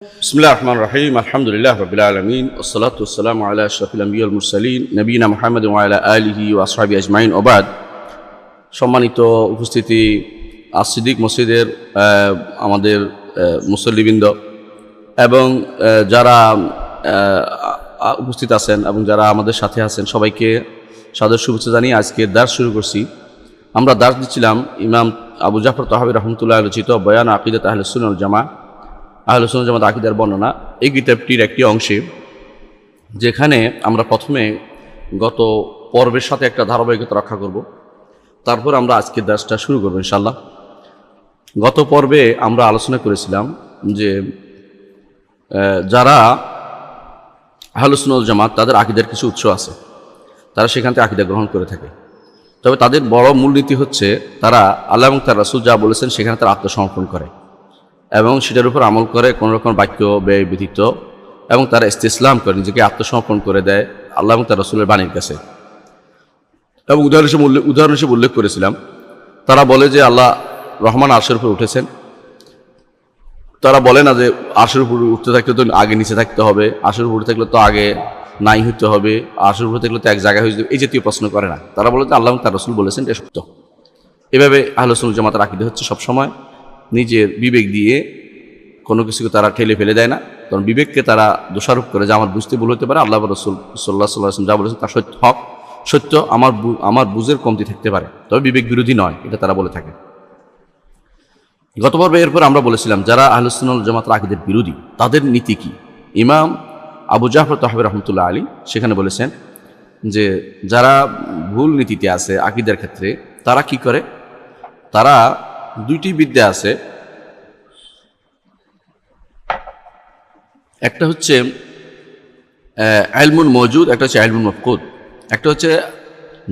বিসমিল্লাহির রহমানির রহিম আলহামদুলিল্লাহি রাব্বিল আলামিন ওয়াসসালাতু ওয়াসসালামু আলা আশরাফিল আম্বিয়া ওয়াল মুরসালিন নবিয়িনা মুহাম্মাদিন ওয়া আলা আলিহি ওয়া আসহাবিহি আজমাইন ওয়া বাদ। সম্মানিত উপস্থিতি, as-সিদ্দিক মসজিদের আমাদের মুসল্লিবৃন্দ এবং যারা উপস্থিত আছেন এবং যারা আমাদের সাথে আছেন সবাইকে সাদর শুভেচ্ছা জানিয়ে আজকে দার্স শুরু করছি। আমরা দার্স দিচ্ছিলাম ইমাম আবু জাফর তাহাবী রাহমাতুল্লাহ রচিত বয়ান আকিদাত আহলুস সুন্নাহ ওয়াল জামাআহ, আহলুস সুন্নাহ ওয়াল জামাত আকিদার বর্ণনা, এই কিতাবটির একটি অংশে, যেখানে আমরা প্রথমে গত পর্বের সাথে একটা ধারাবাহিকতা রক্ষা করব, তারপর আমরা আজকের দার্সটা শুরু করব ইনশাআল্লাহ। গত পর্বে আমরা আলোচনা করেছিলাম যে যারা আহলুস সুন্নাহ ওয়াল জামাত তাদের আকিদার কিছু উৎস আছে, তারা সেখান থেকে আকিদা গ্রহণ করে থাকে। তবে তাদের বড় মূলনীতি হচ্ছে তারা আল্লাহ এবং তার রাসূল যা বলেছেন সেখানে তারা আত্মসমর্পণ করে এবং সেটার উপর আমল করে, কোনো রকম বাক্য ব্যয় ব্যতীত, এবং তারা ইস্তিসলাম করে, নিজেকে আত্মসমর্পণ করে দেয় আল্লাহ এবং তার রাসূলের বাণীর কাছে। এবং উদাহরণ হিসেবে উল্লেখ করেছিলাম, তারা বলে যে আল্লাহ রহমান আরশের উপর উঠেছেন। তারা বলে না যে আরশের উপর উঠতে থাকলে তো আগে নিচে থাকতে হবে, আরশের উপর থাকলে তো আগে নাই হইতে হবে, আরশের উপর থাকলে তো এক জায়গায় হয়ে যাবে, এই জাতীয় প্রশ্ন করে না। তারা বলে যে আল্লাহ এবং তার রাসূল বলেছেন এটা সত্য। এভাবে আহলুস সুন্নাহ ওয়াল জামাতের আকীদা হচ্ছে সবসময় নিজের বিবেক দিয়ে কোনো কিছুকে তারা ঠেলে ফেলে দেয় না, কারণ বিবেককে তারা দোষারোপ করে যে আমার বুঝতে ভুল হতে পারে, আল্লাহ রাসূল সাল্লাল্লাহু আলাইহি ওয়াসাল্লাম যা বলেছেন তা সত্য, আমার বুঝের কমতি থাকতে পারে, তবে বিবেক বিরোধী নয়, এটা তারা বলে থাকে। গত পর্বে এরপর আমরা বলেছিলাম যারা আহলুস সুন্নাহ ওয়াল জামাতের আকীদার বিরোধী তাদের নীতি কি। ইমাম আবু জাফর তাহাবী রাহমাতুল্লাহ আলাইহি সেখানে বলেছেন যে যারা ভুল নীতিতে আছে আকীদার ক্ষেত্রে, তারা কি করে, তারা দুইটি বিদ্যা আছে, একটা হচ্ছে ইলমুন মওজুদ, একটা হচ্ছে ইলমুন মাফকুদ। একটা হচ্ছে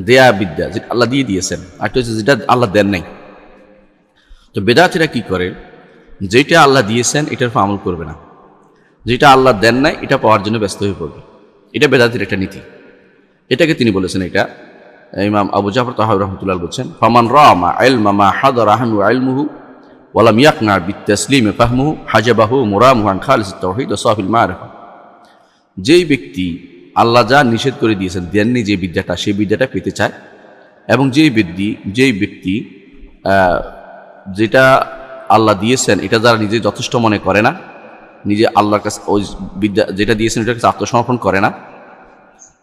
দেয়া বিদ্যা, যেটা আল্লাহ দিয়ে দিয়েছেন, একটা হচ্ছে যেটা আল্লাহ দেন নাই। তো বেদাতীরা কি করে, যেটা আল্লাহ দিয়েছেন এটার উপর আমল করবে না, যেটা আল্লাহ দেন নাই এটা পাওয়ার জন্য ব্যস্ত হয়ে পড়বে। এটা বেদাতীর একটা নীতি। এটাকে তিনি বলেছেন, এটা ইমাম আবু জাফর তাহাবী রাহমাতুল্লাহ বলছেন, ফামান রামা ইলমা মা হাদারা আনহু ইলমুহু ওয়া লাম ইয়াকনা বিতাসলিমি ফাহমুহু হাজাবাহু মুরামুহু আন খালিসিত তাওহীদ ওয়া সাফিল মারিফা। যেই ব্যক্তি আল্লাহ যা নিষেধ করে দিয়েছেন, দেননি যে বিদ্যাটা, সেই বিদ্যাটা পেতে চায়, এবং যেই ব্যক্তি যেটা আল্লাহ দিয়েছেন এটা যারা নিজে যথেষ্ট মনে করে না, নিজে আল্লাহর কাছে ওই বিদ্যা যেটা দিয়েছেন এটার কাছে আত্মসমর্পণ করে না,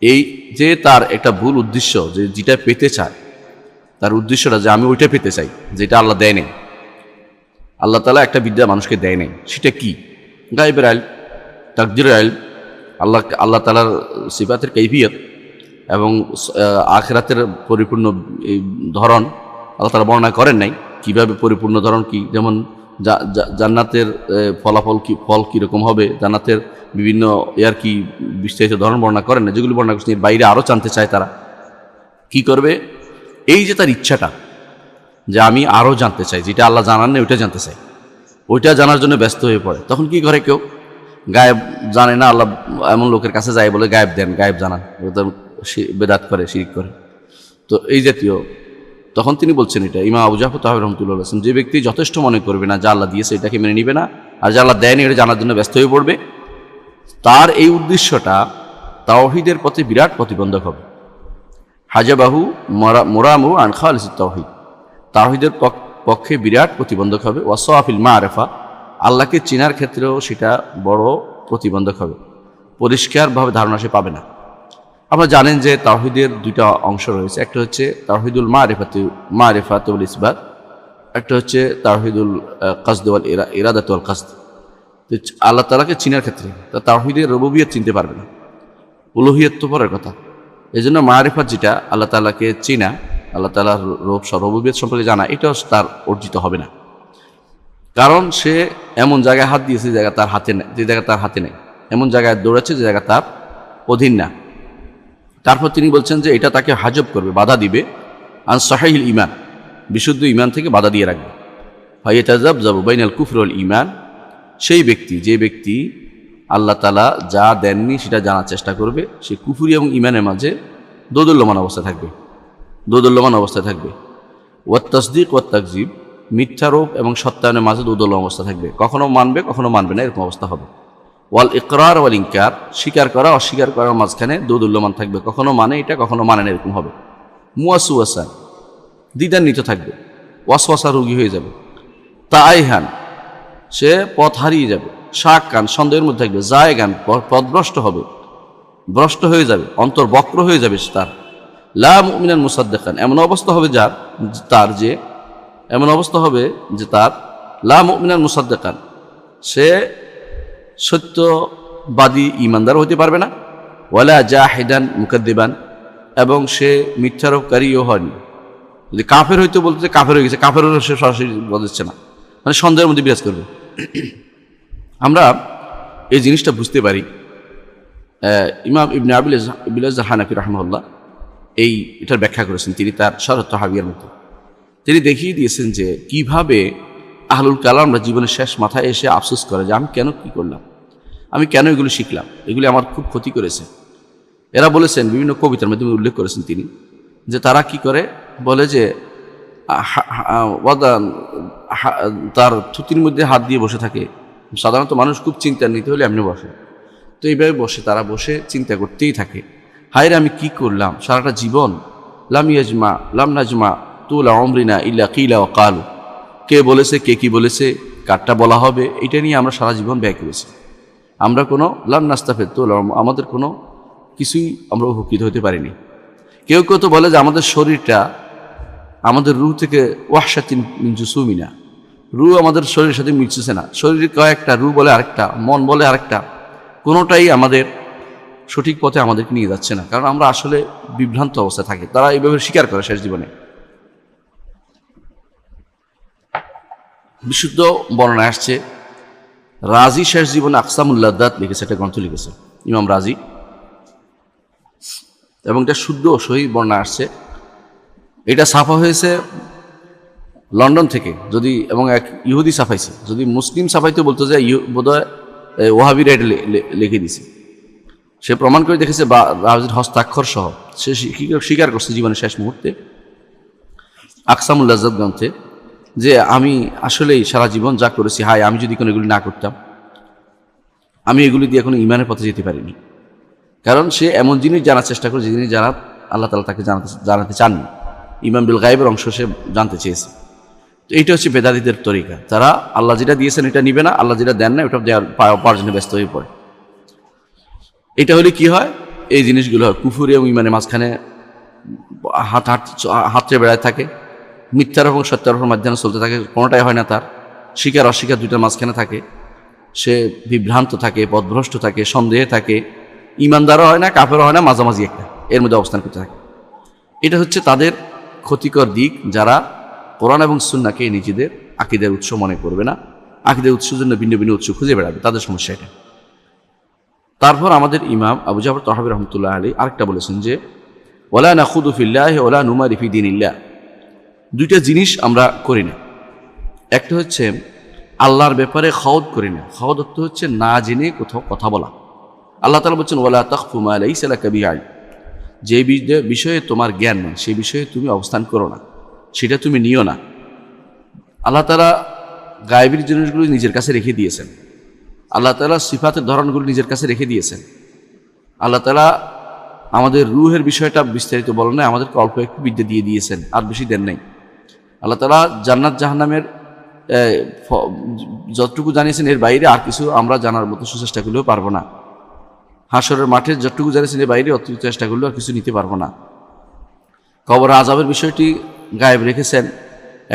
এই যে তার একটা ভুল উদ্দেশ্য, যে যেটা পেতে চায়, তার উদ্দেশ্যটা যে আমি ওইটা পেতে চাই যেটা আল্লাহ দেয় নাই, আল্লাহ তাআলা একটা বিদ্যা মানুষকে দেয় নাই, সেটা কি? গায়বের ইলম, তাকদীরের ইলম, আল্লাহ তাআলার সিফাতের কাইফিয়ত এবং আখিরাতের পরিপূর্ণ ধরন আল্লাহ তাআলা বর্ণনা করেন নাই। কিভাবে পরিপূর্ণ ধরন কি, যেমন জান্নাতের ফলাফল কি, ফল কীরকম হবে, জান্নাতের বিভিন্ন কি বিস্তারিত ধরন বর্ণনা করেন না, যেগুলি বর্ণনা করছেন এর বাইরে আরও জানতে চায়। তারা কি করবে, এই যে তার ইচ্ছাটা যে আমি আরও জানতে চাই, যেটা আল্লাহ জানান না ওইটা জানতে চাই, ওইটা জানার জন্য ব্যস্ত হয়ে পড়ে। তখন কি করে, কেউ গায়েব জানে না, আল্লাহ এমন লোকের কাছে যায় বলে গায়েব দেন, গায়েব জানান, বেদাত করে, শিরক করে। তো এই জাতীয়, তখন তিনি বলছেন, এটা ইমাম আবু জাফর তাহাবী রাহমাতুল্লাহ বলেছেন, যে ব্যক্তি যথেষ্ট মনে করবে না যা আল্লাহ দিয়েছে এটাকে মেনে নিবে না, আর যা আল্লাহ দেয়নি এটা জানার জন্য ব্যস্ত হয়ে পড়বে, তার এই উদ্দেশ্যটা তাওহীদের পথে বিরাট প্রতিবন্ধক হবে। হাজাবাহু মুরামুহু আন খালিসিত তাওহীদ, তাওহীদের পক্ষে বিরাট প্রতিবন্ধক হবে। ওয়া সাফিল মারিফা, আল্লাহকে চেনার ক্ষেত্রেও সেটা বড় প্রতিবন্ধক হবে, পরিষ্কারভাবে ধারণা সে পাবে না। আপনারা জানেন যে তাওহীদের দুইটা অংশ রয়েছে, একটা হচ্ছে তাওহীদুল মারিফাত ওয়াল ইসবাত, একটা হচ্ছে তাওহীদুল কসদ ওয়াল ইরাদাত ওয়াল কসদ। আল্লাহ তাআলাকে চেনার ক্ষেত্রে তা তাওহীদের রুবুবিয়ত চিনতে পারবে না, উলুহিয়ত তো পরের কথা। এই জন্য মারিফাত, যেটা আল্লাহ তাআলাকে চেনা, আল্লাহ তাআলার রুবুবিয়ত সম্পর্কে জানা, এটাও তার অর্জিত হবে না, কারণ সে এমন জায়গায় হাত দিয়েছে যে জায়গা তার হাতে নেই, যে জায়গা তার হাতে নেই, এমন জায়গায় দৌড়াচ্ছে যে জায়গা তার অধীন না। তারপর তিনি বলছেন যে এটা তাকে হাজব করবে, বাধা দিবে, আন সাহিহিল ঈমান, বিশুদ্ধ ঈমান থেকে বাধা দিয়ে রাখবে। ফায়াতাযাবযাবু বাইনাল কুফরি ওয়াল ঈমান, সেই ব্যক্তি, যে ব্যক্তি আল্লাহ তাআলা যা দেননি সেটা জানার চেষ্টা করবে, সে কুফরি এবং ঈমানের মাঝে দোদুল্যমান অবস্থায় থাকবে। ওয়াত তাসদীক ওয়াত তাকযীব, মিথ্যারোপ এবং সত্যায়নের মাঝে দোদুল্য অবস্থা থাকবে, কখনো মানবে কখনো মানবে না, এরকম অবস্থা হবে। ওয়াল ইকরার ওয়াল ইনকার, স্বীকার করা অস্বীকার করার মাঝখানে দোদুল্যমান থাকবে, কখনো মানে এটা কখনো মানে না, এরকম হবে। মুয়াসুয়াসা, দ্বিধান্বিত থাকবে, ওয়াসওয়াসা রোগী হয়ে যাবে। তাইহান, সে পথ হারিয়ে যাবে। শাক কান, সন্দেহের মধ্যে থাকবে। জায়গান, পথভ্রষ্ট হবে, ভ্রষ্ট হয়ে যাবে, অন্তর বক্র হয়ে যাবে তার। লা মুমিনান মুসাদ্দিকান, এমন অবস্থা হবে তার লা মুমিনান মুসাদ্দিকান, সে সত্যবাদী ইমানদার হতে পারবে না। ওয়ালা জাহিদান মুকাদ্দিবান, এবং সে মিথ্যারোপকারীও হয়নি। যদি কাফের হইতে বলতে কাফের হয়ে গেছে, কাফের সে সরাসরি বলছে না, মানে সন্দেহের মধ্যে বিরাজ করবে। আমরা এই জিনিসটা বুঝতে পারি। ইমাম ইবনে আবিল হানাফি রাহমাহুল্লাহ এটার ব্যাখ্যা করেছেন তিনি তার শরত হাবিয়ার মধ্যে। তিনি দেখিয়ে দিয়েছেন যে কিভাবে আহলুল কালামরা জীবনের শেষ মাথায় এসে আফসোস করে যে আমি কেন কি করলাম, আমি কেন এগুলো শিখলাম, এগুলি আমার খুব ক্ষতি করেছে। এরা বলেছেন, বিভিন্ন কবিতার মাধ্যমে উল্লেখ করেছেন তিনি, যে তারা কি করে বলে যে তার থুতির মধ্যে হাত দিয়ে বসে থাকে। সাধারণত মানুষ খুব চিন্তান্বিত হলে এমনি বসে, তো এইভাবে তারা বসে চিন্তা করতেই থাকে, হায় রে আমি কি করলাম সারাটা জীবন। লাম নাজমা তুলা অমরিনা ইল্লা কিলা ও কালু, কে বলেছে, কে কি বলেছে, কারটা বলা হবে, এটা নিয়ে আমরা সারা জীবন ব্যয় করেছি। আমরা কোনো লাম নাস্তাফেদ তুলা, আমাদের কোনো কিছুই আমরা উপকৃত হতে পারিনি। কেউ কেউ তো বলে যে আমাদের শরীরটা আমাদের রু থেকে ওয়াহশাতিন মিন জুসুমিনা, রু আমাদের শরীরের সাথে মিশছে না। শরীরের কয়েকটা, রু বলে আরেকটা, মন বলে আরেকটা, কোনোটাই আমাদের সঠিক পথে আমাদেরকে নিয়ে যাচ্ছে না, কারণ আমরা আসলে বিভ্রান্ত অবস্থায় থাকি। তারা এইভাবে স্বীকার করে শেষ জীবনে। বিশুদ্ধ বর্ণনা আসছে, রাজি শেষ জীবনে আকসামুল্লাদাত লিখেছে, একটা গ্রন্থ লিখেছে ইমাম রাজি, এবং এটা শুদ্ধ সহি বর্ণনা আসছে। এটা ছাপা হয়েছে লন্ডন থেকে, যদি এবং এক ইহুদি ছাপাইছে, যদি মুসলিম ছাপাইতে বলতো যে বোধহয় ওয়াহাবিরা এটা লিখে দিছে। সে প্রমাণ করে দেখেছে বা রাজির হস্তাক্ষর সহ, সে স্বীকার করছে জীবনের শেষ মুহূর্তে আকসামুল্লাজাত গ্রন্থে, যে আমি আসলেই সারা জীবন যা করেছি, হায় আমি যদি কোনো এগুলি না করতাম, আমি এগুলি দিয়ে কোনো ইমানের পথে যেতে পারিনি। কারণ সে এমন জিনিস জানার চেষ্টা করে যে জিনিস আল্লাহ তাআলা তাকে জানাতে চাননি, ইমান বিল গায়বের অংশ সে জানতে চেয়েছে। তো এইটা হচ্ছে বেদাতীদের তরিকা। তারা আল্লাহ যেটা দিয়েছেন এটা নিবে না, আল্লাহ যেটা দেন না ওটা পাওয়ার জন্য ব্যস্ত হয়ে পড়ে। এটা হলে কি হয়, এই জিনিসগুলো হয় কুফর এবং ইমানের মাঝখানে হাতড়ে বেড়ায় থাকে, মিথ্যার এবং সত্যার মাধ্যমে চলতে থাকে, কোনোটাই হয় না তার, স্বীকার অস্বীকার দুইটার মাঝখানে থাকে, সে বিভ্রান্ত থাকে, পথভ্রষ্ট থাকে, সন্দেহে থাকে, ইমানদারও হয় না, কাফেরও হয় না, মাঝামাঝি একটা এর মধ্যে অবস্থান করতে থাকে। এটা হচ্ছে তাদের ক্ষতিকর দিক, যারা কোরআন এবং সুন্নাহকে নিজেদের আকীদার উৎস মনে করবে না, আকীদার উৎসের জন্য ভিন্ন ভিন্ন উৎস খুঁজে বেড়াবে, তাদের সমস্যা এটা। তারপর আমাদের ইমাম আবু জাফর তাহাবী রহমতুল্লাহ আলাইহি আরেকটা বলেছেন যে ওয়ালা নাখুদু ফিল্লাহি ওয়ালা নুমারি ফি দীনিল্লাহ, দুইটা জিনিস আমরা করি না। একটা হচ্ছে আল্লাহর ব্যাপারে খাওয়াত করি না। খাওয়াত অর্থ হচ্ছে না জেনে কোথাও কথা বলা। আল্লাহ তাআলা বলছেন ওয়ালা তাখফু মা লাইসা লাকা বিহি ইলম, যে বিষয়ে তোমার জ্ঞান নেই সেই বিষয়ে তুমি অবস্থান করো না, সেটা তুমি নিও না। আল্লাহ তাআলা গায়েবের জিনিসগুলো নিজের কাছে রেখে দিয়েছেন। আল্লাহ তাআলা সিফাতের ধরনগুলো নিজের কাছে রেখে দিয়েছেন। আল্লাহ তাআলা আমাদের রূহের বিষয়টা বিস্তারিত বলেন না, আমাদেরকে অল্প একটু বিদ্যা দিয়ে দিয়েছেন, আর বেশি দেন নাই। আল্লাহ তাআলা জান্নাত জাহান্নামের যতটুকু জানিয়েছেন এর বাইরে আর কিছু আমরা জানার মতো সুচেষ্টা করলেও পারবো না। হাশরের মাঠে যতটুকু জানিয়েছেন এর বাইরে অতিরিক্ত চেষ্টা করলেও আর কিছু নিতে পারবো না। কবর আযাবের বিষয়টি গায়েব রেখেছেন,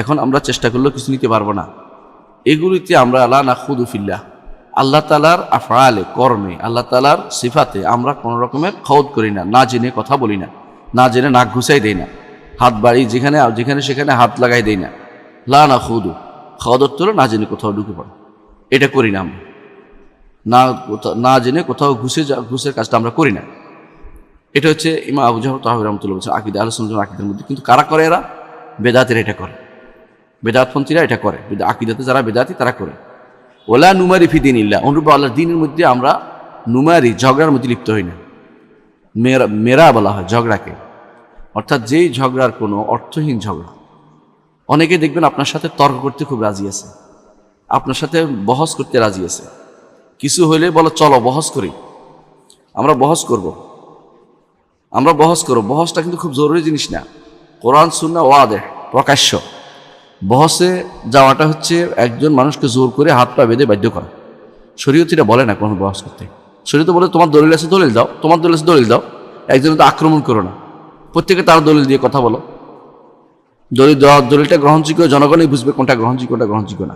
এখন আমরা চেষ্টা করলেও কিছু নিতে পারবো না। এগুলিতে আমরা লা নাখুদু ফিল্লাহ, আল্লাহ তাআলার আফআলে, কর্মে, আল্লাহ তাআলার সিফাতে আমরা কোনো রকমের খাওয়াত করি না, না জেনে কথা বলি না, না জেনে নাক ঘুষাই দেই না, হাত বাড়ি যেখানে সেখানে হাত লাগাই দেই না। লা নাখুদু, খাওয়াত অর্থ হলো না জেনে কোথাও ঢুকে পড়ে, এটা করি না আমরা। না জেনে কোথাও ঘুষের কাজটা আমরা করি না। এটা হচ্ছে ইমাম আবু জাফর তাহাবী রাহমাতুল্লাহ বলছেন আকীদা আহলে সুন্নাত ওয়াল আকীদার মধ্যে। কিন্তু কারা করে? এরা বেদাতেরা এটা করে, বেদাতপন্থীরা এটা করে, আকীদাতে যারা বেদাতি তারা করে। ওলা নুমারি ফি দীনিল্লাহ, অনুরূপ আল্লাহর দ্বীনের মধ্যে আমরা নুমারি, ঝগড়ার মধ্যে লিপ্ত হই না। মেরা বলা হয় ঝগড়াকে, অর্থাৎ যেই ঝগড়ার কোনো অর্থহীন ঝগড়া, অনেকে দেখবেন আপনার সাথে তর্ক করতে খুব রাজি আছে, আপনার সাথে বহস করতে রাজি আছে। কিছু হইলে বলো চলো বহস করি, আমরা বহস করব, আমরা বহস করব। বহসটা কিন্তু খুব জরুরি জিনিস না। কোরআন সুন্নাহ ওয়াদেহ প্রকাশ্য। বহসে যাওয়াটা হচ্ছে একজন মানুষকে জোর করে হাত পা বেঁধে বাধ্য করা। শরীয়ত এটা বলে না কোনো বহস করতে। শরীয়ত বলে তোমার দলিল আছে দলিল দাও, তোমার দলিল আছে দলিল দাও, একজনের তো আক্রমণ করো না, প্রত্যেকে তার দলিল দিয়ে কথা বলো। দলিল দেওয়া, দলিলটা গ্রহণযোগ্য, জনগণই বুঝবে কোনটা গ্রহণযোগ্য কোনটা গ্রহণযোগ্য না,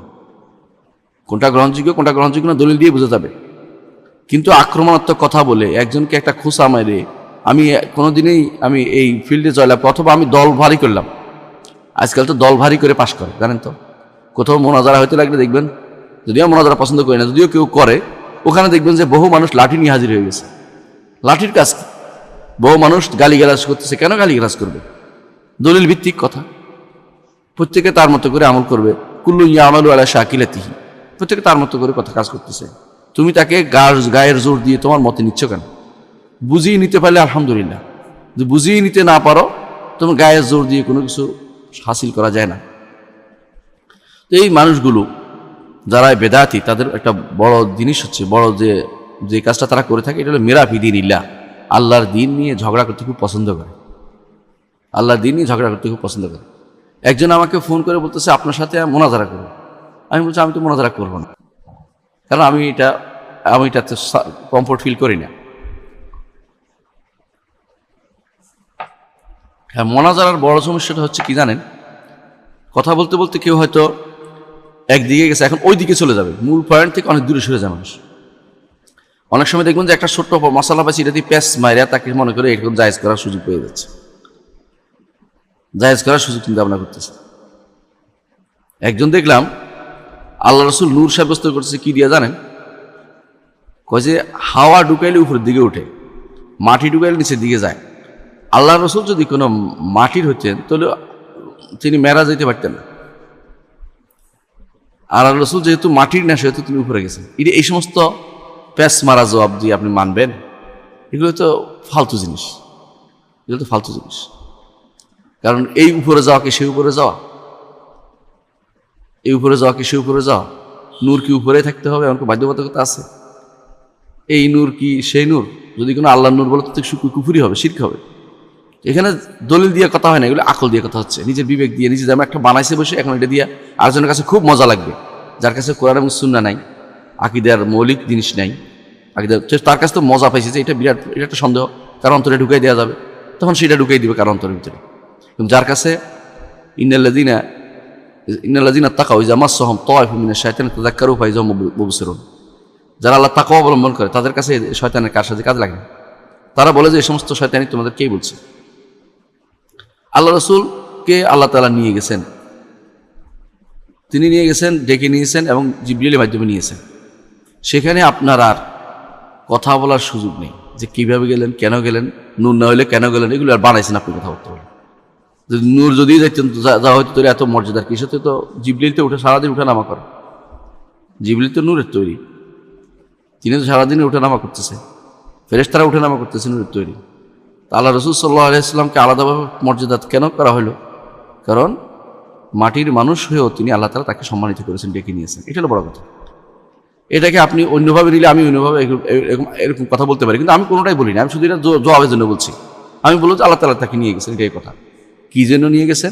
কোনটা গ্রহণযোগ্য কোনটা গ্রহণযোগ্য না, দলিল দিয়ে বোঝা যাবে। কিন্তু আক্রমণাত্মক কথা বলে একজনকে একটা খোঁচা মেরে আমি কোনোদিনই আমি এই ফিল্ডে জয়লাভ, অথবা আমি দল ভারী করলাম। আজকাল তো দল ভারী করে পাশ করে, জানেন তো। কোথাও মোনাজারা হইতে লাগলে দেখবেন, যদিও মোনাজারা পছন্দ করি না, যদিও কেউ করে, ওখানে দেখবেন যে বহু মানুষ লাঠি নিয়ে হাজির হয়ে গেছে। লাঠির কাজ কি? বহু মানুষ গালিগালাজ করতেছে। কেন গালিগালাজ করবে? দলিল ভিত্তিক কথা। প্রত্যেকে তার মতো করে আমল করবে। কুল্লু ইয়ামালু আলা শাকিলাতিহি, প্রত্যেকে তার মতো করে কথা কাজ করতেছে। তুমি তাকে গায়ের জোর দিয়ে তোমার মতে নিচ্ছ কেন? বুঝিয়ে নিতে পারলে আলহামদুলিল্লাহ, যদি বুঝিয়ে নিতে না পারো, তোমার গায়ের জোর দিয়ে কোনো কিছু হাসিল করা যায় না। তো এই মানুষগুলো যারা বেদাতি, তাদের একটা বড় জিনিস হচ্ছে, বড় যে কাজটা তারা করে থাকে, এটা হলো মেরা ফি দীনিল্লাহ। আল্লাহর দিন নিয়ে ঝগড়া করতে খুব পছন্দ করে, আল্লাহর দিন নিয়ে ঝগড়া করতে খুব পছন্দ করে। একজন আমাকে ফোন করে বলতেছে আপনার সাথে মোনাজারা করবো। আমি বলছি আমি তো মোনাজারা করবো না, কারণ আমি এটাতে কমফোর্ট ফিল করি না। হ্যাঁ, মোনাজারার বড় সমস্যাটা হচ্ছে কি জানেন? কথা বলতে বলতে কেউ হয়তো একদিকে গেছে, এখন ওই দিকে চলে যাবে, মূল পয়েন্ট থেকে অনেক দূরে সরে যায় মানুষ। অনেক সময় দেখবেন যে একটা ছোট্ট মশলা পাচ্ছি, এটা দিয়ে প্যাঁচ মাইরা তাকে মনে করে এরকম জায়েজ করার সুযোগ পেয়ে যাচ্ছে, জায়েজ করার সুযোগ চিন্তা ভাবনা করতেছে। একজন দেখলাম আল্লাহ রসুল নূর সাব্যস্ত করতেছে কি দিয়া জানেন? কয় যে হাওয়া ঢুকাইলে উপরের দিকে উঠে, মাটি ঢুকাইলে নিচের দিকে যায়। আল্লাহ রসুল যদি কোনো মাটির হতেন তাহলে তিনি মেরা যেতে পারতেন না। আর আল্লাহ রসুল যেহেতু মাটির না, সেহেতু তিনি উপরে গেছেন। এই সমস্ত প্যাঁচ মারা জবাব দিয়ে আপনি মানবেন? এগুলো তো ফালতু জিনিস, এগুলো তো ফালতু জিনিস। কারণ এই উপরে যাওয়া কি সে উপরে যাওয়া? এই উপরে যাওয়া কি সে উপরে যাওয়া? নূর কি উপরে থাকতে হবে এমন বাধ্যবাধকতা আছে? এই নূর কি সেই নূর? যদি কোনো আল্লাহ নূর বলে তো কুফুরি হবে, শিরক হবে। এখানে দলিল দিয়ে কথা হয় না, এগুলো আকল দিয়ে কথা হচ্ছে, নিজের বিবেক দিয়ে। নিজে যেমন একটা বানাইছে বসে, এখন এটা দিয়ে আরেকজনের কাছে খুব মজা লাগবে, যার কাছে কোরআন এবং সুন্নাহ নাই, আকীদার মৌলিক জিনিস নাই, আকীদার, তার কাছে তো মজা পাইছে যে এটা বিরাট, এটা একটা সন্দেহ, কার অন্তরে ঢুকাই দেওয়া যাবে, তখন সেটা ঢুকাই দিবে কার অন্তরের ভিতরে। কিন্তু যার কাছে ইন্নাল্লাযীনা তাকাউ ইযা মাসসাহুম তায়ফুম মিনাশ শাইতানি তাযাক্কারু ফাইযা হুম মুবসিরুন, যারা আল্লাহ তাকওয়া অবলম্বন করে তাদের কাছে শয়তানের কার সাথে কাজ লাগে না। তারা বলে যে এই সমস্ত শয়তানি তোমাদের কে বলছে? আল্লাহ রসুলকে আল্লাহ তাআলা নিয়ে গেছেন, তিনি নিয়ে গেছেন, ডেকে নিয়েছেন এবং জিবরিলের মাধ্যমে নিয়েছেন। সেখানে আপনার আর কথা বলার সুযোগ নেই যে কিভাবে গেলেন, কেন গেলেন, নূর না হইলে কেন গেলেন, এগুলো আর বানাইছেন আপনি কথা বলতে বলেন। যদি নূর যদি যাইতেন যা হয়তো তোর এত মর্যাদার কি সাথে, তো জিবরিল তো উঠে সারাদিন উঠে নামা করে, জিবরিল তো নূরের তৈরি, তিনি তো সারাদিনে উঠে নামা করতেছে, ফেরেশতারা উঠে নামা করতেছে নূরের তৈরি। আল্লাহ রসুল সাল্লাল্লাহু আলাইহি ওয়াসাল্লামকে আলাদাভাবে মর্যাদা কেন করা হলো? কারণ মাটির মানুষ হয়েও তিনি আল্লাহ তাআলা তাকে সম্মানিত করেছেন, ডেকে নিয়েছেন। এটা হলো বড় কথা। এটাকে আপনি অন্যভাবে নিলে আমি অন্যভাবে এরকম কথা বলতে পারি, কিন্তু আমি কোনোটাই বলি না, আমি শুধু এটা জবাবের জন্য বলছি। আমি বলবো যে আল্লাহ তাআলা তাকে নিয়ে গেছেন, এটাই কথা। কী জন্য নিয়ে গেছেন?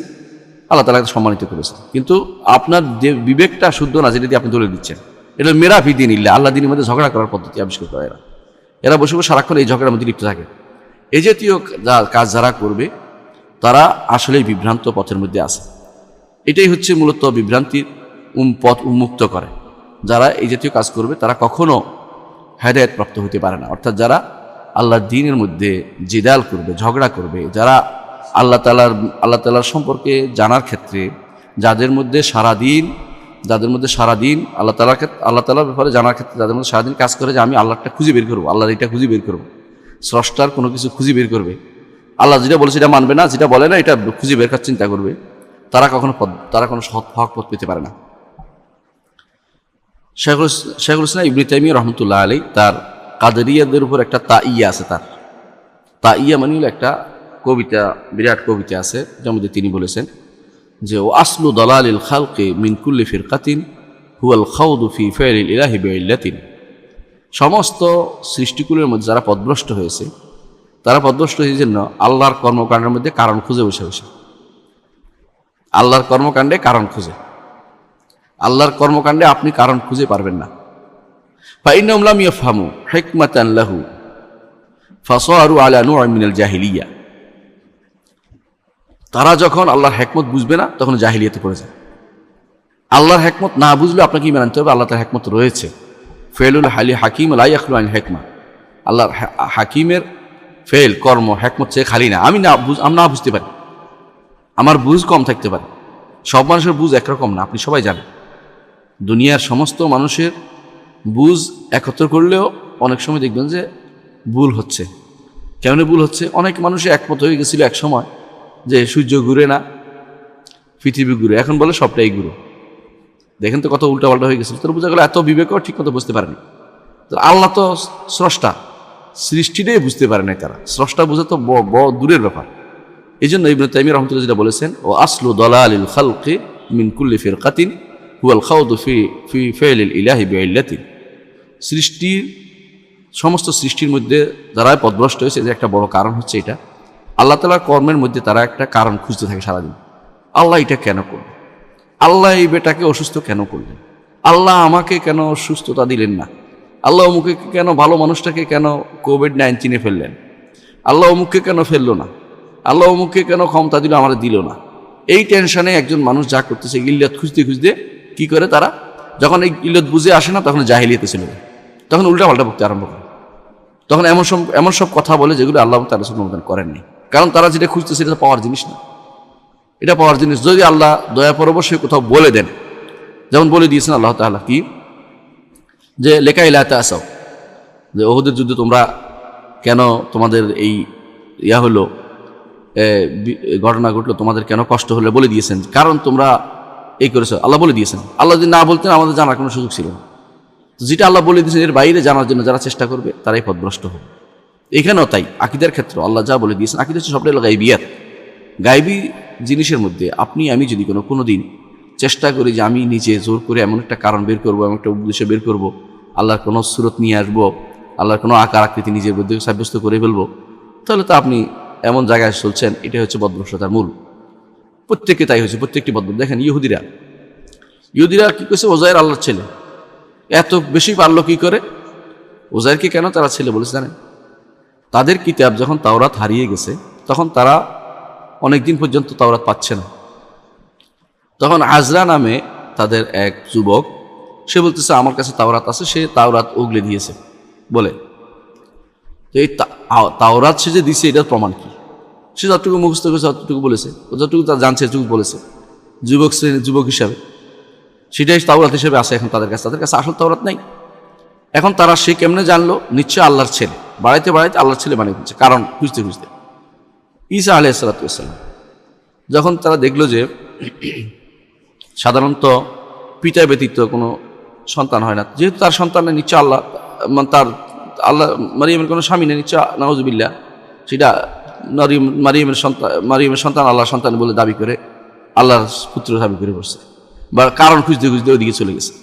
আল্লাহ তাআলা সম্মানিত করেছেন। কিন্তু আপনার যে বিবেকটা শুদ্ধ না, যেটা দিয়ে আপনি দলে দিচ্ছেন, এটা মেরা ফি দীনিল্লাহ, আল্লাহ দিনের মধ্যে ঝগড়া করার পদ্ধতি আবিষ্কার করে এরা বসে বসে সারাক্ষণ এই ঝগড়ার মধ্যে লিপ্ত থাকে। এই জাতীয় কাজ যারা করবে তারা আসলেই বিভ্রান্ত পথের মধ্যে আছে। এটাই হচ্ছে মূলত বিভ্রান্তির পথ উন্মুক্ত করে। যারা এই জাতীয় কাজ করবে তারা কখনো হেদায়েত প্রাপ্ত হতে পারে না। অর্থাৎ যারা আল্লাহর দ্বীনের মধ্যে জিদাল করবে, ঝগড়া করবে, যারা আল্লাহ তাআলার সম্পর্কে জানার ক্ষেত্রে যাদের মধ্যে সারাদিন আল্লাহ তাআলার ব্যাপারে জানার ক্ষেত্রে যাদের মধ্যে সারাদিন কাজ করে যে আমি আল্লাহটা খুঁজে বের করবো, আল্লাহর এটা খুঁজে বের করবো, স্রষ্টার কোনো কিছু খুঁজে বের করবে, আল্লাহ যেটা বলে সেটা মানবে না, যেটা বলে না এটা খুঁজে বের করার চিন্তা করবে, তারা কোনো হক পথ পেতে পারে না। শেখুল ইসলাম ইবনে তাইমিয়া রহমতুল্লাহ আলাইহি তার কাদেরিয়াদের উপর একটা তাইয়া আছে। তার তাইয়া মানে হলো একটা কবিতা, বিরাট কবিতা আছে, যার মধ্যে তিনি বলেছেন যে ও আসলু দালালিল খালকি মিন কুল্লি ফিরকাতিন হুয়াল খাউদু ফি ফাইলিল ইলাহি বিইল্লাতিন। সমস্ত সৃষ্টিকুলের মধ্যে যারা পথভ্রষ্ট হয়েছে, তারা পথভ্রষ্ট হয়েছে জন্য আল্লাহর কর্মকাণ্ডের মধ্যে কারণ খুঁজে বসে বসে, আল্লাহর কর্মকাণ্ডে কারণ খুঁজে। আল্লাহর কর্মকাণ্ডে আপনি কারণ খুঁজে পারবেন না। ফাইন্নাহুম লাম ইয়াফহামু হিকমাতান লাহু ফাসারু আলা নূ'আন মিনাল জাহিলিয়া। তারা যখন আল্লাহর হিকমত বুঝবে না তখন জাহিলিয়াতে পড়ে যায়। আল্লাহর হিকমত না বুঝলে আপনাকে কি মানতে হবে? আল্লাহ তার হিকমত রয়েছে। ফেলুল হালি হাকিম লা ইয়াখলু আন হিকমা। আল্লাহর হাকিমের ফেল কর্ম হিকমত চেয়ে খালি না। আমি না বুঝতে পারি, আমার বুঝ কম থাকতে পারে। সব মানুষের বুঝ একরকম না, আপনি সবাই জানেন। দুনিয়ার সমস্ত মানুষের বুঝ একত্র করলেও অনেক সময় দেখবেন যে ভুল হচ্ছে। কেমন ভুল হচ্ছে? অনেক মানুষই একমত হয়ে গেছিল এক সময় যে সূর্য ঘুরে না, পৃথিবী ঘুরে, এখন বলে সবটাই ঘুরে। দেখেন তো কত উল্টাপাল্টা হয়ে গেছিল। তোর বোঝা গেল এত বিবেকও ঠিক মতো বুঝতে পারেনি। তো আল্লাহ তো স্রষ্টা, সৃষ্টিটাই বুঝতে পারে নাই তারা। স্রষ্টা বোঝা তো বড় দূরের ব্যাপার। এই জন্য ইবনে তাইমিয়া রাহমাতুল্লাহ যেটা বলেছেন, ও আসলু দালালিল খালকি মিন কুল্লি ফিরকাতিন হুয়াল খাউদু ফি ফাইলিল ইলাহি বিইল্লাতিন। সৃষ্টির সমস্ত সৃষ্টির মধ্যে যারা পথভ্রষ্ট হয়েছে যে একটা বড় কারণ হচ্ছে এটা, আল্লাহ তাআলার কর্মের মধ্যে তারা একটা কারণ খুঁজতে থাকে সারাদিন। আল্লাহ এটা কেন করলেন? আল্লাহ এই বেটাকে অসুস্থ কেন করলেন? আল্লাহ আমাকে কেন সুস্থতা দিলেন না? আল্লাহ অমুকে কেন, ভালো মানুষটাকে কেন কোভিড-19 ফেললেন? আল্লাহ অমুককে কেন ফেললো না? আল্লাহ অমুককে কেন ক্ষমতা দিল, আমার দিল না? এই টেনশনে একজন মানুষ যা করতেছে, ইল্লাত খুঁজতে খুঁজতে কি করে তারা, যখন এই ইল্লাত বুঝে আসে না তখন জাহিলিয়াতে চলে যায়, তখন উল্টাপাল্টা বকতে আরম্ভ করে, তখন এমন সব কথা বলে যেগুলো আল্লাহ তাআলা অনুমোদন করেননি। কারণ তারা যেটা খুঁজতেছে এটা পাওয়ার জিনিস না, এটা পাওয়ার জিনিস। যদি আল্লাহ দয়া পরবশই কোথাও বলে দেন, যেমন বলে দিয়েছেন আল্লাহ তাআলা কি, যে লেকা ইলা তাসাও, যে ওহুদের যুদ্ধে তোমরা কেন, তোমাদের এই হলো ঘটনা ঘটলো, তোমাদের কেন কষ্ট হলে বলে দিয়েছেন, কারণ তোমরা এই করেছো, আল্লাহ বলে দিয়েছেন। আল্লাহ যদি না বলতেন আমাদের জানার কোনো সুযোগ ছিল না। তো যেটা আল্লাহ বলে দিয়েছেন এর বাইরে জানার জন্য যারা চেষ্টা করবে তারাই পথভ্রষ্ট হবে। এখানেও তাই, আকীদার ক্ষেত্রে আল্লাহ যা বলে দিয়েছেন, আকীদা হচ্ছে সবটাই হলো গায়বিয়াত। গায়বী জিনিসের মধ্যে আপনি আমি যদি কোনো দিন চেষ্টা করি যে আমি নিজে জোর করে এমন একটা কারণ বের করবো, এমন একটা উদ্দেশ্য বের করবো, আল্লাহর কোনো সুরত নিয়ে আসবো, আল্লাহর কোনো আকার আকৃতি নিজের মধ্যে সাব্যস্ত করে ফেলবো, তাহলে তো আপনি এমন জায়গায় চলছেন, এটা হচ্ছে পথভ্রষ্টতার মূল। প্রত্যেকে তাই হয়েছে, প্রত্যেকটি পথভ্রষ্ট। দেখেন ইহুদিরা কি করছে, ওজায়ের আল্লাহর ছেলে, এত বেশি পারলো কি করে? ওজায়েরকে কেন তারা ছেলে বলেছে জানেন? তাদের কিতাব যখন তাওরাত হারিয়ে গেছে, তখন তারা অনেকদিন পর্যন্ত তাওরাত পাচ্ছে না। তখন আজরা নামে তাদের এক যুবক, সে বলতেছে আমার কাছে তাওরাত আছে, সে তাওরাত উগলে দিয়েছে বলে। তো এই তাওরাত সে যে দিছে এটার প্রমাণ কি? সে যতটুকু মুখস্থ করেছে ততটুকু বলেছে, যতটুকু তার জানছে ততটুকু বলেছে, যুবক হিসাবে সেটাই তাওরাত হিসেবে আসে এখন তাদের কাছে আসল তাওরাত নাই। এখন তারা সে কেমনে জানলো? নিশ্চয় আল্লাহর ছেলে, বাড়াইতে আল্লাহর ছেলে বানিয়ে দিচ্ছে, কারণ খুঁজতে ঈসা আলাইহিস সালাম যখন তারা দেখলো যে সাধারণত পিতা ব্যতীত কোনো সন্তান হয় না, যেহেতু তার সন্তানের নিশ্চয় আল্লাহ, তার আল্লাহ মারিয়ামের কোনো স্বামী নেই, নিশ্চয় নাউজুবিল্লাহ, সেটা মারিয়ামের সন্তান আল্লাহর সন্তান বলে দাবি করে, আল্লাহর পুত্র দাবি করে বসছে, বা কারণ খুঁজতে ওইদিকে চলে গেছে।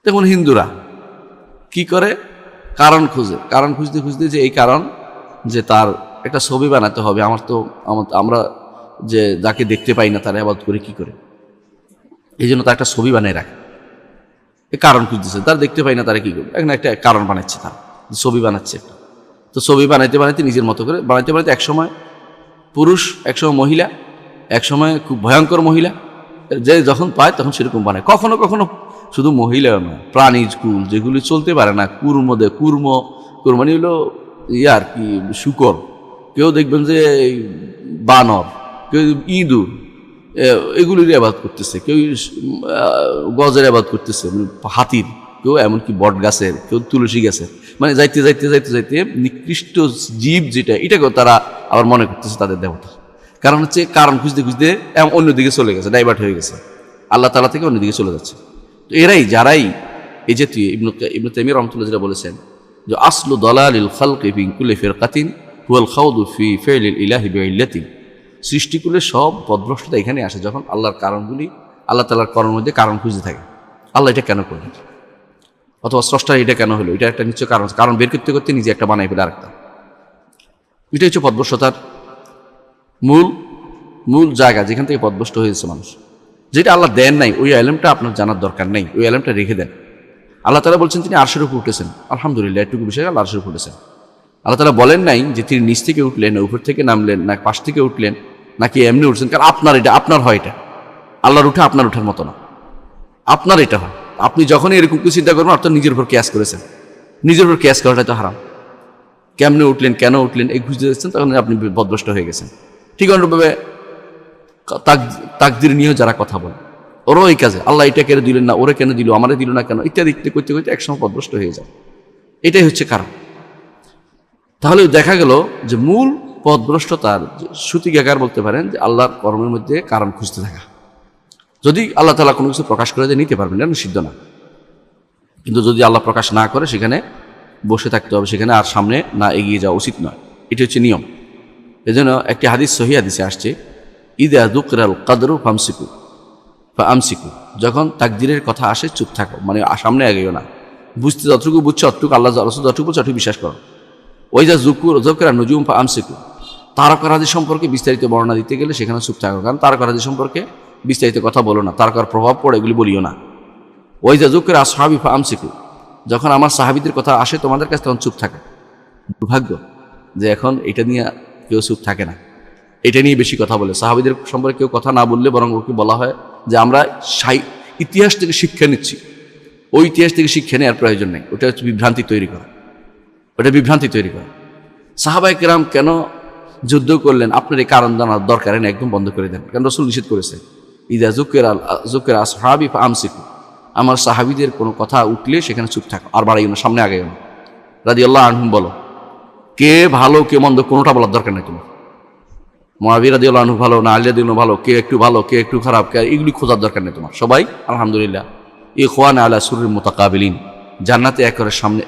দেখুন হিন্দুরা কি করে, কারণ খুঁজতে যে এই কারণ যে তার একটা ছবি বানাতে হবে, আমরা যে যাকে দেখতে পাই না তার ইবাদত করে কি করে, এই জন্য তার একটা ছবি বানিয়ে রাখে। এই কারণ খুঁজতেছে, তার দেখতে পাই না তারা কি করবে, একটা কারণ বানাচ্ছে, তার ছবি বানাচ্ছে। তো ছবি বানাইতে নিজের মতো করে বানাইতে একসময় পুরুষ, একসময় মহিলা, একসময় খুব ভয়ঙ্কর মহিলা, যে যখন পায় তখন সেরকম বানায়। কখনো কখনো শুধু মহিলা নয়, প্রাণীজ কুল যেগুলি চলতে পারে না, কুরমানি হলো আর কি শুকর, কেউ দেখবেন যে বানর, কেউ ইঁদুর, এগুলির আবাদ করতেছে, কেউ গজের আবাদ করতেছে, হাতির, কেউ এমনকি বট গাছের, কেউ তুলসী গাছের, মানে যাইতে নিকৃষ্ট জীব যেটা, এটাকেও তারা আবার মনে করতেছে তাদের দেবতা। কারণ হচ্ছে কারণ খুঁজতে অন্যদিকে চলে গেছে, ডাইভার্ট হয়ে গেছে, আল্লাহ তাআলা থেকে অন্যদিকে চলে যাচ্ছে। তো যারাই এই যে ইবনে তাইমিয়া রাহমাতুল্লাহ যেটা বলেছেন যে আসলু দালালিল খালকি ফি কুল্লি ফিরকাতিন হুয়াল খাউদু ফি ফাইলিল ইলাহি বিইল্লাতিন, সৃষ্টিকুলের সব পদভ্রষ্টতা এখানে আসে যখন আল্লাহর কারণগুলি, আল্লাহ তাআলার কর্মের মধ্যে কারণ খুঁজতে থাকে। আল্লাহ এটা কেন করলেন, অথবা স্রষ্টার এটা কেন হলো, এটা একটা নিশ্চয় কারণ, কারণ বের করতে করতে নিজে একটা বানাই ফেলে আরেকটা। এটা হচ্ছে পদভ্রষ্টতার মূল মূল জায়গা, যেখান থেকে পদভ্রষ্ট হয়েছে মানুষ। যেটা আল্লাহ দেন নাই ওই এলেমটা আপনার জানার দরকার নেই, ওই এলেমটা রেখে দেন। আল্লাহ তাআলা বলছেন তিনি আরশের উপর উঠেছেন, আলহামদুলিল্লাহ, এটুকু বিষয় আল্লাহ আরশের উপর উঠেছেন। আল্লাহ তাআলা বলেন নাই যে তিনি নিচ থেকে উঠলেন, উপর থেকে নামলেন, না পাশ থেকে উঠলেন, নাকি এমনি উঠছেন। কারণ আপনার এটা, আপনার হয় এটা, আল্লাহর উঠা আপনার উঠার মতো না, আপনার এটা হয়। আপনি যখনই এরকম কিছু চিন্তা করবেন অর্থাৎ নিজের উপর কেয়াস করেছেন, নিজের উপর কেয়াস করাটা তো হারাম। কেমনে উঠলেন, কেন উঠলেন এই খুঁজতে যাচ্ছেন, তখন আপনি পদভ্রষ্ট হয়ে গেছেন। ঠিক অনুরূপভাবে তাকদির নিয়েও যারা কথা বলে, ওরও এই কাজে আল্লাহ এটা কেন দিলেন না, ওরে কেন দিল, আমারে দিল না কেন, ইত্যাদি ইত্যাদি করতে করতে একসময় পদভ্রষ্ট হয়ে যায়। এটাই হচ্ছে কারণ। তাহলে দেখা গেল যে মূল পদভ্রষ্টতার সূতিকাগার বলতে পারেন যে আল্লাহর কর্মের মধ্যে কারণ খুঁজতে থাকা। যদি আল্লাহ তাআলা কোনো কিছু প্রকাশ করে দিয়ে নিতে পারবেন না, নিষিদ্ধ না, কিন্তু যদি আল্লাহ প্রকাশ না করে সেখানে বসে থাকতে হবে, সেখানে আর সামনে না এগিয়ে যাওয়া উচিত নয়। এটি হচ্ছে নিয়ম। এজন্য একটি হাদিস, সহিহ হাদিসে আসছে, ইদা যুকরাল কদরু ফামসিকু, যখন তাকদীরের কথা আসে চুপ থাকো, মানে সামনে এগিয়েও না, বুঝতে যতটুকু বুঝছো অতটুকু, আল্লাহ রাসূল যতটুকু বলছে অতটুকু বিশ্বাস করো। ওই যা যুকরা নুজুম ফামসিকু, তারকারাজি সম্পর্কে বিস্তারিত বর্ণনা দিতে গেলে সেখানে চুপ থাকো, কারণ তারকারাজি সম্পর্কে বিস্তারিত কথা বলো না, তারকার প্রভাব পড়ে এগুলি বলিও না। ওই যা যুকরা আসহাবি ফামসিকু, যখন আমার সাহাবীদের কথা আসে তোমাদের কাছে তখন চুপ থাকে। দুর্ভাগ্য যে এখন এটা নিয়ে কেউ চুপ থাকে না, এটা নিয়ে বেশি কথা বলে। সাহাবীদের সম্পর্কে কেউ কথা না বললে বরং ওকে বলা হয় যে আমরা ইতিহাস থেকে শিক্ষা নিচ্ছি, ওই ইতিহাস থেকে শিক্ষা নেওয়ার প্রয়োজন নেই। ওটা হচ্ছে বিভ্রান্তি তৈরি করা, ওটা বিভ্রান্তি তৈরি করা। সাহাবায়ে কেরাম কেন যুদ্ধ করলেন আপনার এই কারণ জানার দরকার নেই, একদম বন্ধ করে দেন, কারণ রাসূল নিষেধ করেছে, ইদা যুকিরা আসহাবি ফামসিকু, আমার সাহাবীদের কোনো কথা উঠলে সেখানে চুপ থাকো, আর বাড়াইও না, সামনে আগাইও না। রাদিয়াল্লাহু আনহুম বলো, কে ভালো কে মন্দ কোনোটা বলার দরকার নেই তোমার। মুআবিয়া রাদিয়াল্লাহু আনহু ভালো না আলী রাদিয়াল্লাহু আনহু ভালো, কে একটু ভালো কে একটু খারাপ, কে এগুলি খোঁজার দরকার নেই তোমার। সবাই আলহামদুলিল্লাহ ইখওয়ানা আলা সুরুরিন মুতাকাবিলিন, জান্নাতে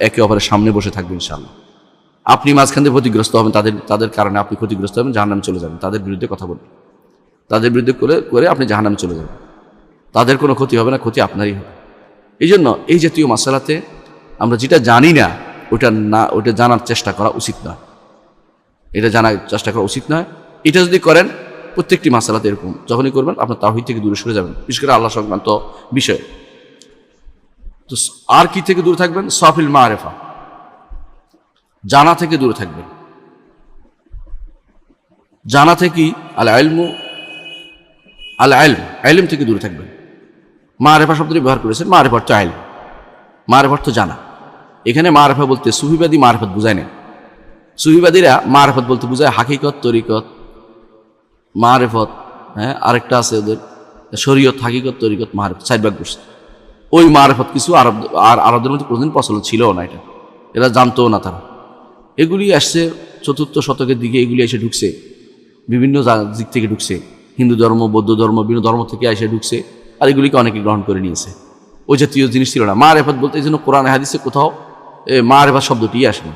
একে অপরের সামনে বসে থাকবে ইনশাআল্লাহ। আপনি মাঝখান দিয়ে ক্ষতিগ্রস্ত হবেন, তাদের কারণে আপনি ক্ষতিগ্রস্ত হবেন, জাহান্নামে চলে যাবেন। তাদের বিরুদ্ধে কথা বলবেন, তাদের বিরুদ্ধে করে আপনি জাহান্নামে চলে যাবেন। তাদের কোনো ক্ষতি হবে না, ক্ষতি আপনারই হবে। এই জন্য এই জাতীয় মাসালাতে আমরা যেটা জানি না ওটা জানার চেষ্টা করা উচিত নয়, এটা জানার চেষ্টা করা উচিত নয়। এটা যদি করেন প্রত্যেকটি মাসালাতে এরকম যখনই করবেন আপনার তাওহীদ থেকে দূরে সরে যাবেন, বিশেষ করে আল্লাহ সংক্রান্ত বিষয়। তো আর কি থেকে দূরে থাকবেন? সাফিল মারেফা, জানা থেকে দূরে থাকবেন। জানা থেকেই ইলম থেকে দূরে থাকবেন। মারেফা শব্দটি ব্যবহার করেছেন, মারেফা তো ইলম, মারেফা তো জানা। এখানে মারেফা বলতে সুফিবাদী মারেফত বুঝায় না। সুফিবাদীরা মারেফত বলতে বুঝায় হাকিকত, তরিকত, মারেফত, হ্যাঁ, আরেকটা আছে ওদের শরীয়ত, হাকিকত, তরিকত, মারেফত, 4 ভাগ করছে। ওই মারেফত কিছু আরবদের মধ্যে কোনোদিন প্রচলন ছিল না, এরা জানতো না। তারা এগুলি আসছে 4th শতকের দিকে, এগুলি এসে ঢুকছে বিভিন্ন দিক থেকে ঢুকছে, হিন্দু ধর্ম, বৌদ্ধ ধর্ম, বিভিন্ন ধর্ম থেকে এসে ঢুকছে, আর এগুলিকে অনেকে গ্রহণ করে নিয়েছে। ওই জাতীয় জিনিস ছিল না মারেফত বলতে। এই জন্য কোরআন হাদিসে কোথাও মারেফত শব্দটি আসেনি।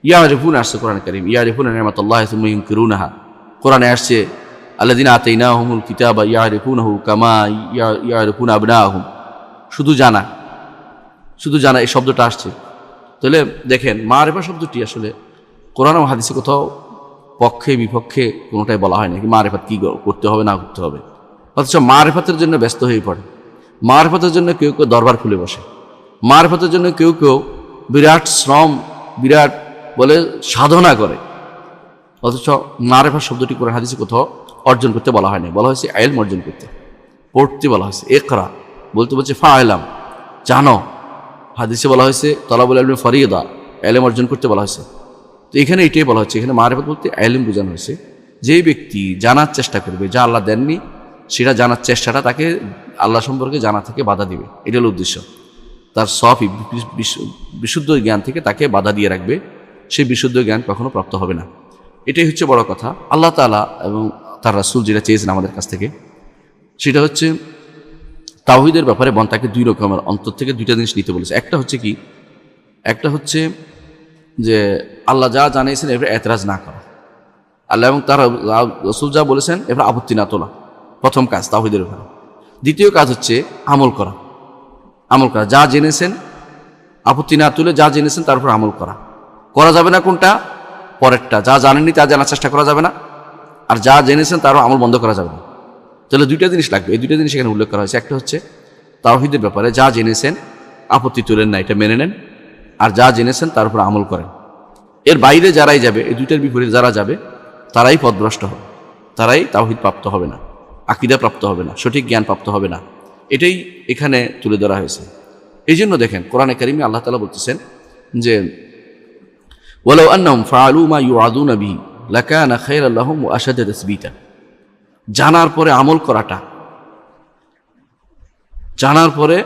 ইয়ারিফুন আসছে কোরআন কারীম, ইয়ারিফুনা নি'মাতাল্লাহি সুম্মা ইউনকিরুনাহা। কোরআনে আসছে আল্লাযিনা আতাইনাহুমুল কিতাবা ইয়ারিফুনাহু কামা ইয়ারিফুনা আবনাহুম। শুধু জানা এই শব্দটা আসছে। তাহলে দেখেন মারেফা শব্দটি আসলে কোরআন ও হাদিসে কোথাও পক্ষে বিপক্ষে কোনোটাই বলা হয় না কি মারেফাত কি করতে হবে না করতে হবে। অথচ মারেফাতের জন্য ব্যস্ত হয়ে পড়ে, মারেফাতের জন্য কেউ কেউ দরবার খুলে বসে, মারেফাতের জন্য কেউ কেউ বিরাট শ্রম, বিরাট বলে সাধনা করে। অথচ মারেফা শব্দটি কোরআন হাদিসে কোথাও অর্জন করতে বলা হয়নি, বলা হয়েছে ইলম অর্জন করতে, পড়তে বলা হয়েছে। ইকরা বলতে ফাইলাম, জানো। হাদিসে বলা হয়েছে তলাবুল ইলমি ফরিদা, ইলম অর্জন করতে বলা হয়েছে। তো এখানে এটাই বলা হচ্ছে, এখানে মারেফত বলতে ইলম বোঝানো হয়েছে। যেই ব্যক্তি জানার চেষ্টা করবে যা আল্লাহ দেননি, সেটা জানার চেষ্টাটা তাকে আল্লাহ সম্পর্কে জানা থেকে বাধা দিবে। এটা হলো উদ্দেশ্য। তার সফি বিশুদ্ধ জ্ঞান থেকে তাকে বাধা দিয়ে রাখবে, সেই বিশুদ্ধ জ্ঞান কখনো প্রাপ্ত হবে না। এটাই হচ্ছে বড় কথা। আল্লাহ তাআলা এবং তার রাসূল যেটা চেয়েছেন আমাদের কাছ থেকে, সেটা হচ্ছে তাওহীদের ব্যাপারে তাকে 2 রকমের অন্তর থেকে 2টা জিনিস নিতে বলেছে। একটা হচ্ছে কি, একটা হচ্ছে যে আল্লাহ যা জানিয়েছেন এর এতরাজ না করা, আল্লাহ এবং তার রাসূল যা বলেছেন এবার আপত্তি না তোলা, প্রথম কাজ তাওহীদের ব্যাপারে। দ্বিতীয় কাজ হচ্ছে আমল করা। যা জেনেছেন আপত্তি না তুলে যা জেনেছেন তার উপর আমল করা যাবে না কোনটা? পরেরটা। যা জানেননি তা জানার চেষ্টা করা যাবে না, আর যা জেনেছেন তারও আমল বন্ধ করা যাবে না। তাহলে দুইটা জিনিস লাগবে। এই দুইটা জিনিস এখানে উল্লেখ করা হয়েছে। একটা হচ্ছে তাওহীদের ব্যাপারে যা জেনেছেন আপত্তি তুলেন না, এটা মেনে নেন, আর যা জেনেছেন তার উপর আমল করেন। এর বাইরে যারাই যাবে, এই দুইটার বিপরীতে যারা যাবে তারাই পথভ্রষ্ট হবে, তারাই তাওহীদ প্রাপ্ত হবে না, আকীদা প্রাপ্ত হবে না, সঠিক জ্ঞান প্রাপ্ত হবে না। এটাই এখানে তুলে ধরা হয়েছে। এই জন্য দেখেন কোরআনে কারিমে আল্লাহ তাআলা বলতেছেন যে ওয়ালাউ আন্নাহুম ফাআলু মা ইউআদুনা বিহি লাকানা খায়রান লাহুম ওয়া আশাদ্দা তাসবীতা। জানার পরে আমল করাটা, জানার পরে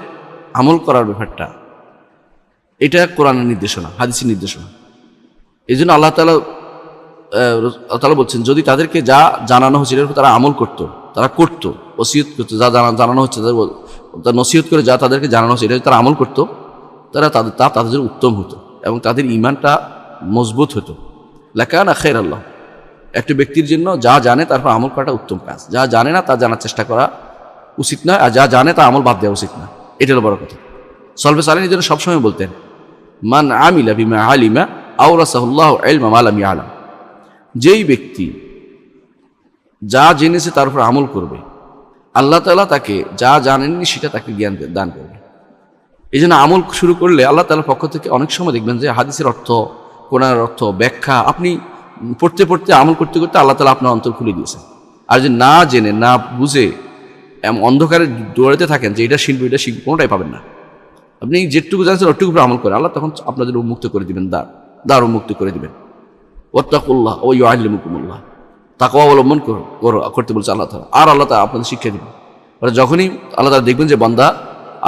আমল করার ব্যাপারটা, এটা কোরআনের নির্দেশনা, হাদিসের নির্দেশনা। এই জন্য আল্লাহ তাআলা বলছেন যদি তাদেরকে যা জানানো হচ্ছে এর উপর তারা আমল করতো, তারা করতো, ওসিয়ত করতো, যা জানানো হচ্ছে তাদের নসিহত করে যা তাদেরকে জানানো হচ্ছে এটা তারা আমল করতো, তাদের জন্য উত্তম হতো এবং তাদের ঈমানটা মজবুত হতো। লাকানা খায়রান লাহুম। একটা ব্যক্তির জন্য যা জানে তারপর আমল করাটা উত্তম কাজ, যা জানে না তা জানার চেষ্টা করা উচিত না, আর যা জানে তা আমল বাদ দেওয়া উচিত না। এটা হলো বড় কথা। সলফে সালেহীন জন্য সবসময় বলতেন মান আমিলা বিমা আলিমা আওরাসাহুল্লাহু ইলমা মা লাম ইয়ালাম। যেই ব্যক্তি যা জেনেছে তার উপর আমল করবে, আল্লাহ তাআলা তাকে যা জানেননি সেটা তাকে জ্ঞান দান করবে। এই জন্য আমল শুরু করলে আল্লাহ তাআলার পক্ষ থেকে অনেক সময় দেখবেন যে হাদিসের অর্থ, কোরআনের অর্থ, ব্যাখ্যা আপনি পড়তে পড়তে আমল করতে করতে আল্লাহ তাআলা আপনার অন্তর খুলে দিয়েছেন। আর যে না জেনে না বুঝে অন্ধকারে দৌড়াতে থাকেন যে এটা শিখবো এটা শিখবো, কোনোটাই পাবেন না। আপনি যেটুকু জানছেন ওটুকু উপর আমল করে আল্লাহ তখন আপনাদের উন্মুক্ত করে দিবেন, দ্বার উন্মুক্ত করে দিবেন। ওয়াত্তাকুল্লাহ ওয়া ইউআল্লিমুকুমুল্লাহ। তাকওয়া অবলম্বন করতে বলছে আল্লাহ তাআলা, আর আল্লাহ তাআলা আপনাদের শিক্ষা দিবেন। যখনই আল্লাহ তাআলা দেখবেন যে বান্দা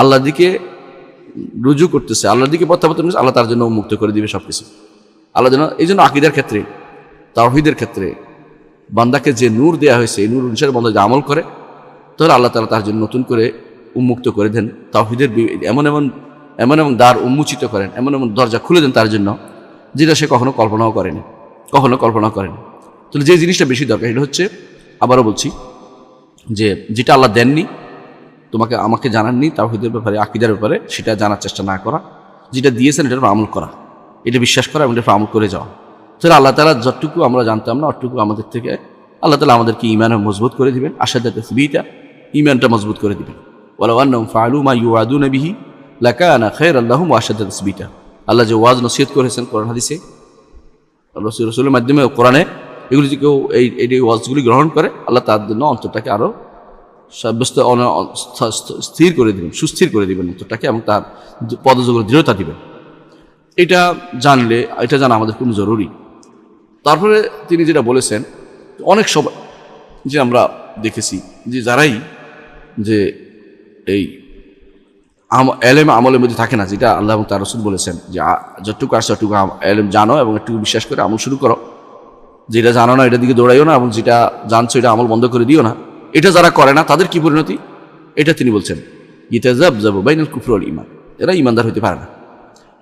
আল্লাহর দিকে রুজু করতেছে, আল্লাহর দিকে প্রত্যাবর্তন করছে, আল্লাহ তার জন্য মুক্ত করে দিবে সবকিছু। আল্লাহ যেন এই জন্য আকীদার ক্ষেত্রে, তাওহীদের ক্ষেত্রে বান্দাকে যে নূর দেওয়া হয়েছে এই নূর অনুসারে বান্দা যে আমল করে তাহলে আল্লাহ তাআলা তার জন্য নতুন করে উন্মুক্ত করে দেন। তাওহীদের এমন এমন দ্বার উন্মোচিত করেন, এমন দরজা খুলে দেন তার জন্য যেটা সে কখনো কল্পনাও করেনি। তাহলে যে জিনিসটা বেশি দরকার এটা হচ্ছে, আবারও বলছি, যে যেটা আল্লাহ দেননি আমাকে জানাননি তাওহীদের ব্যাপারে, আকীদার ব্যাপারে, সেটা জানার চেষ্টা না করা, যেটা দিয়েছেন এটার উপর আমল করা, এটা বিশ্বাস করা এবং এটার উপর আমল করে যাওয়া। তাহলে আল্লাহ তাআলা যতটুকু আমরা জানতাম না অতটুকু আমাদের থেকে আল্লাহ তাআলা আমাদেরকে ঈমান মজবুত করে দিবেন, আশাদ্দা তাসবীতা, ঈমানটা মজবুত করে দিবেন। ওয়ালাউ আন্নাহুম ফাআলু মা ইউআদুনা বিহি লাকানা খায়রান লাহুম ওয়া আশাদ্দা তাসবীতা। আল্লাহ যে ওয়াজ নসিহত করেছেন কোরআন হাদিসে, রাসূলের মাধ্যমে কোরআনে, এগুলি যে কেউ এই ওয়াজগুলি গ্রহণ করে আল্লাহ তার জন্য অন্তরটাকে আরও স্থির করে দিবেন, সুস্থির করে দিবেন অন্তরটাকে, এবং তার পদযোগের দৃঢ়তা দিবেন। এটা জানা আমাদের খুব জরুরি। তারপরে তিনি যেটা বলেছেন, অনেক সময় যে আমরা দেখেছি যে যারাই যে এই এলেম আমলের মধ্যে থাকে না, যেটা আল্লাহ এবং তার রাসূল বলেছেন যে যতটুকু আসছে ততটুকু এলেম জানো এবং একটু বিশ্বাস করে আমল শুরু করো, যেটা জানো না এটার দিকে দৌড়াইও না, এবং যেটা জানছো এটা আমল বন্ধ করে দিও না। এটা যারা করে না তাদের কি পরিণতি, এটা তিনি বলছেন ইয়াতাযাবযাবু বাইনাল কুফরি ওয়াল ঈমান। এরা ঈমানদার হতে পারে না,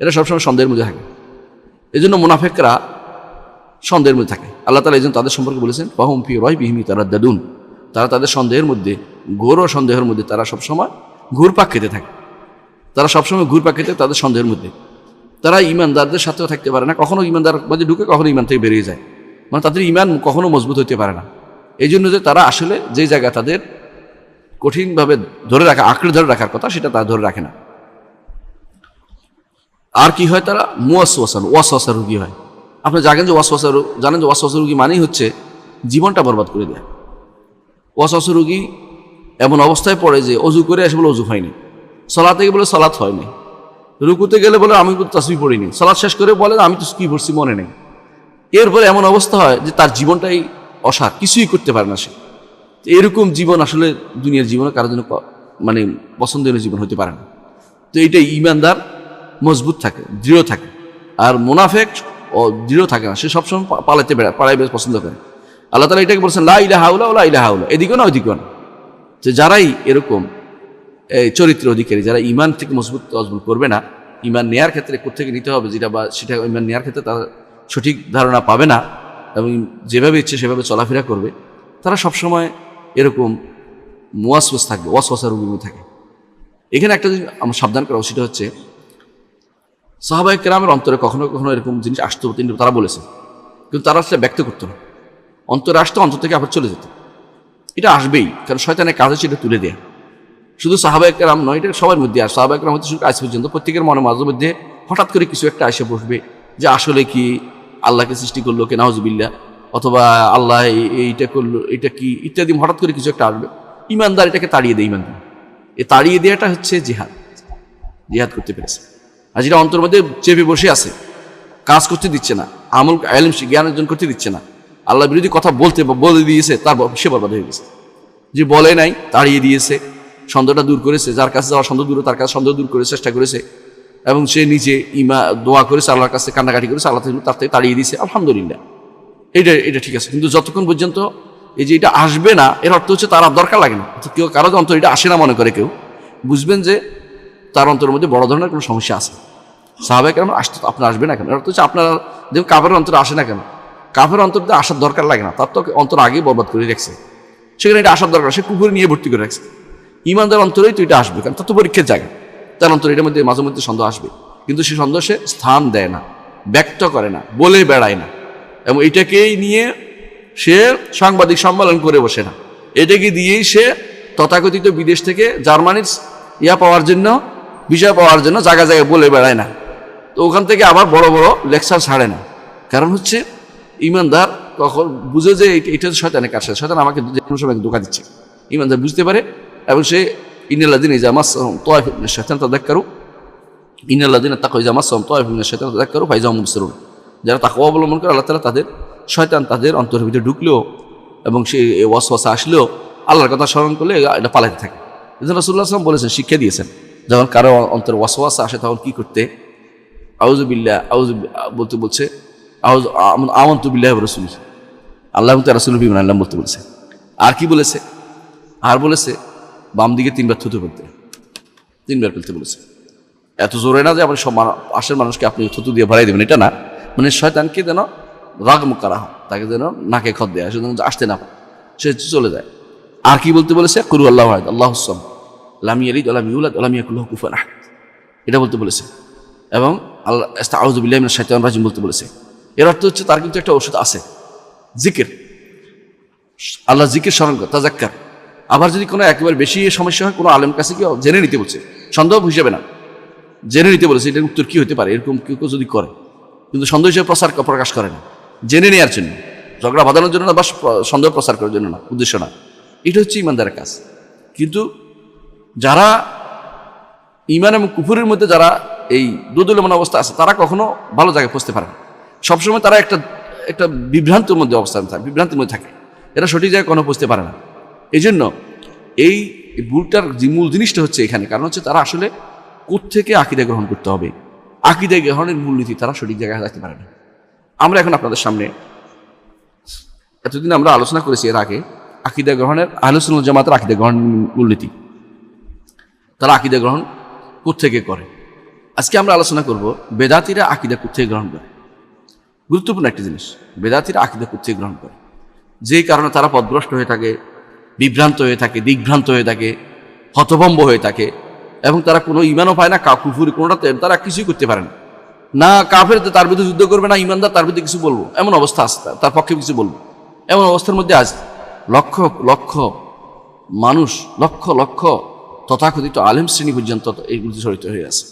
এরা সবসময় সন্দেহের মধ্যে থাকে। এই জন্য মুনাফিকরা সন্দেহের মধ্যে থাকে। আল্লাহ তাআলা এই জন্য তাদের সম্পর্কে বলেছেন ফাহুম ফি রাইবিহিম ইয়াতারাদ্দাদুন। তারা তাদের সন্দেহের মধ্যে, ঘোর সন্দেহের মধ্যে তারা সবসময় ঘুরপাক খেতে থাকে। তাদের সন্দেহের মধ্যে তারা ঈমানদারদের সাথেও থাকতে পারে না, কখনো ঈমানদার মাঝে ঢুকে কখনো ঈমান থেকে বেরিয়ে যায়, মানে তাদের ঈমান কখনো মজবুত হতে পারে না। এই জন্য যে তারা আসলে যে জায়গা তাদের কঠিনভাবে আঁকড়ে ধরে রাখার কথা সেটা তারা ধরে রাখে না। আর কি হয়, তারা ওয়াসওয়াসা রোগী হয়। আপনি জানেন যে ওয়াসওয়াসা রোগী মানেই হচ্ছে জীবনটা বরবাদ করে দেয়। ওয়াসওয়াসা রোগী এমন অবস্থায় পড়ে যে অজু করে এসে বলে অজু হয়নি, সালাতে গিয়ে বলে সালাত হয়নি, রুকুতে গেলে বলে আমি তাসবিহ পড়িনি, সালাত শেষ করে বলে আমি তো কি পড়ছি মনে নেই। এরপরে এমন অবস্থা হয় যে তার জীবনটাই অসার, কিছুই করতে পারে না সে। এরকম জীবন আসলে দুনিয়ার জীবনে কারোর জন্য মানে পছন্দনীয় জীবন হতে পারে না। তো এইটাই ঈমানদার মজবুত থাকে, দৃঢ় থাকে। আর মুনাফিক দৃঢ় থাকে না, সে সবসময় পালাইতে পছন্দ করে। আল্লাহ তাআলা এটাকে বলছেন লা ইলাহা ইল্লাল্লাহ ওয়া লা ইলাহা ইল্লাল্লাহ, এদিকেও না ওইদিকেও না। যে যারাই এরকম চরিত্র অধিকারী, যারা ঈমান থেকে মজবুত করবে না, ঈমান নেয়ার ক্ষেত্রে কোত্থেকে নিতে হবে যেটা বা সেটা ঈমান নেয়ার ক্ষেত্রে তারা সঠিক ধারণা পাবে না, এবং যেভাবে ইচ্ছে সেভাবে চলাফেরা করবে, তারা সবসময় এরকম মুয়াসওয়াস থাকবে, ওয়াসওয়াসা রোগী থাকে। এখানে একটা জিনিস আমার সাবধান করা সেটা হচ্ছে, সাহাবায়ে কেরামের অন্তরে কখনো কখনো এরকম জিনিস আসতো, তারা বলেছে, কিন্তু তারা সেটা ব্যক্ত করতো না। অন্তরে আসতো, অন্তর থেকে আবার চলে যেত। এটা আসবেই, কারণ শয়তানের কাজ হচ্ছে এটা তুলে দেয়া। শুধু সাহাবায়ে কেরাম নয়, এটা সবার মধ্যে আর সাহাবায়ে কেরাম হতে শুরু আজ পর্যন্ত প্রত্যেকের মনে মাঝে মধ্যে হঠাৎ করে কিছু একটা এসে বসবে যে আসলে কি আল্লাহকে সৃষ্টি করলো কে নাউজুবিল্লাহ, অথবা আল্লাহ এইটা করলো, এটা কি ইত্যাদি, হঠাৎ করে কিছু একটা আসবে। ইমানদার এটাকে তাড়িয়ে দেয়। ইমানদার এই তাড়িয়ে দেওয়াটা হচ্ছে জিহাদ। জিহাদ করতে পেরেছে। আর যেটা অন্তর মধ্যে চেপে বসে আছে, কাজ করতে দিচ্ছে না, আমল ইলম জ্ঞান অর্জন করতে দিচ্ছে না, আল্লাহ বিরোধী কথা বলে দিয়েছে, তার সে বরবাদ হয়ে গেছে। যে বলে নাই, তাড়িয়ে দিয়েছে, সন্দেহটা দূর করেছে, যার কাছে যাওয়ার সন্দেহ দূর তার কাছে সন্দেহ দূর করে চেষ্টা করেছে, এবং সে নিজে দোয়া করেছে, আল্লাহর কাছে কান্নাকাটি করেছে, আল্লাহ তার থেকে তাড়িয়ে দিয়েছে, আলহামদুলিল্লাহ, এটা ঠিক আছে। কিন্তু যতক্ষণ পর্যন্ত এই যে এটা আসবে না, এর অর্থ হচ্ছে তার আর দরকার লাগে না। কেউ কারো অন্তর এটা আসে না মনে করে কেউ, বুঝবেন যে তার অন্তরের মধ্যে বড় ধরনের কোনো সমস্যা আছে। সাহাবায়ে কেরাম আসতে আপনার আসবে না কেন, এর অর্থ হচ্ছে আপনার দেখুন কাফের অন্তরে আসে না কেন, কাফের অন্তর দিয়ে আসার দরকার লাগে না, তার তো অন্তর আগেই বরবাদ করে রাখছে, সেখানে এটা আসার দরকার, সে কুকুর নিয়ে ভর্তি করে রাখছে। ইমানদার অন্তরেই তো এটা আসবে, কারণ তার তো পরীক্ষার জায়গা, তার অন্তর এটার মধ্যে মাঝে মধ্যে সন্দেহ আসবে, কিন্তু সে সন্দেহ সে স্থান দেয় না, ব্যক্ত করে না, বলে বেড়ায় না, এবং এটাকেই নিয়ে সে সাংবাদিক সম্মেলন করে বসে না, এটাকে দিয়েই সে তথাকথিত বিদেশ থেকে জার্মানির পাওয়ার জন্য, ভিসা পাওয়ার জন্য জায়গায় জায়গায় বলে বেড়ায় না। তো ওখান থেকে আবার বড় বড় লেকচার ছাড়ে না, কারণ হচ্ছে ইমানদার তখন বুঝে যে এটা শয়তানের কাজ, শয়তান আমাকে যে কোনো সময় ধোঁকা দিচ্ছে। ইমানদার বুঝতে পারে, এবং সে ইন্নাল্লাযীনা ইযা মাসসাহুম তায়ফুম মিনাশ শাইতানি তাযাক্কারু, ইন্নাল্লাযীনা তাকাউ ইযা মাসসাহুম তায়ফুম মিনাশ শাইতানি তাযাক্কারু ফাইযা হুম মুবসিরুন। যারা তাকওয়া অবলম্বন করে, আল্লাহ তাআলা তাদের শয়তান তাদের অন্তরের ভিতরে ঢুকলেও এবং সে ওয়াসওয়াসা আসলেও আল্লাহর কথা স্মরণ করলে এটা পালাতে থাকে। এজন্য রাসূলুল্লাহ সাল্লাল্লাহু আলাইহি ওয়াসাল্লাম বলেছেন, শিক্ষা দিয়েছেন, যখন কারো অন্তরে ওয়াসওয়াসা আসে তখন কি করতে, আউযু বিল্লাহ বলতে বলছে, আমানতু বিল্লাহি ওয়া রাসূলিহি, আল্লাহ এবং তার রাসূলের বিমান আল্লাহ বলতে বলেছে। আর কি বলেছে, আর বলেছে বাম দিকে 3 বার থুতু ফেলতে, 3 বার ফেলতে বলেছে। এত জোরে না যে আপনি সব পাশের মানুষকে আপনি থুতু দিয়ে ভরাই দেবেন, এটা না, মানে শয়তানকে যেন রাগম করা হয়, তাকে যেন নাকে খত দেয়, সে যেন আসতে না পারে, সে চলে যায়। আর কি বলতে বলেছে, কুরু আল্লাহু আহাদ আল্লাহুস সামাদ লাম ইয়ালিদ ওয়া লাম ইউলাদ ওয়া লাম ইয়াকুল লাহু কুফুয়ান আহাদ, এটা বলতে বলেছে। এবং আল্লাহ আউযু বিল্লাহি মিনাশ শাইতানির রাজিম বলতে বলেছে। এর অর্থ হচ্ছে তার কিন্তু একটা ওষুধ আছে, জিকির, আল্লাহ জিকির স্মরণ কর, তাযাক্কার। আবার যদি কোনো একেবারে বেশি সমস্যা হয়, কোনো আলেম কাছে কি জেনে নিতে বলছে, সন্দেহ হিসেবে না, জেনে নিতে বলেছে এটার উত্তর কি হতে পারে, এরকম কেউ যদি করে, কিন্তু সন্দেহ হিসেবে প্রকাশ করে না, জেনে নেওয়ার জন্য, ঝগড়া বাঁধানোর জন্য না, বা সন্দেহ প্রচার করার জন্য না, উদ্দেশ্য না। এটা হচ্ছে ইমানদারের কাজ। কিন্তু যারা ইমান এবং কুফরের মধ্যে যারা এই দোদুল্যমান অবস্থা আছে, তারা কখনো ভালো জায়গায় পৌঁছতে পারে না। সবসময় তারা একটা বিভ্রান্তির মধ্যে বিভ্রান্তির মধ্যে থাকে, এরা সঠিক জায়গায় কখনো পৌঁছতে পারে না। এই জন্য এই ভুলটার মূল জিনিসটা হচ্ছে এখানে, কারণ হচ্ছে তারা আসলে কোত্থেকে আকীদা গ্রহণ করতে হবে, আকীদা গ্রহণের মূলনীতি তারা সঠিক জায়গায় রাখতে পারে না। আমরা এখন আপনাদের সামনে, এতদিন আমরা আলোচনা করেছি এর আগে আকীদা গ্রহণের, আহলুস সুন্নাহ ওয়াল জামাতের আকীদা গ্রহণ মূলনীতি, তারা আকীদা গ্রহণ কোত্থেকে করে। আজকে আমরা আলোচনা করব বেদাতীরা আকীদা কোত্থেকে গ্রহণ করে। গুরুত্বপূর্ণ একটা জিনিস, বেদাতীরা আকীদা কোত্থেকে গ্রহণ করে, যেই কারণে তারা পথভ্রষ্ট হয়ে থাকে, বিভ্রান্ত হয়ে থাকে, দিগ্ভ্রান্ত হয়ে থাকে, হতভম্ব হয়ে থাকে, এবং তারা কোনো ইমানও পায় না, কুফর কোনোটাতে তারা কিছুই করতে পারে না। না কাফের তার বিরুদ্ধে যুদ্ধ করবে, না ইমানদার তার বিরুদ্ধে কিছু বলবো, এমন অবস্থা আছে, তার পক্ষে কিছু বলবো, এমন অবস্থার মধ্যে আজ লক্ষ লক্ষ মানুষ, লক্ষ লক্ষ তথাকথিত আলেম শ্রেণী পর্যন্ত এইগুলি জড়িত হয়ে আছে।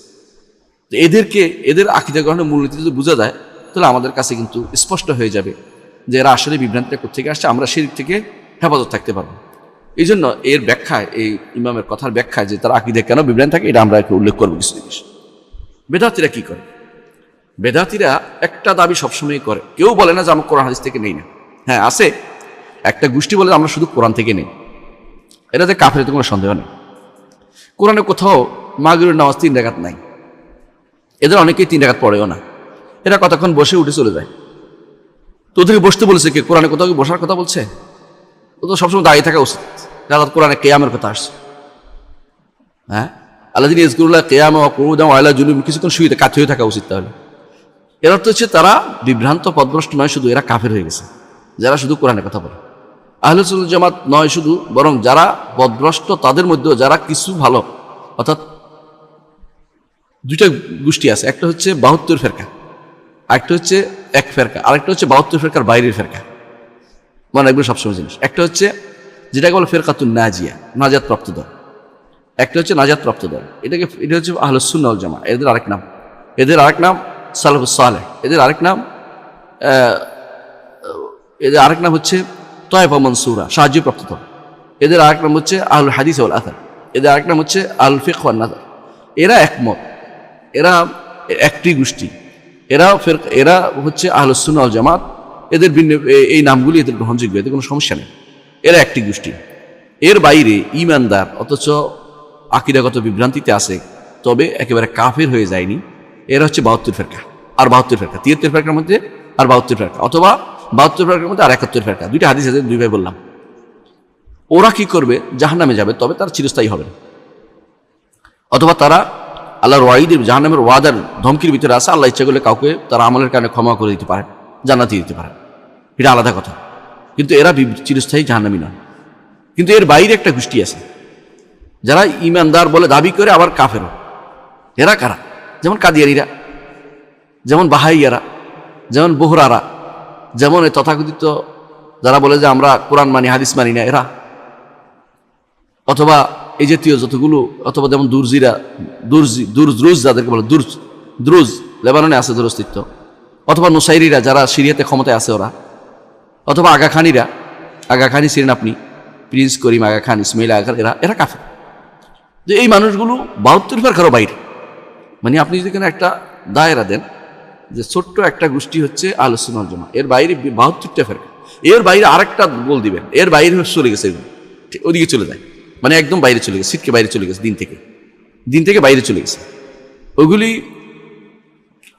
এদের আকীদা গ্রহণের মূলনীতি যদি বোঝা যায়, তাহলে আমাদের কাছে কিন্তু স্পষ্ট হয়ে যাবে যে এরা আসলে বিভ্রান্তিটা কোথেকে আসছে, আমরা সেই দিক থেকে হেফাজত থাকতে পারবো। এই জন্য এর ব্যাখ্যায়, এই ইমামের কথার ব্যাখ্যায় যে তারা আকীদা কেন বিভ্রান্ত থাকে, এটা আমরা একটু উল্লেখ করবো কিছু জিনিস। বেদাতীরা কি করে? বেদাতীরা একটা দাবি সবসময় করে, কেউ বলে না যে আমরা কোরআন হাদিস থেকে নেই না। হ্যাঁ আছে, একটা গোষ্ঠী বলে আমরা শুধু কোরআন থেকে নেই, এটা যে কাফের, কোনো সন্দেহ নেই। কোরআনে কোথাও মাগরিবের নামাজ 3 রাকাত নাই, এদের অনেকেই 3 রাকাত পড়েও না, এরা কতক্ষণ বসে উঠে চলে যায়। তো ওদেরকে বসতে বলেছে কে? কোরআনে কোথাও কি বসার কথা বলছে? ও তো সবসময় দাঁড়িয়ে থাকা উচিত, কারণ কোরআনে কিয়ামের কথা আসছে। হ্যাঁ, আল্লাযীনা ইয়াযকুরুল্লাহ কিয়ামান ওয়া কুউদান ওয়া আলা জুনুবিহিম, কিছুক্ষণ শুয়ে কাত হয়ে থাকা উচিত। তাহলে এর অর্থ হচ্ছে তারা বিভ্রান্ত পথভ্রষ্ট নয়, শুধু এরা কাফের হয়ে গেছে যারা শুধু কোরআনের কথা বলে। আহলুস সুন্নাহ জামাত নয় শুধু, বরং যারা পথভ্রষ্ট তাদের মধ্যেও যারা কিছু ভালো, অর্থাৎ দুইটা গোষ্ঠী আছে, একটা হচ্ছে 72 ফেরকা, আরেকটা হচ্ছে এক ফেরকা, আরেকটা হচ্ছে 72 ফেরকার বাইরের ফেরকা, মানে একবার সবসময় জিনিস। একটা হচ্ছে যেটাকে বলে ফেরকাতুন নাজিয়া, নাজাত প্রাপ্ত দল, একটা হচ্ছে নাজাত প্রাপ্ত দল। এটা হচ্ছে আহলুস সুন্নাহ ওয়াল জামাত। এদের আরেক নাম, সালাফুস সালেহ, এদের আরেক নাম হচ্ছে তায়েফা মানসুরা, সাহায্যপ্রাপ্ত দল। এদের আরেক নাম হচ্ছে আহলুল হাদিস ওয়াল আথার, এদের আরেক নাম হচ্ছে আহলুল ফিকহ ওয়ান নাযার। এরা একমত, এরা একটি গোষ্ঠী, এরা হচ্ছে আহলুস সুন্নাহ ওয়াল জামাত। এদের ভিন্ন এই নামগুলি এদের গ্রহণযোগ্য, এতে কোনো সমস্যা নেই। এরা একটি গোষ্ঠী। এর বাইরে ঈমানদার অথচ আকীদাগত বিভ্রান্তিতে আছে, তবে একেবারে কাফের হয়ে যায়নি, এরা হচ্ছে 72 ফেরকা আর 72 ফেরকা, 73 ফেরকার মধ্যে আর 72 ফেরকা, অথবা 72 ফেরকার মধ্যে আর 71 ফেরকা। দুইটা হাদিস আছে, দুই ভাই বললাম। ওরা কি করবে? জাহান্নামে যাবে, তবে তারা চিরস্থায়ী হবে না। অথবা তারা আল্লাহর ওয়াইদের, জাহান্নামের ওয়াদার ধমকির ভিতরে আছে। আল্লাহ ইচ্ছা করলে কাউকে তারা আমলের কারণে ক্ষমা করে দিতে পারে, জান্নাতি দিতে পারে, এটা আলাদা কথা। কিন্তু এরা চিরস্থায়ী জাহান্নামী নয়। কিন্তু এর বাইরে একটা গোষ্ঠী আছে যারা ঈমানদার বলে দাবি করে আবার কাফের। এরা কারা? যেমন কাদিয়ানীরা, যেমন বাহাইয়ারা, যেমন বোহরারা, যেমন এই তথাকথিত যারা বলে যে আমরা কোরআন মানি হাদিস মানি না, এরা, অথবা এই জাতীয় যতগুলো, অথবা যেমন দুরজিরা, দুরজ যাদেরকে বলে দ্রুজ, লেবাননে আছে ওদের অস্তিত্ব, অথবা নুসাইরিরা যারা সিরিয়াতে ক্ষমতায় আছে ওরা, অথবা আগা খানি ছিলেন আপনি, প্রিন্স করিম আগা খান, ইসমাইল আগা খান, এরা কাফের। যে এই মানুষগুলো 72 ফেরকারও বাইরে। মানে আপনি যদি এখানে একটা দায়রা দেন যে ছোট্ট একটা গোষ্ঠী হচ্ছে আহলুস সুন্নাহ ওয়াল জামাত, এর বাইরে 72টা ফেরকা, এর বাইরে আরেকটা বল দিবেন, এর বাইরে চলে গেছে, ওদিকে চলে যায়, মানে একদম বাইরে চলে গেছে, সিটকে বাইরে চলে গেছে, দিন থেকে বাইরে চলে গেছে। ওগুলি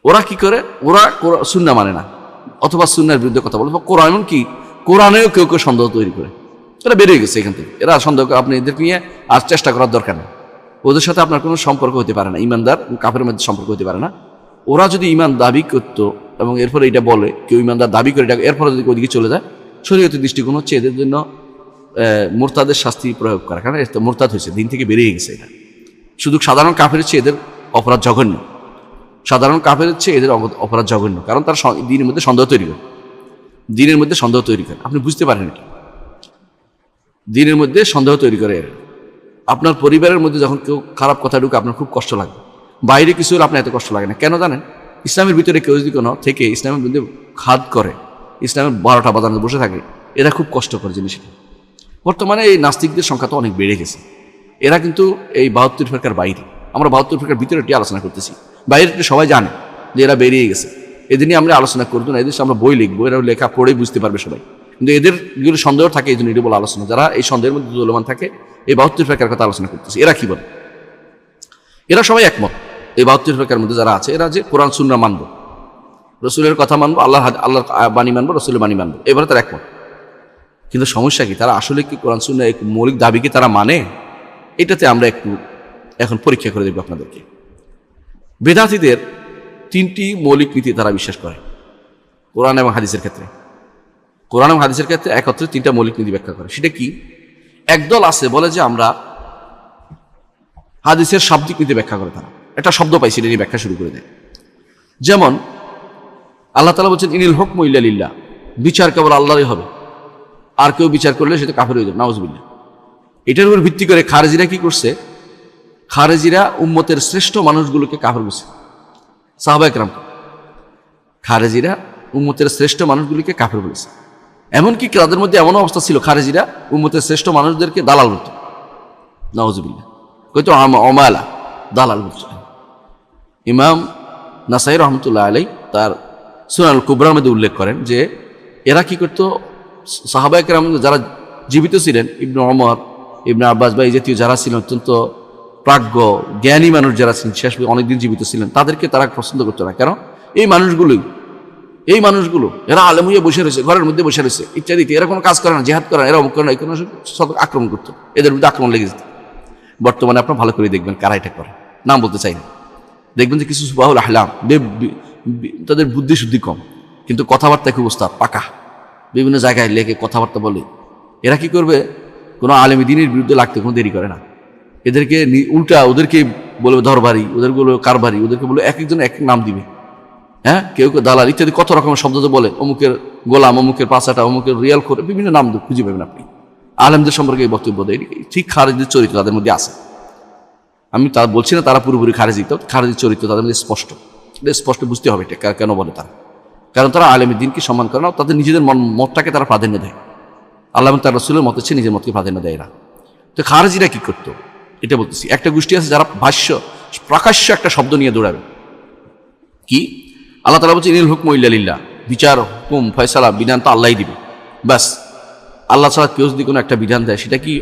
ওরা কি করে? ওরা সুন্নাহ মানে না, অথবা সুন্নাহর বিরুদ্ধে কথা বলে, কোরআন, এমনকি কোরআনেও কেউ কেউ সন্দেহ তৈরি করে। এরা বেরিয়ে গেছে এখান থেকে। এরা সন্দেহ, আপনি এদেরকে নিয়ে আর চেষ্টা করার দরকার নেই। ওদের সাথে আপনার কোনো সম্পর্ক হতে পারে না, ইমানদার কাফের মধ্যে সম্পর্ক হতে পারে না। ওরা যদি ইমান দাবি করতো এবং এরপরে এটা বলে, কেউ ইমানদার দাবি করে, এরপরে যদি ওদিকে চলে যায়, শরীয়তের দৃষ্টিকোণ হচ্ছে এদের জন্য মুরতাদের শাস্তি প্রয়োগ করা, কারণ এটা মুরতাদ হয়েছে, দিন থেকে বেরিয়ে গেছে। এটা শুধু সাধারণ কাফের হচ্ছে এদের অপরাধ জঘন্য, সাধারণ কাফের হচ্ছে এদের অপরাধ জঘন্য, কারণ তার দিনের মধ্যে সন্দেহ তৈরি করে, আপনি বুঝতে পারেন কি? দিনের মধ্যে সন্দেহ তৈরি করে। আপনার পরিবারের মধ্যে যখন কেউ খারাপ কথা ঢুকে আপনার খুব কষ্ট লাগে, বাইরে কিছু হলে আপনার এত কষ্ট লাগে না। কেন জানেন? ইসলামের ভিতরে কেউ যদি কোনো থেকে ইসলামের মধ্যে খাদ করে, ইসলামের 12টা বাজারে বসে থাকে, এরা খুব কষ্ট করে জিনিস। বর্তমানে এই নাস্তিকদের সংখ্যা তো অনেক বেড়ে গেছে। এরা কিন্তু এই 72 ফেরকার বাইরে, আমরা 72 ফেরকার ভিতরে এটি আলোচনা করতেছি, বাইরে সবাই জানে যে এরা বেরিয়ে গেছে। এদের নিয়ে আমরা আলোচনা করবো না, এদের আমরা বই লিখবো, এরা লেখা পড়েই বুঝতে পারবে সবাই। কিন্তু এদের যেগুলো সন্দেহ থাকে, এই জন্য এটি বলে আলোচনা। যারা এই সন্দেহের মধ্যে চলমান থাকে, এই 72 ফেরকার কথা আলোচনা করতেছি। এরা কি বলে? এরা সবাই একমত, এই 72 ফেরকার মধ্যে যারা আছে, এরা যে কোরআন সুন্নাহ মানব, রসুলের কথা মানবো, আল্লাহর বাণী মানবো, রসুলের বাণী মানবো, এবারে তারা একমত। কিন্তু সমস্যা কি? তারা আসলে কি কোরআন সুন্নাহ এই মৌলিক দাবিকে তারা মানে? এটাতে আমরা একটু এখন পরীক্ষা করে দেখব আপনাদেরকে। বেদাতীদের 3টি মৌলিক নীতি তারা বিশ্বাস করে কোরআন এবং হাদিসের ক্ষেত্রে। কোরআন এবং হাদিসের ক্ষেত্রে একত্রে 3টা মৌলিক নীতি ব্যাখ্যা করে। সেটা কি? একদল আছে বলে যে আমরা হাদিসের শাব্দিক নীতি ব্যাখ্যা করে। তারা একটা শব্দ পাইছে, এটা নিয়ে ব্যাখ্যা শুরু করে দেয়। যেমন আল্লাহ তাআলা বলছেন, ইনিল হুকমু ইল্লা লিল্লাহ, বিচার কেবল আল্লাহরই হবে, আর কেউ বিচার করলে সেটা কাফের হয়ে যাবে, নাউযুবিল্লাহ। এটার উপর ভিত্তি করে খারেজিরা কি করছে? খারেজিরা উম্মতের শ্রেষ্ঠ মানুষগুলোকে কাফের বলছে, সাহাবায়ে কেরামকে। খারেজিরা উম্মতের শ্রেষ্ঠ মানুষগুলিকে কাফের বলেছে। এমনকি তাদের মধ্যে এমন অবস্থা ছিল, খারেজিরা উম্মতের শ্রেষ্ঠ মানুষদেরকে দালাল বলতো, নাউযুবিল্লাহ। কইতো অমালা, দালাল বলতো। ইমাম নাসাই রহমতুল্লাহ আলাইহি তার সুনানুল কুবরার মধ্যে উল্লেখ করেন যে এরা কি করতো? সাহাবায়ে কেরাম যারা জীবিত ছিলেন, ইবনে ওমর, ইবনে আব্বাস বা এই জাতীয় যারা ছিলেন, অত্যন্ত প্রাজ্ঞ জ্ঞানী মানুষ যারা ছিলেন, শেষ অনেকদিন জীবিত ছিলেন, তাদেরকে তারা পছন্দ করতো না। কেন? এই মানুষগুলো এরা আলেম হয়ে বসে রয়েছে, ঘরের মধ্যে বসে রয়েছে ইত্যাদি, এরা কোনো কাজ করে না, জিহাদ করে না, এরা অমুক করে না, এই কোনো সব আক্রমণ করতো, এদের মধ্যে আক্রমণ লেগে যেত। বর্তমানে আপনার ভালো করে দেখবেন কারা এটা করে, নাম বলতে চাই না। দেখবেন যে কিছু সুবাহুল আহলাম, তাদের বুদ্ধি শুদ্ধি কম, কিন্তু কথাবার্তা খুব ওস্তাদ পাকা, বিভিন্ন জায়গায় লেগে কথাবার্তা বলে। এরা কি করবে, কোনো আলেম দ্বীনের বিরুদ্ধে লাগতে কোনো দেরি করে না। এদেরকে উল্টা ওদেরকে বলবে দরবারি, ওদের বলবে কারবারি, ওদেরকে বলবে এক একজন এক এক নাম দিবে। হ্যাঁ, কেউ কেউ দালাল ইত্যাদি কত রকমের শব্দ তো বলে, অমুকের গোলাম, অমুকের পাঁচাটা, অমুকের রিয়াল করে বিভিন্ন নাম খুঁজে পাবেন আপনি আলেমদের সম্পর্কে। এই বক্তব্য দেয় ঠিক খারেজির চরিত্র তাদের মধ্যে আছে। আমি তা বলছি না তারা পুরোপুরি খারেজি, তো খারেজির চরিত্র তাদের মধ্যে স্পষ্ট, এটা স্পষ্ট বুঝতে হবে এটা কেন বলে তারা। কারণ তারা আলেমের দিনকে সম্মান করে না, তাদের নিজেদের মতটাকে তারা প্রাধান্য দেয়। আল্লাহ এবং তার রাসূলের মত হচ্ছে নিজের মতকে প্রাধান্য দেয় না। তো খারেজিরা কি করতো এটা বলতেছি। একটা গোষ্ঠী আছে যারা ভাষ্য প্রকাশ্য একটা শব্দ নিয়ে দৌড়াবে। কি আল্লাহ তাআলা বলছে ইনিল হুকমু ইল্লা লিল্লাহ, বিচার হুকুম ফয়সালা বিধান তো আল্লাহই দিবে, ব্যাস। আল্লাহ ছাড়া কেউ যদি কোনো একটা বিধান দেয় সেটা কি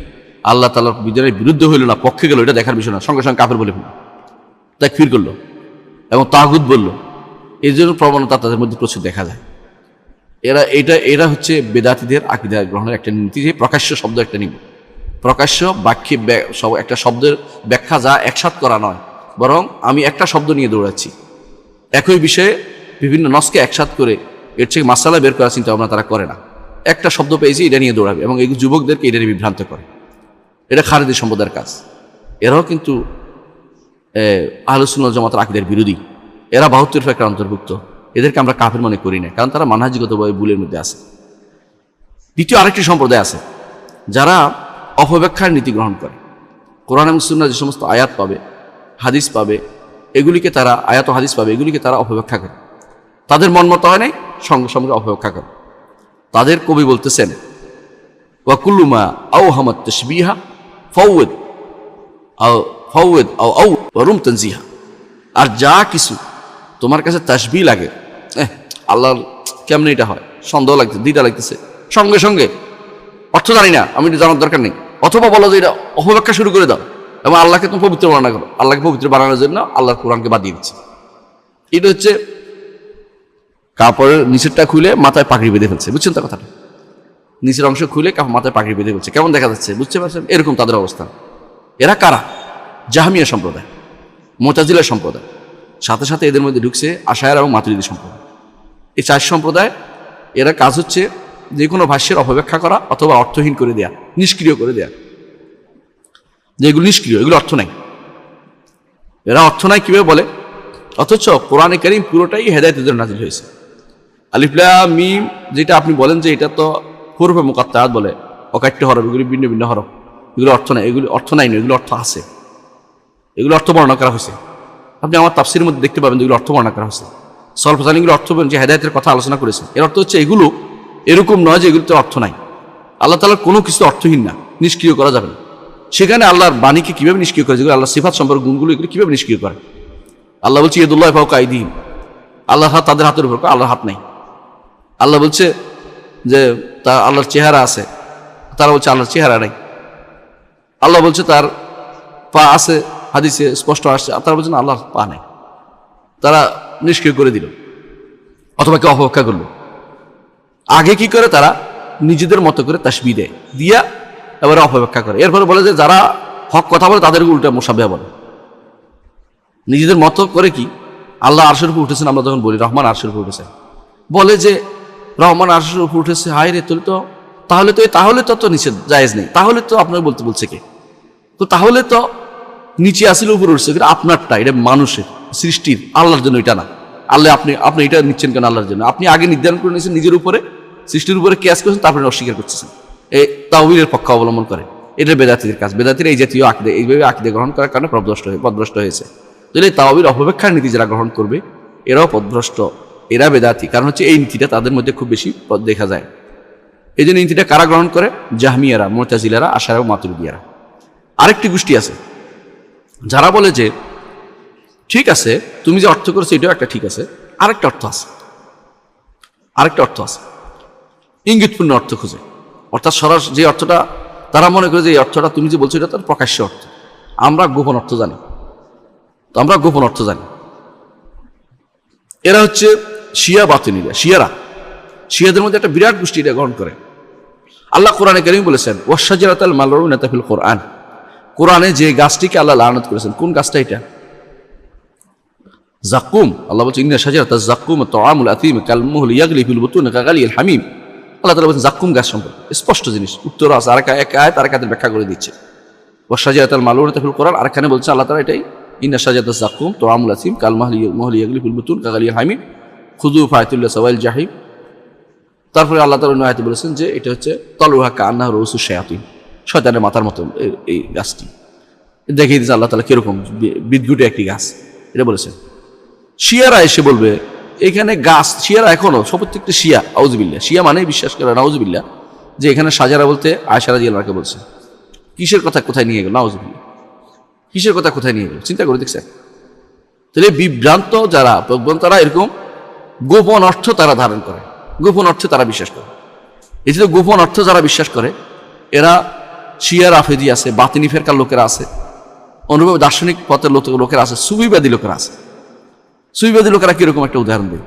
আল্লাহ তাআলার বিধানের বিরুদ্ধে হইল না পক্ষে গেল, এটা দেখার বিষয় না, সঙ্গে সঙ্গে কাফের বলে ফেলল, তাকফির করলো এবং তাগুত বলল। এই জন্য প্রবণতা তাদের মধ্যে প্রচুর দেখা যায়। এরা হচ্ছে বেদাতীদের আকীদা গ্রহণের একটা নীতি, যে প্রকাশ্য শব্দ একটা নিবে, প্রকাশ্য বাক্যে একটা শব্দের ব্যাখ্যা যা একসাথ করা নয়, বরং আমি একটা শব্দ নিয়ে দৌড়াচ্ছি, একই বিষয়ে বিভিন্ন নসকে একসাথ করে এর থেকে মাসালা বের করার চিন্তা ভাবনা তারা করে না। একটা শব্দ পেয়েছি এটা নিয়ে দৌড়াবে, এবং এই যুবকদেরকে এটা নিয়ে বিভ্রান্ত করে। এটা খারেজি সম্প্রদায়ের কাজ। এরাও কিন্তু আহলুস সুন্নাহ ওয়াল জামাতের আকীদার বিরোধী, এরা ৭২ ফিরকার অন্তর্ভুক্ত। এদেরকে আমরা কাফের মনে করি না, কারণ তারা মানহাজিগতভাবে ভুলের মধ্যে আছে। দ্বিতীয় আরেকটি সম্প্রদায় আছে যারা অপব্যাখ্যার নীতি গ্রহণ করে। কোরআন এবং সুন্নাহ যে সমস্ত আয়াত পাবে, হাদিস পাবে, এগুলিকে তারা আয়াত ও হাদিস পাবে, এগুলিকে তারা অপব্যাখ্যা করে। তাদের মন মতো হয় নাই, সঙ্গে সঙ্গে অপব্যাখ্যা করে। তাদের কবি বলতেছেন ওয়া কুল্লু মা আওহামাত তাশবিহা ফাওয়াদ আও ওয়া রুম তানজিহা। আর যা কিছু তোমার কাছে তাশবিহ লাগে, আল্লাহর কেমনে এটা হয় সন্দেহ লাগছে, দ্বিধা লাগতেছে, সঙ্গে সঙ্গে অর্থ জানি না, আমি এটা জানার দরকার নেই, অথবা বলো যে এটা অপব্যাখ্যা শুরু করে দাও এবং আল্লাহকে তুমি পবিত্র বর্ণনা করো। আল্লাহকে পবিত্র বানানোর জন্য আল্লাহর কোরআনকে বাদ দিয়ে দিচ্ছে। এটা হচ্ছে কাপড়ের নিচেরটা খুলে মাথায় পাগড়ি বেঁধে ফেলছে, বুঝছেন তো কথাটা? নিচের অংশ খুলে মাথায় পাগড়ি বেঁধে ফেলছে, কেমন দেখা যাচ্ছে বুঝতে পারছেন? এরকম তাদের অবস্থা। এরা কারা? জাহমিয়া সম্প্রদায়, মুতাজিলা সম্প্রদায়, সাথে সাথে এদের মধ্যে ঢুকছে আশায়ারা এবং মাতুরিদি সম্প্রদায়। এই 4 সম্প্রদায়, এরা কাজ হচ্ছে যে কোনো ভাষ্যের অপব্যাখ্যা করা অথবা অর্থহীন করে দেয়া, নিষ্ক্রিয় করে দেয়া, যে এগুলো নিষ্ক্রিয়, এগুলো অর্থ নাই। এরা অর্থ নাই কিভাবে বলে, অথচ কোরআনে কারীম পুরোটাই হেদায়েতের জন্য নাযিল হয়েছে। আলিফ লাম মিম যেটা আপনি বলেন যে এটা তো হুরুফে মুকাত্তাআত বলে, অকাট্য হরফ, এগুলি ভিন্ন ভিন্ন হরফ, এগুলো অর্থ নাই, এগুলো অর্থ নাই না, এগুলো অর্থ আছে, এগুলো অর্থ বর্ণনা করা হয়েছে। আপনি আমার তাফসীরের মধ্যে দেখতে পাবেন এগুলো অর্থ বর্ণনা করা হয়েছে। সলফানি এগুলো অর্থ যে হেদায়েতের কথা আলোচনা করেছে, এর অর্থ হচ্ছে এগুলো এরকম নয় যে এগুলোতে অর্থ নাই। আল্লাহ তাআলার কোনো কিছু অর্থহীন না, নিষ্ক্রিয় করা যাবে না। সেখানে আল্লাহর বাণীকে কিভাবে নিষ্ক্রিয় করে, যেগুলো আল্লাহ সিফাত সম্পর্ক গুণগুলো, এগুলো কিভাবে নিষ্ক্রিয় করে? আল্লাহ বলছে ইয়াদুল্লাহি ফাওকা আইদিহিম, আল্লাহর হাত তাদের হাতের উপর, আল্লাহর হাত নাই। আল্লাহ বলছে যে তার আল্লাহর চেহারা আছে, তারা বলছে আল্লাহর চেহারা নাই। আল্লাহ বলছে তার পা আছে, হাদিসে স্পষ্ট আসছে, তারা বলছে না আল্লাহর পা নাই। তারা নিষ্ক্রিয় করে দিল অথবা কেউ অপব্যাখ্যা করলো। আগে কি করে, তারা নিজেদের মতো করে তাসবিহ দেয়, দিয়া এবারে অপব্যাখ্যা করে। এরপরে বলে যে যারা হক কথা বলে তাদেরকে উল্টা মুসাবিহা বলে। নিজেদের মতো করে কি আল্লাহ আরশের উপর উঠেছেন, আমরা যখন বলি রহমান আরশের উপর উঠেছেন, বলে যে রহমান আরশের উপর উঠেছে, হায় রে তাহলে তো নিষেধ জায়েজ নেই, তাহলে তো আপনার বলতে বলছে কে? তো তাহলে তো নিচে আসিল উপরে উঠছে, কিন্তু আপনারটা এটা মানুষের সৃষ্টির, আল্লাহর জন্য এটা না। আল্লাহ আপনি এটা নিচ্ছেন কেন? আল্লাহর জন্য। আপনি আগে নির্ধারণ করে নিয়েছেন নিজের উপরে, সৃষ্টির উপরে কেয়াস করেছেন, তারপরে অস্বীকার করতেছেন। এই তাওহীদের পক্ষ অবলম্বন করে, এটা বেদাতীদের কাজ। বেদাতীরা এই জাতীয় আকীদা, এইভাবে আকীদা গ্রহণ করার কারণে পথভ্রষ্ট হয়েছে। তাহলে তাওহীদ অপব্যাখ্যার নীতি যারা গ্রহণ করবে এরাও পথভ্রষ্ট, এরা বেদাতী। কারণ হচ্ছে এই নীতিটা তাদের মধ্যে খুব বেশি দেখা যায়। এই জন্য নীতিটা কারা গ্রহণ করে? জাহমিয়ারা, মুতাজিলারা, আশারা ও মাতুরিদিয়ারা। আরেকটি গোষ্ঠী আছে যারা বলে যে ঠিক আছে তুমি যে অর্থ করেছো এটাও একটা ঠিক আছে, আরেকটা অর্থ আছে, ইঙ্গিতপূর্ণ অর্থ খুঁজে। অর্থাৎ সরাসরি যে অর্থটা তারা মনে করে যে এই অর্থটা তুমি যে বলছো এটা তার প্রকাশ্য অর্থ, আমরা গোপন অর্থ জানি। এরা হচ্ছে শিয়া বাতিনিরা, শিয়াদের মধ্যে একটা বিরাট গোষ্ঠী এটা গ্রহণ করে। আল্লাহ কোরআনে কারীমে বলেছেন ওয়াশজারাতাল মালউনাতা ফিল কোরআন, কোরআনে যে গাছটিকে আল্লাহ লানত করেছেন, কোন গাছটা? এটা জাক্কুম, আল্লাহ বলছে ইন্না শাজারাতাজ জাক্কুম তাআমুল আথিম কালমুহলি ইয়াগলি ফিল বুতুন কাগালিল হামিম। আল্লাহ তাআলা বলছেন জাক্কুম গাছ সম্পর্কে স্পষ্ট জিনিস, উত্তর আছে আর এক আয়াত আর কাদের ব্যাখ্যা করে দিচ্ছে। ওয়া শাজারাতাল মালউনাতা ফিল কোরআন, আরেকখানে বলছে আল্লাহ তাআলা এটাই ইন্না শাজারাতাজ জাক্কুম তাআমুল আথিম কালমুহলি ইয়াগলি ফিল বুতুন কাগালিল হামিম খুযু ফাআতুল্লাহ সাওয়াইল জাহিম। তারপরে আল্লাহ তাআলা অন্য আয়াতে বলেছেন যে এটা হচ্ছে তালুহা কান্নাহু রউসুশ শায়াতিন, শয়তানের মাথার মতো এই গাছটি। দেখিয়ে দিচ্ছে আল্লাহ তাআলা কিরকম বিদ্যুটে একটি গাছ, এটা বলেছেন। শিয়ারা এসে বলবে এখানে গাছ, শিয়ারা এখনো প্রত্যেকটা শিয়া আউযুবিল্লাহ, শিয়া মানে বিশ্বাস করে নাউযুবিল্লাহ যে এখানে সাজারা বলতে আয়েশা রাদিয়াল্লাহু আনহাকে বলছে। কিসের কথা কোথায় নিয়ে গেল নাউযুবিল্লাহ, কিসের কথা কোথায় নিয়ে গেল চিন্তা করে দেখছেন? তাহলে বিভ্রান্ত যারা তারা এরকম গোপন অর্থ তারা ধারণ করে, গোপন অর্থে তারা বিশ্বাস করে। এই যে গোপন অর্থ যারা বিশ্বাস করে এরা শিয়া রাফেজি আছে, বাতিনি ফেরকার লোকেরা আছে, অনুভব দার্শনিক পথের লোকেরা আছে, সুফিবাদী লোকেরা আছে। সুফিবাদী লোকেরা কিরকম একটা উদাহরণ দেয়,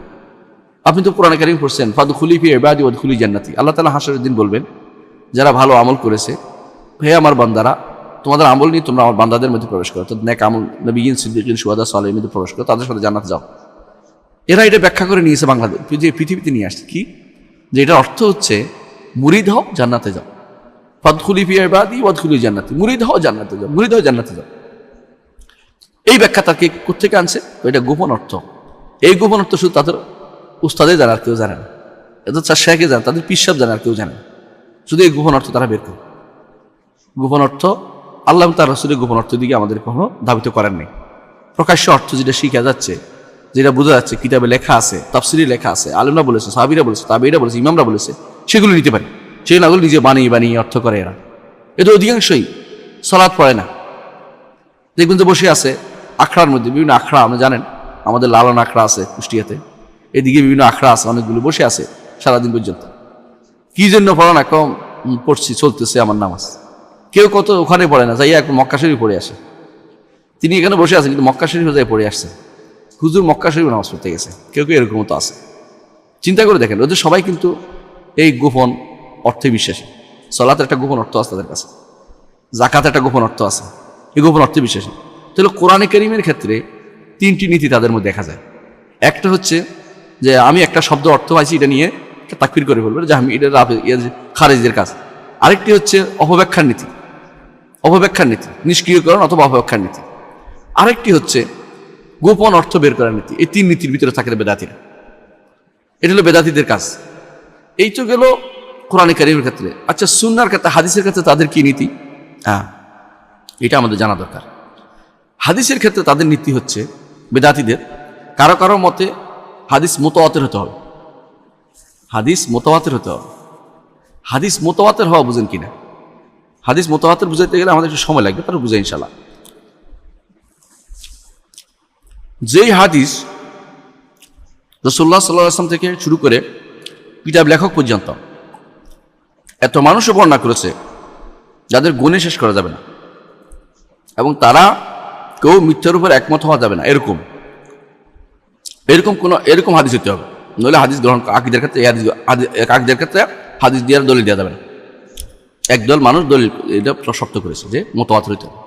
আপনি তো কোরআনে কারীম পড়ছেন ফাদখুলি ফি ইবাদি ওয়াদখুলি জান্নাতি। আল্লাহ তাআলা হাসরের দিন বলবেন যারা ভালো আমল করেছে, হে আমার বান্দারা তোমাদের আমল নিয়ে তোমরা আমার বান্দাদের মধ্যে প্রবেশ করো, তাদের নেক আমল নবিয়িন সিদ্দিকিন শুহাদা সালেহিনের মধ্যে প্রবেশ করো, তাদের সাথে জান্নাতে যাও। এরা এটা ব্যাখ্যা করে নিয়েছে বাংলাদেশ, যে পৃথিবীতে নিয়ে আসছে কি, যে এটার অর্থ হচ্ছে মুরিদ হও জান্নাতে যাও, ফাদখুলি ফি ইবাদি ওয়াদখুলি জান্নাতি, মুরিদ হও জান্নাতে যাও, মুরিদ হও জান্নাতে যাও। এই ব্যাখ্যা তাকে কোথেকে আনছে? এটা গোপন অর্থ। এই গোপন অর্থ শুধু তাদের উস্তাদে জানে, আর কেউ জানে না। এদের শেখে জানে, তাদের পিসাব জানে, আর কেউ জানে না। শুধু এই গোপন অর্থ তারা বের করে। গোপন অর্থ আল্লাহ তার রাসূলের গোপন অর্থের দিকে আমাদের কখনো ধাবিত করেন নাই। প্রকাশ্য অর্থ যেটা শিখা যাচ্ছে, যেটা বোঝা যাচ্ছে, কিতাবে লেখা আছে, তাফসিরে লেখা আছে, আলেমরা বলেছে, সাহাবীরা বলেছে, তাবেঈরা বলেছে, ইমামরা বলেছে, সেগুলো নিতে পারি। সেগুলো নিজে বানিয়ে বানিয়ে অর্থ করে এরা। এদের অধিকাংশই সালাত পড়ে না। দেখবেন যে বসে আছে আখড়ার মধ্যে, বিভিন্ন আখড়া, আপনি জানেন আমাদের লালন আখড়া আছে কুষ্টিয়াতে, এদিকে বিভিন্ন আখড়া আছে, অনেকগুলো বসে আছে সারাদিন পর্যন্ত। কি জন্য পড়ে না? কম পড়ছি, চলতেছে আমার নামাজ। কেউ কত ওখানে পড়ে না, যাইয়া একটু মক্কা শরীফ পড়ে আসে। তিনি এখানে বসে আছেন কিন্তু মক্কা শরীফে যাই পড়ে আসছে, হুজুর মক্কা শরীফ নামাজ পড়তে গেছে। কেউ কেউ এরকম তো আছে। চিন্তা করে দেখেন, ওদের সবাই কিন্তু এই গোপন অর্থে বিশ্বাসী। সালাতের একটা গোপন অর্থ আছে তাদের কাছে, যাকাতের একটা গোপন অর্থ আছে, এই গোপন অর্থে বিশ্বাসী। তাহলে কোরআনে কারীমের ক্ষেত্রে তিনটি নীতি তাদের মধ্যে দেখা যায়। একটা হচ্ছে যে আমি একটা শব্দ অর্থ পাইছি, এটা নিয়ে তাকফির করে বলবো যে আমি এটা খারেজদের কাজ। আরেকটি হচ্ছে অপব্যাখ্যার নীতি, অপব্যাখ্যার নীতি, নিষ্ক্রিয়করণ অথবা অপব্যাখ্যার নীতি। আরেকটি হচ্ছে গোপন অর্থ বের করার নীতি। এই তিন নীতির ভিতরে থাকে বেদাতিরা। এটা হলো বেদাতিদের কাজ। এই তো গেল কোরআনে কারীমের ক্ষেত্রে। আচ্ছা, সুন্নাহর ক্ষেত্রে, হাদিসের ক্ষেত্রে তাদের কি নীতি? এটা আমাদের জানা দরকার। হাদিসের ক্ষেত্রে তাদের নীতি হচ্ছে বেদাতিদের, কারো কারো মতে হাদিস মুতাওয়াতির হতে হবে। হাদিস মুতাওয়াতির হতে হবে। হাদিস মুতাওয়াতির হওয়া বুঝেন কিনা? হাদিস মুতাওয়াতির বুঝাইতে গেলে আমাদের একটু সময় লাগবে, তারপর বুঝাই ইনশাআল্লাহ। যেই হাদিস রাসূলুল্লাহ সাল্লাল্লাহু আলাইহি ওয়াসাল্লাম থেকে শুরু করে কিতাব লেখক পর্যন্ত এত মানুষও বর্ণনা করেছে যাদের গুণে শেষ করা যাবে না, এবং তারা কেউ মিথ্যার উপর একমত হওয়া যাবে না, এরকম এরকম হাদিস হতে হবে। নইলে হাদিস গ্রহণ, আকীদার ক্ষেত্রে আকীদার ক্ষেত্রে হাদিস দেওয়ার দলিল দেওয়া যাবে না। একদল মানুষ দলিল এটা শক্ত করেছে যে মুতাওয়াতির হতে হবে।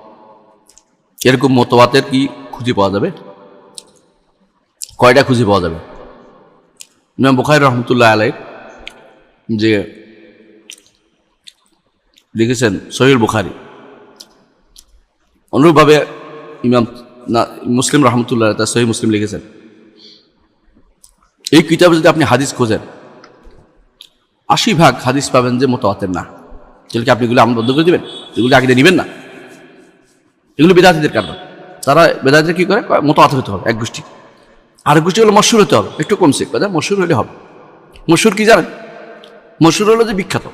এরকম মুতাওয়াতির কি খুঁজে পাওয়া যাবে? কয়টা খুঁজে পাওয়া যাবে? ইমাম বুখারী রাহমাতুল্লাহ আলাইহি যে লিখেছেন সহিহুল বুখারী, অনুরূপভাবে ইমাম মুসলিম রাহমাতুল্লাহ আলাইহি তার সহিহ মুসলিম লিখেছেন। এই কিতাবে যদি আপনি হাদিস খোঁজেন ৮০% হাদিস পাবেন যে মুতাওয়াতির না। তাহলে কি আপনি এগুলো আমল বন্ধ করে দেবেন? এগুলো আকীদা নেবেন না? এগুলো বেদাতীদের কারণ। তারা বেদাতীরা কি করে? মুতাওয়াতির হতে হবে এক গোষ্ঠী, আরেক গোষ্ঠী হলো মশহুর হতে হবে, একটু কমছে কথা, মশহুর হলে হবে। মশহুর কি জানেন? মশহুর হলো যে বিখ্যাত,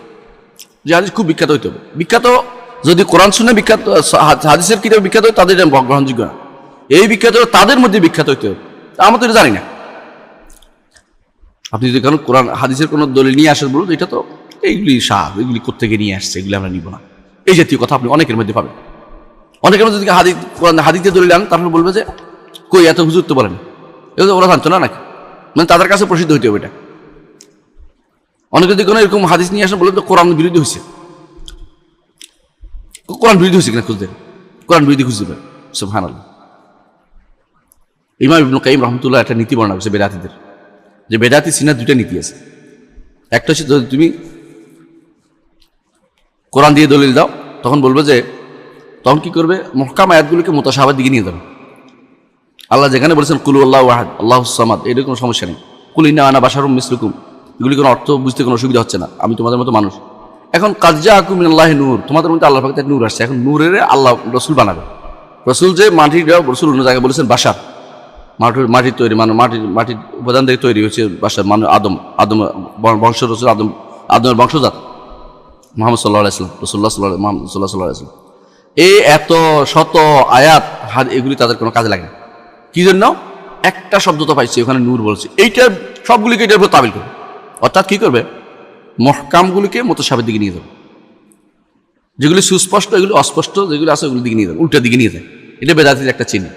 যে হাদিস খুব বিখ্যাত হইতে হবে। বিখ্যাত যদি কোরআন শুনে বিখ্যাত, হাদিসের কিতাবে বিখ্যাত হয়, তাদের গ্রহণযোগ্য না। এই বিখ্যাত তাদের মধ্যে বিখ্যাত হইতে হবে। আমরা তো এটা জানি না। আপনি যদি কারণ কোরআন হাদিসের কোনো দলিল নিয়ে আসেন, বলুন এটা তো এইগুলি এগুলি কোত্থেকে নিয়ে আসছে, এগুলি আমরা নিব না, এই জাতীয় কথা আপনি অনেকের মধ্যে পাবেন। অনেকের মধ্যে যদি কোরআন হাদিসের দলিল আনেন, তারপরে বলবে যে কই এত হুজুর তো বলেন, এটা তো ওরা জানতো না নাকি, মানে তাদের কাছে প্রসিদ্ধ হইতে হবে এটা। অনেকে যদি কোনো এরকম হাদিস নিয়ে আসেন, বলবেন তো কোরআন বিরোধী হয়েছে। কোরআন বিরোধী হয়েছে কিনা খুঁজতে, কোরআন বিরোধী খুঁজতে পারে। সুবহানাল্লাহ। ইমাম ইবনুল কাইয়িম রাহমাতুল্লাহ একটা নীতি বর্ণনা করছে বেদাতীদের, যে বেদাতি চিনার দুইটা নীতি আছে। একটা হচ্ছে যদি তুমি কোরআন দিয়ে দলিল দাও, তখন বলবে যে, তখন কি করবে, মুহকাম আয়াতগুলোকে মুতাশাবিহের দিকে নিয়ে যাবে। আল্লাহ যেখানে বলেছেন কুল আল্লাহু আহাদ আল্লাহুস সামাদ, এর কোনো সমস্যা নেই। কুল ইন্না আনা বাশারুম মিসলুকুম, এগুলি কোনো অর্থ বুঝতে কোনো অসুবিধা হচ্ছে না, আমি তোমাদের মতো মানুষ। এখন কাদ জাআকুম মিনাল্লাহি নূর, তোমাদের মধ্যে আল্লাহ পাকের নূর আসছে। এখন নূরের আল্লাহ রসুল বানাবে। রসুল যে মাটির রসুল, অন্য জায়গায় বলেছেন বাশার, মাটির তৈরি, মানে মাটির উপাদান থেকে তৈরি হয়েছে বাশার, মানে আদম বংশ, রসুল আদমের বংশজাত মুহাম্মদ সাল্লাল্লাহু আলাইহি ওয়াসাল্লাম, রাসূলুল্লাহ সাল্লাল্লাহু আলাইহি ওয়াসাল্লাম। এই এত শত আয়াত এগুলি তাদের কোনো কাজে লাগে না। কি জন্য? একটা শব্দ তো পাইছে, ওখানে নূর বলছে, এইটা সবগুলিকে এটার উপর তাবিল করবে। অর্থাৎ কি করবে, মুহকামগুলিকে মুতাশাবিহের দিকে নিয়ে যাবে, যেগুলি সুস্পষ্ট এগুলি অস্পষ্ট যেগুলি আছে ওগুলির দিকে নিয়ে যাবে, উল্টার দিকে নিয়ে যায়। এটা বেদাতীর একটা চিহ্ন।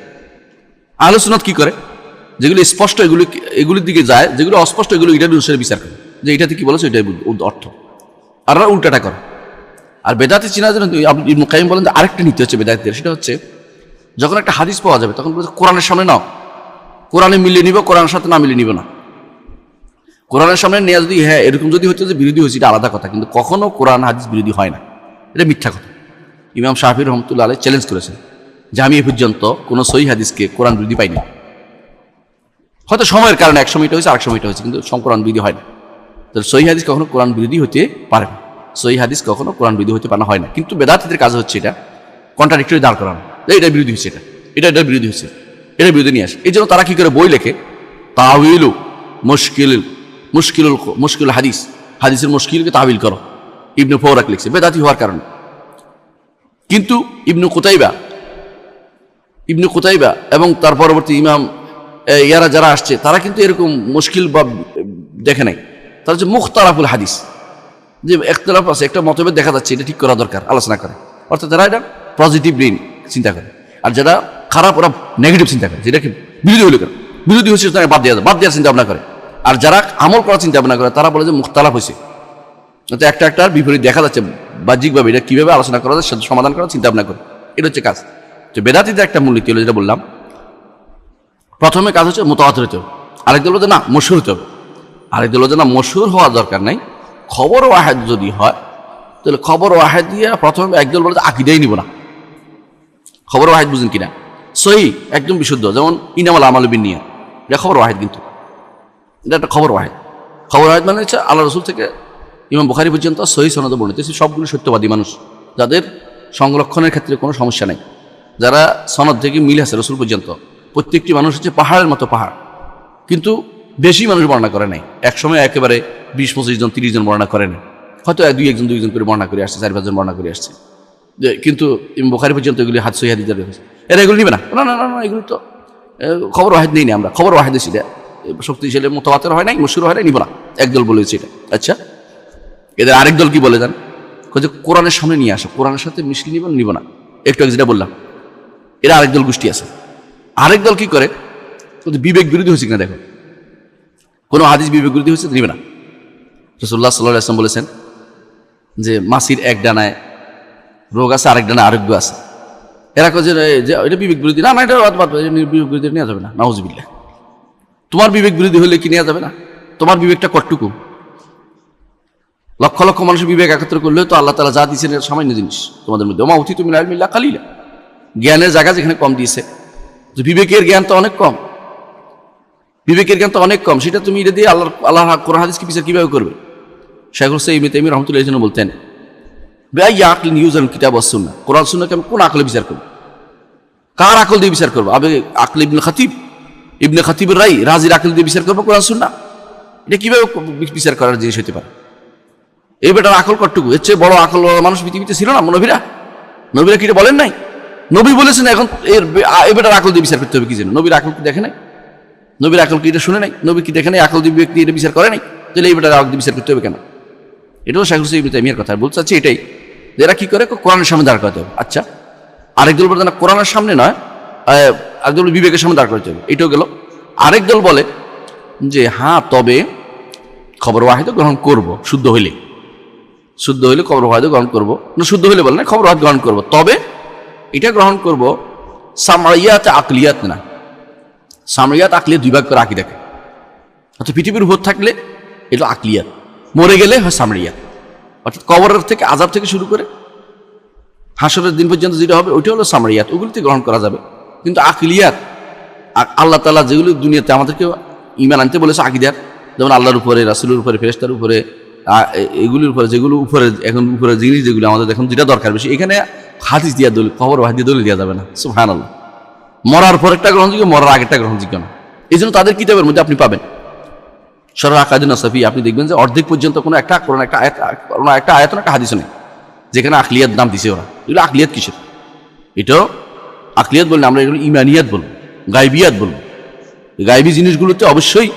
আহলে সুন্নাত কি করে, যেগুলি স্পষ্ট এগুলির দিকে যায়, যেগুলো অস্পষ্ট এগুলো এটার অনুসারে বিচার করে, যে এটাতে কি বলেছে এটাই অর্থ, আর উল্টাটা করে। আর বেদাতি চিনার জন্য ইবনে কাইয়িম বলেন যে আরেকটা নীতি হচ্ছে বেদাতীদের, সেটা হচ্ছে যখন একটা হাদিস পাওয়া যাবে তখন বলছে কোরআনের সামনে নাও, কোরআনে মিলিয়ে নিব, কোরআনের সাথে না মিলিয়ে নিব না। কোরআনের সামনে নেওয়া যদি হ্যাঁ এরকম যদি হচ্ছে যে বিরোধী হয়েছে, এটা আলাদা কথা, কিন্তু কখনো কোরআন হাদিস বিরোধী হয় না, এটা মিথ্যা কথা। ইমাম শাফিঈ রাহমাতুল্লাহ আলাইহি চ্যালেঞ্জ করেছেন যে আমি এ পর্যন্ত কোনো সহিহ হাদিসকে কোরআন বিরোধী পাইনি। হয়তো সময়ের কারণে এক সময়টা হয়েছে, আরেক সময়টা হয়েছে, কিন্তু কোরআন বিরোধী হয় না। তাহলে সহিহ হাদিস কখনো কোরআন বিরোধী হতে পারে না, সহিহ হাদিস কখনো কোরআন বিরোধী হতে পারে না, হয় না। কিন্তু বেদাতীদের কাজ হচ্ছে এটা কন্ট্রাডিক্টরি দাঁড় করানো, এটা বিরোধী হচ্ছে, এটা বিরোধী হচ্ছে, এটা বিরোধী নিয়ে আসে। এই জন্য তারা কি করে বই লেখে, তাওয়িলু মুশকিল হাদিস, হাদিসের মুশকিলকে তাওয়িল করো, ইবনে ফওরাক লিখছে, বেদাতি হওয়ার কারণে। কিন্তু ইবনে কুতাইবা এবং তার পরবর্তী ইমাম ইয়ারা যারা আসছে, তারা কিন্তু এরকম মুশকিল বা দেখে নাই। তারা হচ্ছে মুখতারাফুল হাদিস, যে একতলাফ আছে, একটা মতভেদ দেখা যাচ্ছে, এটা ঠিক করা দরকার, আলোচনা করে। অর্থাৎ যারা এটা পজিটিভ ব্রেইন চিন্তা করে, আর যারা খারাপ ওরা নেগেটিভ চিন্তা করে, যেটাকে বিরোধী হলে কেন, বিরোধী হচ্ছে তাকে বাদ দেওয়ার চিন্তা ভাবনা করে। আর যারা আমল করার চিন্তা ভাবনা করে, তারা বলে যে মুখতালাফ হয়েছে, একটার বিপরীত দেখা যাচ্ছে, বাহ্যিকভাবে এটা কীভাবে আলোচনা করা যায়, সমাধান করার চিন্তা ভাবনা করে, এটা হচ্ছে কাজ। তো বেদাতীদের একটা মূলনীতি হলো যেটা বললাম, প্রথমে কাজ হচ্ছে মুতাওয়াতির হতে হবে, আরেক দল হচ্ছে না মশহুর হতে হবে, আরেক দল হচ্ছে না মশহুর হওয়ার দরকার নাই, খবর ওয়াহিদ যদি হয় তাহলে খবর ওয়াহিদ দিয়ে প্রথমে একদল বলে যে আকীদাই নিব না। খবর ওয়াহিদ বুঝেন কিনা, সহিহ একদম বিশুদ্ধ, যেমন ইনামাল আমালু বিন্নিয়াত, এটা খবর ওয়াহিদ, কিন্তু এটা একটা খবর ওয়াহিদ। খবর ওয়াহিদ মানে হচ্ছে আল্লাহ রসুল থেকে ইমাম বুখারী পর্যন্ত সহিহ সনদে বর্ণিত, সবগুলো সত্যবাদী মানুষ, যাদের সংরক্ষণের ক্ষেত্রে কোনো সমস্যা নেই, যারা সনদ থেকে মিল আছে রসুল পর্যন্ত। প্রত্যেকটি মানুষ হচ্ছে পাহাড়ের মতো পাহাড়, কিন্তু বেশি মানুষ বর্ণনা করে নাই। একসময় একেবারে 20-25 জন 30 জন বর্ণনা করে নাই, হয়তো দুইজন করে বর্ণনা করে আসছে, 4-5 জন বর্ণনা করে আসছে, কিন্তু ইমাম বুখারী পর্যন্ত এগুলি সহিহ হাদিস হয়েছে। এরা এগুলো নিবে না, এগুলি তো খবর ওয়াহিদ নেই না, আমরা খবর ওয়াহিদ সেটা শক্তিশালী মুতাওয়াতির হয় নাই, মশহুর হয় নাই, নিব না, একদল বলেছে এটা। আচ্ছা, এদের আরেক দল কি বলে যান, কোরআনের সামনে নিয়ে আসো, কোরআনের সাথে মিশিয়ে নিব না, একটু যেটা বললাম, এরা আরেক দল গোষ্ঠী আছে। আরেক দল কি করে, বিবেক বিরোধী হয়েছে কিনা দেখো, কোনো হাদিস বিবেক বিরোধী হয়েছে নিবে না। রাসূলুল্লাহ সাল্লাল্লাহু আলাইহি ওয়াসাল্লাম বলেছেন যে মাছির এক ডানায় রোগ আছে, আরেক ডানায় আরোগ্য আছে। এরা কে যে এটা বিবেক বিরোধী, না এটা বিবেক বিরোধী নেওয়া যাবে না, নাউযুবিল্লাহ। তোমার বিবেক বিরোধী হলে কি নেওয়া যাবে না? তোমার বিবেকটা কতটুকু? লক্ষ লক্ষ মানুষের বিবেক একত্র করলেও তো আল্লাহ তাআলা যা দিয়েছেন এটা সামান্য জিনিস তোমাদের মধ্যে। ওমা উতিতু মিনাল ইলমি ইল্লা কালিলা, জ্ঞানের জায়গা যেখানে কম দিয়েছে, যে বিবেকের জ্ঞান তো অনেক কম, সেটা তুমি এটা দিয়ে আল্লাহ কোরআন হাদিসকে বিচার কিভাবে করবে? শাইখুল ইসলাম ইবনে তাইমিয়া রাহমাতুল্লাহি আলাইহি বলতেন, বিআইয়ি আকলিন ইউজান কিতাব ওয়াস সুন্নাহ, কোরআন সুন্নাহকে আমি কোন আকলে বিচার করব? কার আকল দিয়ে বিচার করব? আবে আকল ইবনে খতিবের রাজির আকল দিয়ে বিচার করবো কোরআন সুন্নাহ? এটা কিভাবে বিচার করার জিনিস হতে পারে? এই বেটার আকল কতটুকু? এর চেয়ে বড় আকল মানুষ পৃথিবীতে ছিল না? নবীরা কি এটা বলেন নাই? নবী বলেছেন এখন এই বেটার আকল দিয়ে বিচার করতে হবে, কি জন্য? নবীর আকল কি দেখে নাই? নবীর আকল কি এটা শুনে নাই? নবী কি দেখে নাই? আকল দিয়ে ব্যক্তি এটা বিচার করে নাই? তাহলে এই বেটার আকল দিয়ে বিচার করতে হবে কেন? এটাও শাইখুল ইসলাম ইবনে তাইমিয়ার কথা বলতে চাচ্ছি এটাই, যে এরা কি করে, কোরআনের সামনে দাঁড় করাতে হবে। আচ্ছা, আরেক দল বলে না কোরআনের সামনে নয়, আরেকদল বিবেকের সামনে দাঁড় করাতে হবে, এটাও গেল। আরেক দল বলে যে হ্যাঁ, তবে খবর ওয়াহিদ গ্রহণ করব, শুদ্ধ হইলে খবর ওয়াহিদ গ্রহণ করব, না শুদ্ধ হইলে বলে না, খবর ওয়াহিদ গ্রহণ করব, তবে এটা গ্রহণ করব সামঈয়াত আকলিয়াত না, সামরিয়াত আকলিয়াত দুই ভাগ করে আকীদাকে। অর্থাৎ পৃথিবীর উপর থাকলে এটা আকলিয়াত, মরে গেলে হয় সামরিয়াত। অর্থাৎ কবরের থেকে আযাব থেকে শুরু করে হাসরের দিন পর্যন্ত যেটা হবে ওইটা হলো সামরিয়াত, ওগুলিতে গ্রহণ করা যাবে। কিন্তু আকলিয়াত আল্লাহ তাআলা যেগুলো দুনিয়াতে আমাদেরকে ঈমান আনতে বলেছে আকীদার, যেমন আল্লাহর উপরে, রাসূলের উপরে, ফেরেশতার উপরে, এগুলির উপরে, যেগুলো উপরে এখন উপরে জিনিস যেগুলো আমাদের এখন যেটা দরকার বেশি, এখানে হাদিস দিয়া দলিল, খবর হাদিস দলিল দেওয়া যাবে না। সুবহানাল্লাহ। মরার পর একটা গ্রহণযোগ্য, মরার আগেরটা গ্রহণযোগ্য না। এই জন্য তাদের কিতাবের মধ্যে আপনি পাবেন শরহ আকাদুন নাসাফি, আপনি দেখবেন যে অর্ধেক পর্যন্ত কোনো একটা আয়াত একটা হাদিস নেই যেখানে আকলিয়াত নাম দিছে ওরা। এগুলো আকলিয়াত কিসের? এটাও আকলিয়াত বললে আমরা এগুলো ইমানিয়াত বলবো, গাইবিয়াত বলবো। গাইবী জিনিসগুলোতে অবশ্যই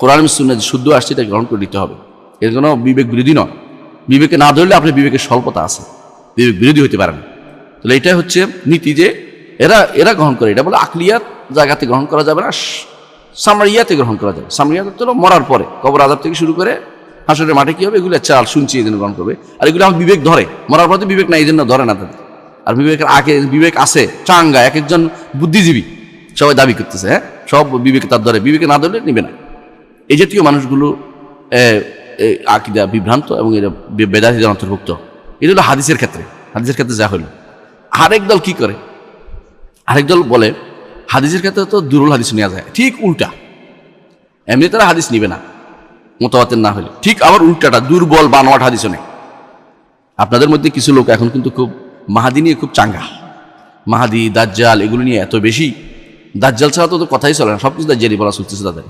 কোরআন এবং সুন্নাহ যে শুদ্ধ আসছে এটা গ্রহণ করে নিতে হবে। এর কোনো বিবেক বিরোধী নয়। বিবেকে না ধরলে আপনার বিবেকের স্বল্পতা আছে, বিবেক বিরোধী হতে পারে না। তাহলে এটাই হচ্ছে নীতি যে এরা গ্রহণ করে। এটা বলে আকলিয়াত জায়গাতে গ্রহণ করা যাবে না, সামরিয়াতে গ্রহণ করা যাবে। সামরিয়াত হলো মরার পরে, কবর আযাব থেকে শুরু করে হাসরের মাঠে কি হবে, এগুলো চাল শুনছি এই জন্য গ্রহণ করবে। আর এগুলো আমার বিবেক ধরে, মরার পরে বিবেক নাই এই জন্য ধরে না তাদের। আর বিবেকের আগে বিবেক আছে চাঙ্গা, এক একজন বুদ্ধিজীবী সবাই দাবি করতেছে, হ্যাঁ সব বিবেকে তার ধরে, বিবেকে না ধরলে নিবে না। এই জাতীয় মানুষগুলো আকীদা বিভ্রান্ত এবং এরা বেদাতীদের অন্তর্ভুক্ত। এটা হলো হাদিসের ক্ষেত্রে, হাদিসের ক্ষেত্রে যা হলো। আরেক দল কি করে, আরেক দল বলে হাদিসের ক্ষেত্রে তো দুর্বল হাদিস নেওয়া যায়, ঠিক উল্টা। এমনি তারা হাদিস নিবে না মুতাওয়াতির না হলে, ঠিক আবার উল্টাটা দুর্বল বানোয়াট হাদিসও নেই। আপনাদের মধ্যে কিছু লোক এখন কিন্তু খুব মাহাদি নিয়ে খুব চাঙ্গা, মাহাদি দাজ্জাল এগুলো নিয়ে এত বেশি, দাজ্জাল ছাড়া তো কথাই চলে না, সব কিছু দাজ্জালি বলা চলতেছে তাদের।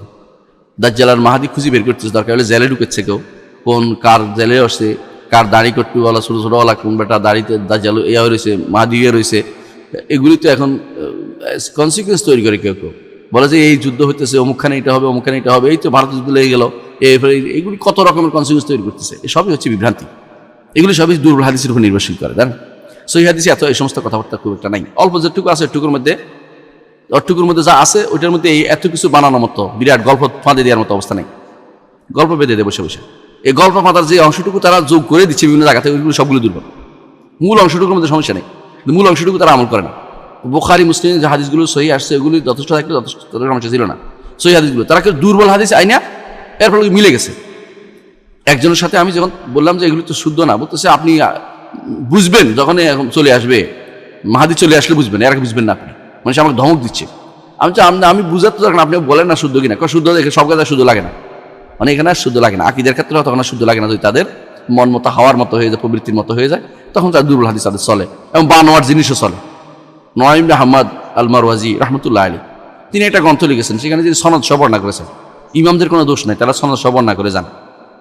দাজ্জাল আর মাহাদি খুঁজে বের করতেছে, দরকার হলে জেলে ঢুকেছে কেউ, কোন কার জেলে আসছে, কার দাড়ি কট্টুওয়ালা ছোটো ছোটোওয়ালা, কোন বেটা দাড়িতে দাজ্জাল ইয়া রয়েছে, মাহাদি ইয়ে রয়েছে। এগুলি তো এখন কনসিকুয়েন্স তৈরি করে কেউ কেউ বলে যে এই যুদ্ধ হইতেছে, অমুকখানে এটা হবে, অমুকখানে এটা হবে, এই তো ভারত যুদ্ধ লেগে গেল, এগুলি কত রকমের কনসিকুয়েন্স তৈরি করতেছে। এসবই হচ্ছে বিভ্রান্তি, এগুলি সবই দুর্বল হাদিসের উপর নির্ভরশীল করে। জানেন সহিহ হাদিসে এত এই সমস্ত কথাবার্তা খুব একটা নাই, অল্প যেটুকু আছে এটুকুর মধ্যে যা আছে ওইটার মধ্যে এই এত কিছু বানানোর মতো বিরাট গল্প ফাঁদে দেওয়ার মতো অবস্থা নেই। গল্প বেঁধে দেয় বসে বসে, এই গল্প ফাঁদার যে অংশটুকু তারা যোগ করে দিচ্ছে বিভিন্ন জায়গা থেকে, ওইগুলো সবগুলো দুর্বল। মূল অংশটুকুর মধ্যে সমস্যা নেই, কিন্তু মূল অংশটুকু তারা আমল করে না। বুখারী মুসলিম যে হাদিসগুলো সহি আসছে ওগুলি যথেষ্ট থাকলে যথেষ্ট, তাদের সমস্যা ছিল না। সহি হাদিসগুলো তারা কেউ দুর্বল হাদিস আইনা এর ফলে মিলে গেছে। একজনের সাথে আমি যখন বললাম যে এগুলি তো শুদ্ধ না, বলতেছে আপনি বুঝবেন যখন চলে আসবে, মাহাদি চলে আসলে বুঝবেন, এর আগে বুঝবেন না আপনি। মানে সে আমাকে ধমক দিচ্ছে। আমি বুঝাতে তখন আপনি বলেন না শুদ্ধ কিনা, শুদ্ধ দেখে সব কাজে শুদ্ধ লাগে না, মানে এখানে আর শুদ্ধ লাগে না। আকীদার ক্ষেত্রে তখন আর শুদ্ধ লাগে না, যদি তাদের মন মতো হাওয়ার মতো হয়ে যায়, প্রবৃত্তির মতো হয়ে যায়, তখন তার দুর্বল হাদিস তাদের চলে এবং বানোয়ার জিনিসও চলে। নঈম বিন হাম্মাদ আল মারওয়াজি রাহমাতুল্লাহ আলাইহি তিনি একটা গ্রন্থ লিখেছেন, সেখানে যদি সনদ সহ বর্ণনা করেছেন। ইমামদের কোনো দোষ নাই, তারা সনদ সহ বর্ণনা করে যান।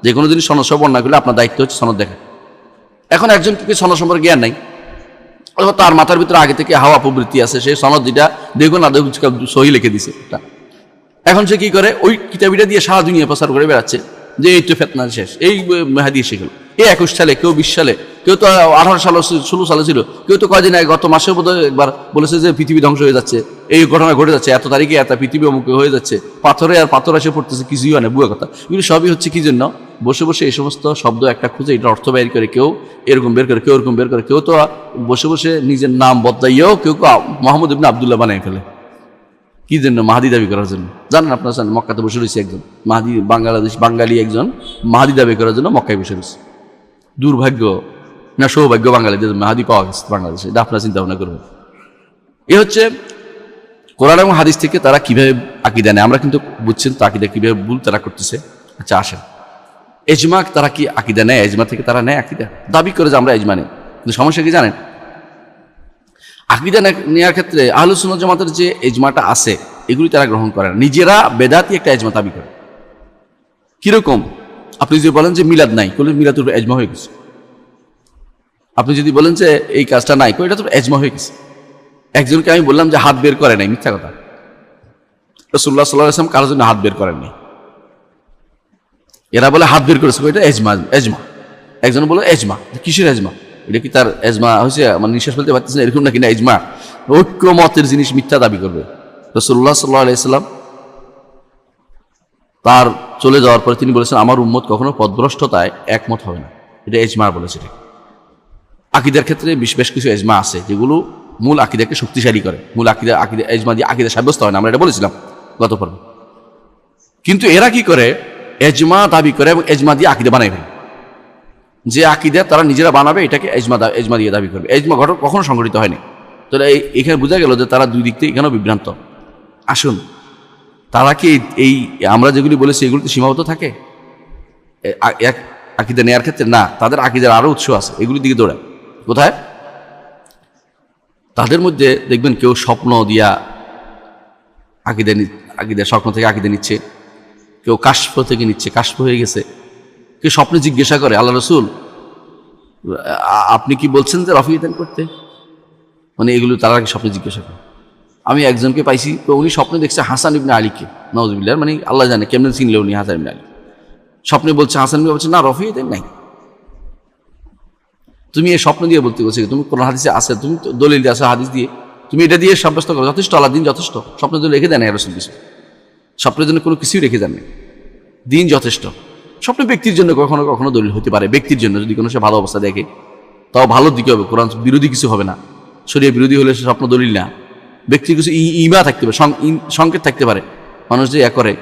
যে কোনো জিনিস সনদ সহ বর্ণনা করলে আপনার দায়িত্ব হচ্ছে সনদ দেখা। এখন একজন কি সনদ সম্পর্কে জ্ঞান নাই, তার মাথার ভিতরে আগে থেকে হাওয়া প্রবৃত্তি আছে, সে সনদ যেটা দেখো না দেখো সহি লিখে দিছে। এখন সে কি করে, ওই কিতাবিটা দিয়ে সারা দুনিয়া প্রচার করে বেড়াচ্ছে যে এই তো ফেতনা শেষ, এই মেহাদি এসে গেল। এই 21 সালে, কেউ 20 সালে, কেউ তো 18 সালে 16 সালে ছিল, কেউ তো কয়দিন আগে গত মাসের বোধ একবার বলেছে যে পৃথিবী ধ্বংস হয়ে যাচ্ছে, এই ঘটনা ঘটে যাচ্ছে, এত তারিখে এত পৃথিবী অমুক হয়ে যাচ্ছে, পাথরে আর পাথর এসে পড়তেছে, কিছুই হয় না, বুয়া কথা। এগুলো সবই হচ্ছে কি জন্য, বসে বসে এই সমস্ত শব্দ একটা খুঁজে এটা অর্থ বের করে, কেউ এরকম বের করে, কেউ এরকম বের করে, কেউ তো বসে বসে নিজের নাম বদলাইয়েও কেউ মোহাম্মদ ইবনে আব্দুল্লাহ বানাই ফেলে। কি জন্য? মাহাদি দাবি করার জন্য। জানেন আপনারা, জানেন মক্কাতে বসে রয়েছে একজন মাহাদি, বাঙালি একজন মাহাদি দাবি করার জন্য মক্কায় বসে রয়েছে। দুর্ভাগ্য না সৌভাগ্য বাঙালিদের মাহাদি পাওয়া গেছে বাংলাদেশে, এটা আপনারা চিন্তা ভাবনা করবেন। এ হচ্ছে কোরআন এবং হাদিস থেকে তারা কিভাবে আকীদা নেয়। আমরা কিন্তু বুঝছেন তো আকীদা কিভাবে ভুল তারা করতেছে। আচ্ছা আসেন, এজমা তারা কি আকীদা নেয়? এজমা থেকে তারা নেয় আকীদা, দাবি করে যে আমরা এজমা নেই, কিন্তু সমস্যা কি জানেন? আকীদা নেওয়ার ক্ষেত্রে আহলুস সুন্নাহ জামাতের যে এজমাটা আছে এগুলি তারা গ্রহণ করে না, নিজেরা বেদাতি একটা এজমা দাবি করে। কিরকম? আপনি যদি বলেন যে মিলাদ নাই, বলে মিলাদুর এজমা হয়ে গেছে। আপনি যদি বলেন যে এই কাজটা নাই, এটা তো এজমা হয়ে গেছে। একজনকে আমি বললাম যে হাত বের করে নাই, মিথ্যা কথা। রাসূলুল্লাহ সাল্লাল্লাহু আলাইহি ওয়াসাল্লাম কারোর জন্য হাত বের করেননি, এরা বলে হাত বের করেছে, এটা এজমা। একজন বলে এজমা, কিসের এজমা? এটা কি তার এজমা হয়েছে, মানে নিঃশ্বাস ফেলতে পারতেছে না এরকম নাকি? না, এজমা ঐক্য মতের জিনিস মিথ্যা দাবি করবে। রাসূলুল্লাহ সাল্লাল্লাহু আলাইহি ওয়াসাল্লাম তার চলে যাওয়ার পরে তিনি বলেছেন আমার উম্মত কখনো পথভ্রষ্টতায় একমত হবে না, এটা এজমা বলেছে। আকীদার ক্ষেত্রে বেশ কিছু এজমা আছে যেগুলো মূল আকীদাকে শক্তিশালী করে। মূল আকীদা এজমা দিয়ে আকীদা সাব্যস্ত হয় না, আমরা এটা বলেছিলাম। গত পর্বে। কিন্তু এরা কি করে, এজমা দাবি করে এবং এজমা দিয়ে আকীদা বানাই ফেলে। যে আকীদা তারা নিজেরা বানাবে এটাকে এজমা দিয়ে দাবি করবে। এজমা ঘটনা কখনো সংঘটিত হয়নি। তো এখানে বোঝা গেল যে তারা দুই দিক থেকে এখানেও বিভ্রান্ত। আসুন, তারা কি এই আমরা যেগুলি বলেছি এগুলিতে সীমাবদ্ধ থাকে এক আকীদা নেয়ার ক্ষেত্রে? না, তাদের আকীদার আরও উৎস আছে, এগুলির দিকে দৌড়ায়। কোথায়? তাদের মধ্যে দেখবেন কেউ স্বপ্ন দিয়া আকীদা স্বপ্ন থেকে আকীদা নিচ্ছে, কেউ কাশফ থেকে নিচ্ছে, কাশফ হয়ে গেছে। কেউ স্বপ্নে জিজ্ঞাসা করে, আল্লাহ রসুল আপনি কি বলছেন যে রফিদান করতে? মানে এগুলো তারা কি স্বপ্নে জিজ্ঞাসা করে। আমি একজনকে পাইছি, তো উনি স্বপ্নে দেখছে হাসান ইবনে আলীকে, নাউজুবিল্লাহ, মানে আল্লাহ জানে কেমন চিনলে উনি হাসান ইবনে আলী। স্বপ্নে বলছে হাসান ইবনে, বলছে না রফিদান নাই। তুমি এই স্বপ্ন দিয়ে বলতে বলছে, তুমি কোন হাদিসে আছে, তুমি দলিল দিয়ে আসো, হাদিস দিয়ে তুমি এটা দিয়ে সাব্যস্ত করো, যথেষ্ট, আল্লাহ দিন যথেষ্ট। স্বপ্নের জন্য রেখে দেন রসুল কিছু, স্বপ্নের জন্য কোনো কিছুই রেখে দেননি, দিন যথেষ্ট। স্বপ্ন ব্যক্তির জন্য কখনো কখনো দলিল হতে পারে, ব্যক্তির জন্য যদি কোনো সে ভালো অবস্থা দেখে, তাও ভালো দিকে হবে, কোরআন বিরোধী কিছু হবে না, শরীয়ত বিরোধী হলে সে স্বপ্ন দলিল না। ব্যক্তির কিছু ইমা থাকতে পারে, সংকেত থাকতে পারে। মানুষ যে করে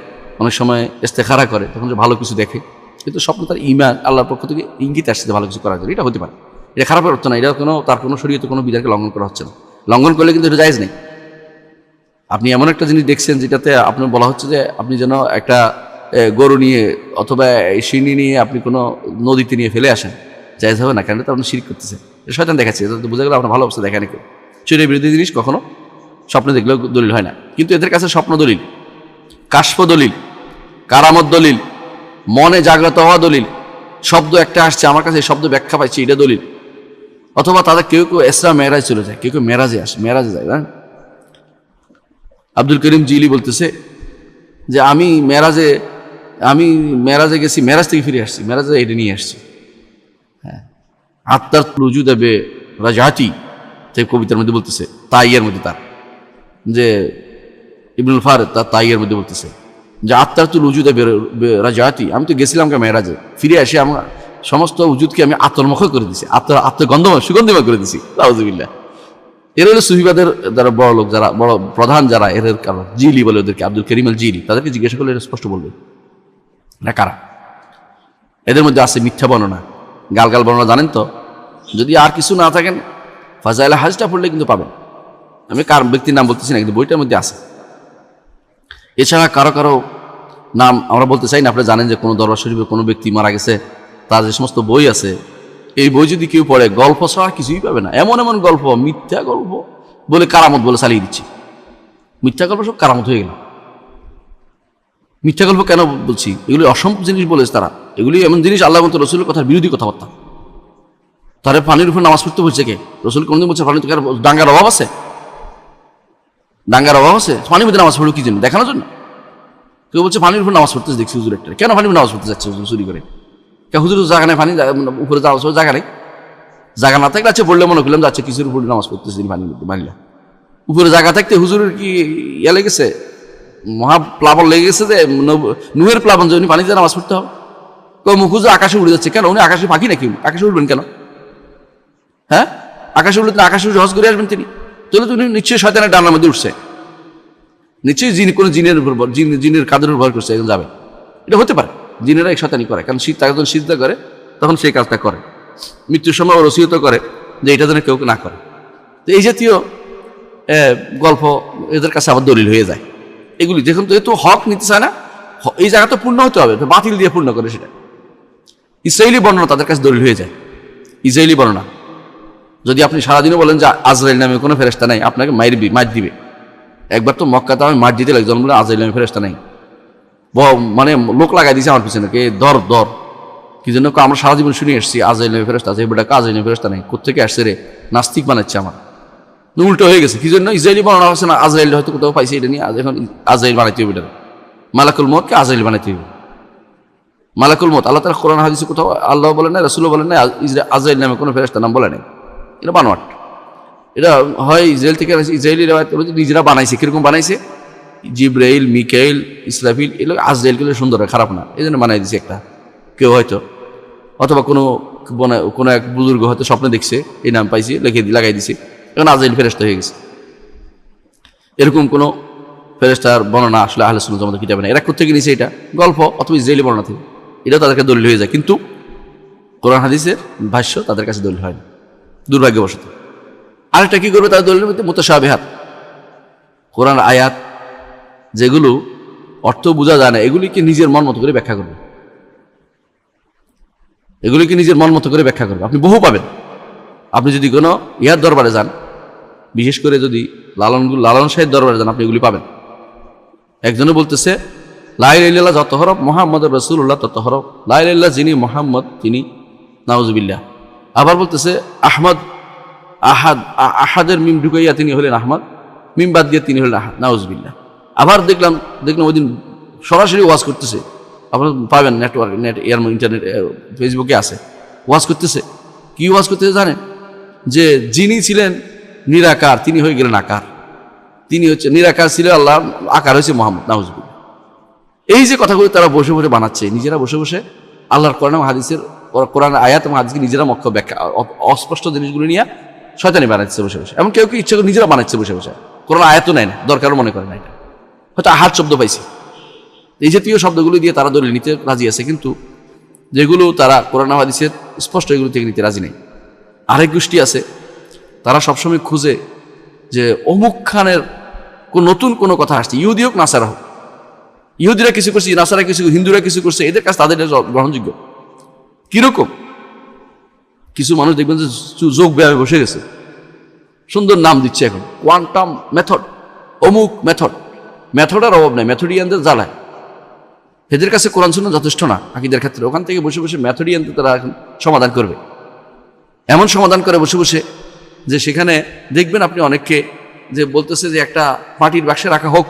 অনেক সময় ইস্তেখারা করে, তখন যে ভালো কিছু দেখে, কিন্তু স্বপ্ন তার ইমান আল্লাহর পক্ষ থেকে ইঙ্গিত আসছে ভালো কিছু করার জন্য, এটা হতে পারে। এটা খারাপের অর্থ না, এটা তার কোনো শরীয়তে কোনো বিধানকে লঙ্ঘন করা হচ্ছে না। লঙ্ঘন করলে কিন্তু এটা জায়েজ নেই। আপনি এমন একটা জিনিস দেখছেন যেটাতে আপনার বলা হচ্ছে যে আপনি যেন একটা গরু নিয়ে অথবা সিনি নিয়ে আপনি কোনো নদীতে নিয়ে ফেলে আসেন, জায়েজ হবে না, কারণ এটা আপনি শিরক করতেছে, শয়তান দেখাচ্ছে। এটা তো বোঝা গেল আপনার ভালো অবস্থা দেখেন কেউ। শরীরের বিরোধী জিনিস কখনো স্বপ্ন দেখলেও দলিল হয় না। কিন্তু এদের কাছে স্বপ্ন দলিল, কাশফ দলিল, কারামত দলিল, মনে জাগ্রত হওয়া দলিল, শব্দ একটা আসছে আমার কাছে, এই শব্দ ব্যাখ্যা পাইছি, এটা দলিল। অথবা তাদের কেউ কেউ ইসরা মেরাজ চলে যায়, কেউ কেউ মেরাজে আসে, মেরাজে যায়। হ্যাঁ, আব্দুল করিম জিলি বলতেছে যে আমি মেরাজে গেছি, মেরাজ থেকে ফিরে আসছি, মেরাজে এটা নিয়ে আসছি। হ্যাঁ, আত্মার লুজু দেবে রাজাতি, সেই কবিতার মধ্যে বলতেছে, তাইয়ের মধ্যে তার যে ইবনুল ফারিদ তার তাইয়ের মধ্যে বলতেছে যে আত্মার তো লুজু দেবে রাজাতি, আমি তো গেছিলাম মেরাজে, ফিরে আসি আমার সমস্ত উজুদকে আমি আত্মমুখ করে দিছি, আত্মগন্ধময় সুগন্ধিময় করে দিছি। নাউজুবিল্লাহ। এর হলো সুফিবাদের যারা বড় লোক, যারা বড় প্রধান, যারা এর কারণ জিলি বলে ওদেরকে, আব্দুল করিম আল জিলি, তাদেরকে জিজ্ঞাসা করলে এটা স্পষ্ট বলবে না কারা। এদের মধ্যে আছে মিথ্যা বর্ণনা, গালগাল বর্ণনা, জানেন তো। যদি আর কিছু না থাকেন ফাজাইল হাজটা পড়লে কিন্তু পাবেন। আমি কার ব্যক্তির নাম বলতেছি না, কিন্তু বইটার মধ্যে আছে। এছাড়া কারো কারো নাম আমরা বলতে চাই না। আপনারা জানেন যে কোনো দরবার শরীফে কোনো ব্যক্তি মারা গেছে, তার যে সমস্ত বই আছে, এই বই যদি কেউ পড়ে গল্প ছাড়া কিছুই পাবে না। এমন এমন গল্প, মিথ্যা গল্প বলে কারামত বলে চালিয়ে দিচ্ছে। মিথ্যা গল্প সব কারামত হয়ে গেল। মিথ্যা গল্প কেন বলছি? এগুলি অসম্ভব জিনিস বলেছে তারা। এগুলি এমন জিনিস আল্লাহ মতো রসুলের কথার বিরোধী কথাবার্তা। তারা পানির উপর নামাজ পড়তে বলছে কে? রসুল কোনদিন বলছে পানি? ডাঙ্গার অভাব আছে? ডাঙ্গার অভাব আছে? পানির মধ্যে নামাজ পড়লো কি জন্য? দেখানোর জন্য? কেউ বলছে পানির উপর নামাজ পড়তে দেখছি হুজুর একটা। কেন পানির উপর নামাজ পড়তে যাচ্ছে হুজুর চুরি করে? হুজুর জায়গা নেই, পানি উপরে যাওয়া জায়গা নেই, জায়গা না থাকলে আছে বললে মনে করলাম যাচ্ছে কিছুর উপরে নামাজ পড়তেছে পানির মধ্যে। মানিলাম উপরে জায়গা থাকতে হুজুরের কি ইয়ে লেগেছে, মহাপ্লাবন লেগে গেছে যে নুহের প্লাবন যে উনি পানিতে নামাজ পড়তে হবে? মুখ হুজুর আকাশে উড়ে যাচ্ছে কেন? উনি আকাশে পাখি নাকি? আকাশে উঠবেন কেন? হ্যাঁ, আকাশে উঠলে আকাশে হজ করে আসবেন তিনি। তাহলে তো উনি নিশ্চয়ই শয়তানের ডানার মধ্যে উঠছে, নিশ্চয়ই কোনো জিনের উপর, জিনের কাদের উপর ভর করছে, এখন যাবে। এটা হতে পারে, জিনেরা এক শয়তানি করে, কারণ তাকে যখন সিজদা করে তখন সেই কাজটা করে। মৃত্যুর সময় ওসিয়ত করে যে এটা যেন কেউ না করে। তো এই জাতীয় গল্প এদের কাছে আবার দলিল হয়ে যায়। এগুলি দেখুন, যেহেতু হক নিতে চায় না, এই জায়গা তো পূর্ণ হতে হবে, বাতিল দিয়ে পূর্ণ করে সেটা। ইসরায়েলি বর্ণনা তাদের কাছে দলিল হয়ে যায়। ইসরায়েলি বর্ণনা যদি আপনি সারাদিনও বলেন যে আজরাইল নামে কোনো ফেরেশতা নাই, আপনাকে মার দিবে। একবার তো মক্কাতে আমি মার দিতে লাগলাম, বলে আজরাইল নামে ফেরেশতা নাই, মানে লোক লাগাই দিয়েছে আমার পিছনে, কে দর কি জন্য? আমরা সারা জীবন শুনে এসেছি আজরাইল নামে ফেরেশতা আছে, বেটা আজরাইল নামে ফেরেশতা নাই, কোথেকে আসছে রে? নাস্তিক বানাচ্ছে আমার। উল্টো হয়ে গেছে কি জন্য? ইসরায়েলি বর্ণনা হচ্ছে না, আজরাইল হয়তো কোথাও পাইছে, এটা নিয়ে এখন আজরাইল বানাইতে হবে। এটা মালাকুল মউতকে আজরাইল বানাইতে হবে। মালাকুল মউত আল্লাহ তাআলা কোরআন হাদিসে কোথাও আল্লাহ বলেন না, রাসূলও বলেন না, আজরাইল নামে কোনো ফেরেশতা নাম বলে নাই। এটা বানোয়াট। এটা হয় ইসরায়েল থেকে, ইসরায়েলি রিওয়ায়াত নিজেরা বানাইছে। কিরকম বানাইছে? জিব্রাইল, মিকাইল, ইসরাফিল, এগুলো আজরাইলগুলো সুন্দর, খারাপ না, এই জন্য বানাই দিছে একটা কেউ হয়তো, অথবা কোনো এক বুজুর্গ হয়তো স্বপ্নে দেখছে, এই নাম পাইছে, লাগাই দিছে, এখন আজরাইল ফেরেশতা হয়ে গেছে। এরকম কোনো ফেরেশতার বর্ণনা আসলে আহলে সুন্নাত ওয়াল জামাতের কিতাবে না। এরা কোত্থেকে নিছে? এটা গল্প অথবা ইসরায়েলি বর্ণনা থেকে। এটাও তাদেরকে দলিল হয়ে যায়, কিন্তু কোরআন হাদিসের ভাষ্য তাদের কাছে দলিল হয় না, দুর্ভাগ্যবশত। আরেকটা কি করবে তাদের দলিলের মধ্যে? মুতাশাবিহাত, কোরআন আয়াত যেগুলো অর্থ বোঝা যায় না, এগুলিকে নিজের মন মতো করে ব্যাখ্যা করবে, এগুলিকে নিজের মন মতো করে ব্যাখ্যা করবে। আপনি বহু পাবেন। আপনি যদি কোনো ইয়ার দরবারে যান, বিশেষ করে যদি লালন শাহের দরবারে যান, আপনি এগুলি পাবেন। একজনে বলতেছে লা ইলাহা ইল্লাল্লাহ যত হরফ, মুহাম্মদুর রাসূলুল্লাহ তত হরফ। লা ইলাহা ইল্লাল্লাহ যিনি মুহাম্মদ তিনি নাউজুবিল্লাহ। আবার বলতেছে আহমদ, আহাদের মিম ঢুকাইয়া তিনি হলেন আহমদ, মিম বাদ দিয়ে তিনি হলেন আহাদ, নাউজুবিল্লাহ। আবার দেখলাম ওই দিন সরাসরি ওয়াজ করতেছে, আপনারা পাবেন নেটওয়ার্ক, ইন্টারনেট, ফেসবুকে আছে, ওয়াজ করতেছে। কি ওয়াজ করতেছে জানেন? যে যিনি ছিলেন নিরাকার তিনি হয়ে গেলেন আকার, তিনি হচ্ছে নিরাকার ছিল আল্লাহ, আকার হয়েছে মোহাম্মদ, নাউজুবিল্লাহ। এই যে কথাগুলো তারা বসে বসে বানাচ্ছে, নিজেরা বসে বসে আল্লাহর কোরআন এবং হাদিসের, কোরআন আয়াত এবং হাদিসকে নিজেরা মক্ষ ব্যাখ্যা, অস্পষ্ট জিনিসগুলো নিয়ে শয়তানি বানাচ্ছে বসে বসে। এমন কেউ কি ইচ্ছা করে নিজেরা বানাচ্ছে বসে বসে, কোরআন আয়াতও নেয় না, দরকারও মনে করে না। এটা হয়তো আহাদ শব্দ পাইছে, এই জাতীয় শব্দগুলো দিয়ে তারা দলিল নিতে রাজি আছে, কিন্তু যেগুলো তারা কোরআন হাদিসের স্পষ্ট, এগুলো থেকে নিতে রাজি নেই। আরেক গোষ্ঠী আছে, তারা সবসময় খুঁজে যে অমুক খানের নতুন কোনো কথা আসছে, ইহুদি হোক নাসারা হোক, ইহুদিরা কিছু করছে, নাসারা কিছু, হিন্দুরা কিছু করছে, এদের কাছে তাদের গ্রহণযোগ্য। কিরকম? কিছু মানুষ দেখবেন যে যোগ ব্যায়ামে বসে গেছে, সুন্দর নাম দিচ্ছে এখন, কোয়ান্টাম মেথড, অমুক মেথড। মেথডের অভাব নাই, মেথডিয়ানদের জ্বালায়। এদের কাছে কোরআন সুন্নাহ যথেষ্ট না আকীদার ক্ষেত্রে। ওখান থেকে বসে বসে মেথডিয়ানদের তারা এখন সমাধান করবে, এমন সমাধান করে বসে বসে যে সেখানে দেখবেন আপনি অনেককে যে বলতেছে যে একটা মাটির বাক্সে রাখা হোক,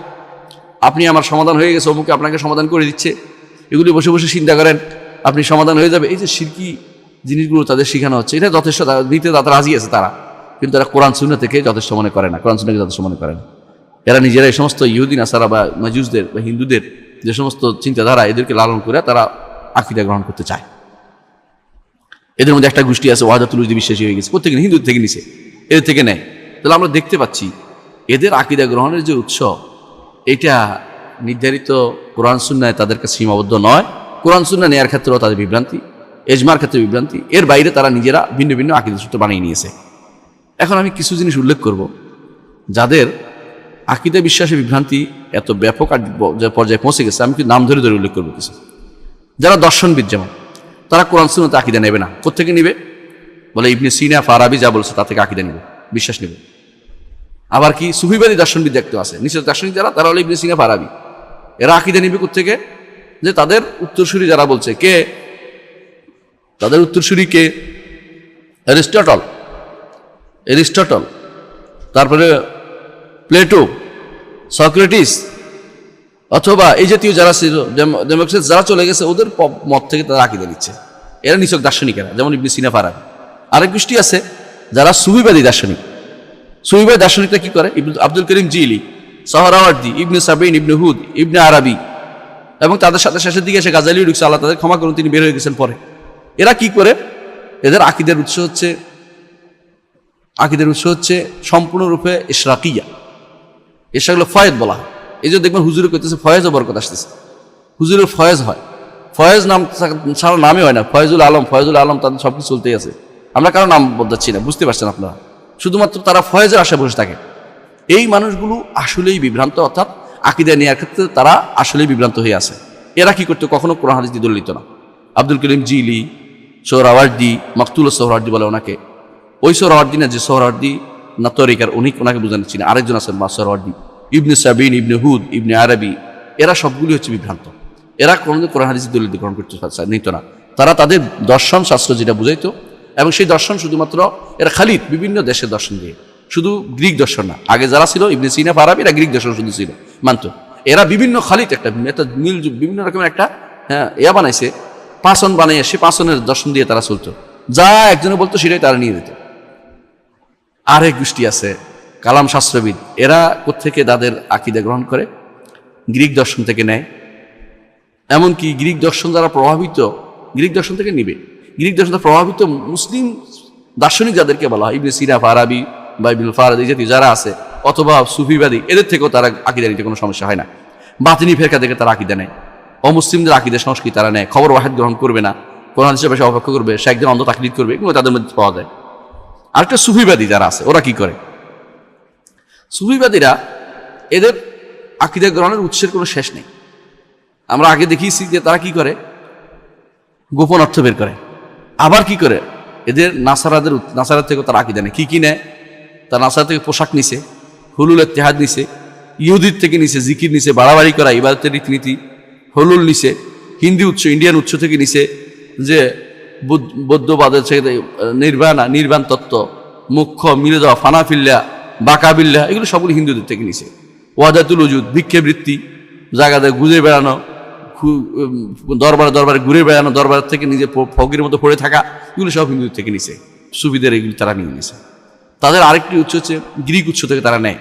আপনি আমার সমাধান হয়ে গেছে, অমুকে আপনাকে সমাধান করে দিচ্ছে। এগুলি বসে বসে চিন্তা করেন, আপনি সমাধান হয়ে যাবে। এই যে শিরকি জিনিসগুলো তাদের শেখানো হচ্ছে, এটা যথেষ্ট নিতে তারা রাজি আছে তারা, কিন্তু তারা কোরআন সুন্নাহ থেকে যথেষ্ট মনে করে না, কোরআন সুন্নাহকে যথেষ্ট মনে করে না। এরা নিজেরা এই সমস্ত ইহুদি নাসারা বা মাজুসদের বা হিন্দুদের যে সমস্ত চিন্তাধারা, এদেরকে লালন করে তারা আকীদা গ্রহণ করতে চায়। এদের মধ্যে একটা গোষ্ঠী আছে ওয়াহদাতুল উজুদ বিশ্বাসী হয়ে গেছে, প্রত্যেকে হিন্দু থেকে নিছে, এদের থেকে নেয়। তাহলে আমরা দেখতে পাচ্ছি এদের আকীদা গ্রহণের যে উৎস, এটা নির্ধারিত কোরআন সুন্নাহয় তাদের কাছে সীমাবদ্ধ নয়। কোরআন সুন্নাহ নেয়ার ক্ষেত্রেও তাদের বিভ্রান্তি, এজমার ক্ষেত্রে বিভ্রান্তি, এর বাইরে তারা নিজেরা ভিন্ন ভিন্ন আকীদা সূত্র বানিয়ে নিয়েছে। এখন আমি কিছু জিনিস উল্লেখ করব যাদের আকীদা বিশ্বাসে বিভ্রান্তি এত ব্যাপক পর্যায়ে পৌঁছে গেছে। আমি কিন্তু নাম ধরে ধরে উল্লেখ করবো কিছু। যারা দর্শনবিদ, যেমন তারা কোরআন সুন্নাহতে আকীদা নেবে না। কোত্থেকে নিবে? বলে ইবনে সিনা, ফারাবি যা বলছে তা থেকে আকীদা নেবে, বিশ্বাস নেবে। আবার কি সুফিবাদী দার্শনিক দেখতে আছে, নিশ্চয় দার্শনিক যারা, তারা হলো ইবনে সিনা, ফারাবি। এরা আকীদা নিবে কোত্থেকে? যে তাদের উত্তরসূরি যারা বলছে, কে তাদের উত্তরসূরি? কে? এরিস্টটল, তারপরে প্লেটো, সক্রেটিস, অথবা এই জাতীয় যারা ছিল ডেমোক্রেটস, যারা চলে গেছে, ওদের মত থেকে তারা আকীদা নিচ্ছে। এরা নিছক দার্শনিকেরা, যেমন ইবনে সিনা, ফারাবি। আরেক গোষ্ঠী আছে যারা সুফিবাদী দার্শনিক। সুফিবাদী দার্শনিকরা কি করে? আব্দুল করিম জিলি, সোহরাওয়ার্দী, ইবনে সাবিন, ইবনে হুদ, ইবনে আরাবি, এবং তাদের সাথে শেষের দিকে এসে গাজালিও ঢুকছে, আল্লাহ তাদের ক্ষমা করুন, তিনি বের হয়ে গেছেন পরে। এরা কি করে? এদের আকীদার উৎস হচ্ছে সম্পূর্ণরূপে ইশরাকিয়া। এসবগুলো ফয়েজ বলা হয়। এই যে দেখবেন হুজুরে করতেছে ফয়েজ ও বরকত আসতেছে, হুজুরের ফয়েজ হয়। ফয়েজ নাম ছাড়া নামই হয় না, ফয়েজুল আলম, তাদের সব কিছু চলতেই আছে। আমরা কারো নাম বদলাচ্ছি না, বুঝতে পারছেন আপনারা। শুধুমাত্র তারা ফয়েজের আশায় বসে থাকে। এই মানুষগুলো আসলেই বিভ্রান্ত, অর্থাৎ আকীদা নেওয়ার ক্ষেত্রে তারা আসলেই বিভ্রান্ত হয়ে আছে। এরা কি করতো? কখনো কোরআন হাদিস দিয়ে দলিত না। আব্দুল করিম জিলি, সোহরাওয়ার্দী, মাকতুল সোহরাওয়ার্দী বলে ওনাকে। ওই সোহরাওয়ার্দী না, যে সোহরাওয়ার্দী না তরিকার, ওনাকে বোঝাচ্ছি না, আরেকজন আছেন সোহরাওয়ার্দী, ইবনে সাবিন, ইবনে হুদ, ইবনে আরবি। এরা সবগুলি হচ্ছে বিভ্রান্ত। এরা কোনোদিন কোরআন হাদিস দলিল গ্রহণ করতে নিত না। তারা তাদের দর্শন শাস্ত্র যেটা বুঝাইতো, এবং সেই দর্শন শুধুমাত্র এরা খালিদ বিভিন্ন দেশের দর্শন দিয়ে, শুধু গ্রিক দর্শন না। আগে যারা ছিল ইবনে সিনা, ফারাবি, এরা গ্রিক দর্শন শুধু ছিল, মানত। এরা বিভিন্ন খালিদ, একটা মিল, বিভিন্ন রকমের একটা বানাইছে, পাঁচন বানিয়ে, সে পাঁচনের দর্শন দিয়ে তারা চলতো। যা একজনে বলতো সেটাই তারা নিয়ে যেত। আরেক গোষ্ঠী আছে কালাম শাস্ত্রবিদ। এরা কোত্থেকে তাদের আকীদা গ্রহণ করে? গ্রিক দর্শন থেকে নেয়। এমনকি গ্রিক দর্শন যারা প্রভাবিত, গ্রিক দর্শন থেকে নিবে। গ্রিক দর্শন প্রভাবিত মুসলিম দার্শনিক যাদেরকে বলা হয়, ইবনে সিনা, ফারাবি বা ইবনুল ফারাদ, এই জাতীয় যারা আছে, অথবা সুফিবাদী, এদের থেকেও তারা আকীদা নিতে কোনো সমস্যা হয় না। বাতিনি ফেরকা থেকে তারা আকীদা নেয়, অমুসলিমদের আকীদা সংস্কৃতি তারা নেয়, খবর ওয়াহিদ গ্রহণ করবে না, কোরআন হাদিসের ভাষায় অপেক্ষা করবে, সে একদিন অন্ধ তাকলিদ করবে, এগুলো তাদের মধ্যে পাওয়া যায়। আরেকটা সুফিবাদী যারা আছে ওরা কি করে, সুফিবাদীরা এদের আকীদা গ্রহণের উৎসের কোনো শেষ নেই। আমরা আগে দেখিয়েছি যে তারা কি করে, গোপন অর্থ বের করে। আবার কি করে, এদের নাসারার থেকে তারা আকীদা নেয়। কি নেয়, তার নাসারা থেকে পোশাক নিছে, হুলুল ইত্তেহাদ নিছে, ইহুদির থেকে নিছে, জিকির নিছে, বাড়াবাড়ি করা, ইবাদতের রীতিনীতি, হুলুল নিছে, হিন্দি উৎস, ইন্ডিয়ান উৎস থেকে নিছে, যে বৌদ্ধবাদের থেকে নির্বাণ তত্ত্ব, মুখ্য মিলে যাওয়া, ফানাফিল্লা, বাকাবিল্লা, এগুলো সবগুলো হিন্দুদের থেকে নিছে। ওয়াদাতুল উজুদ, ভিক্ষাবৃত্তি, জায়গাতে ঘুরে বেড়ানো, দরবারে ঘুরে বেড়ানো, দরবার থেকে নিজে ফকিরের মতো পড়ে থাকা, এগুলো সব হিন্দুদের থেকে নিছে। সুবিধের এগুলি তারা নিয়ে নিছে। তাদের আরেকটি উৎস হচ্ছে গ্রিক উৎস থেকে তারা নেয়,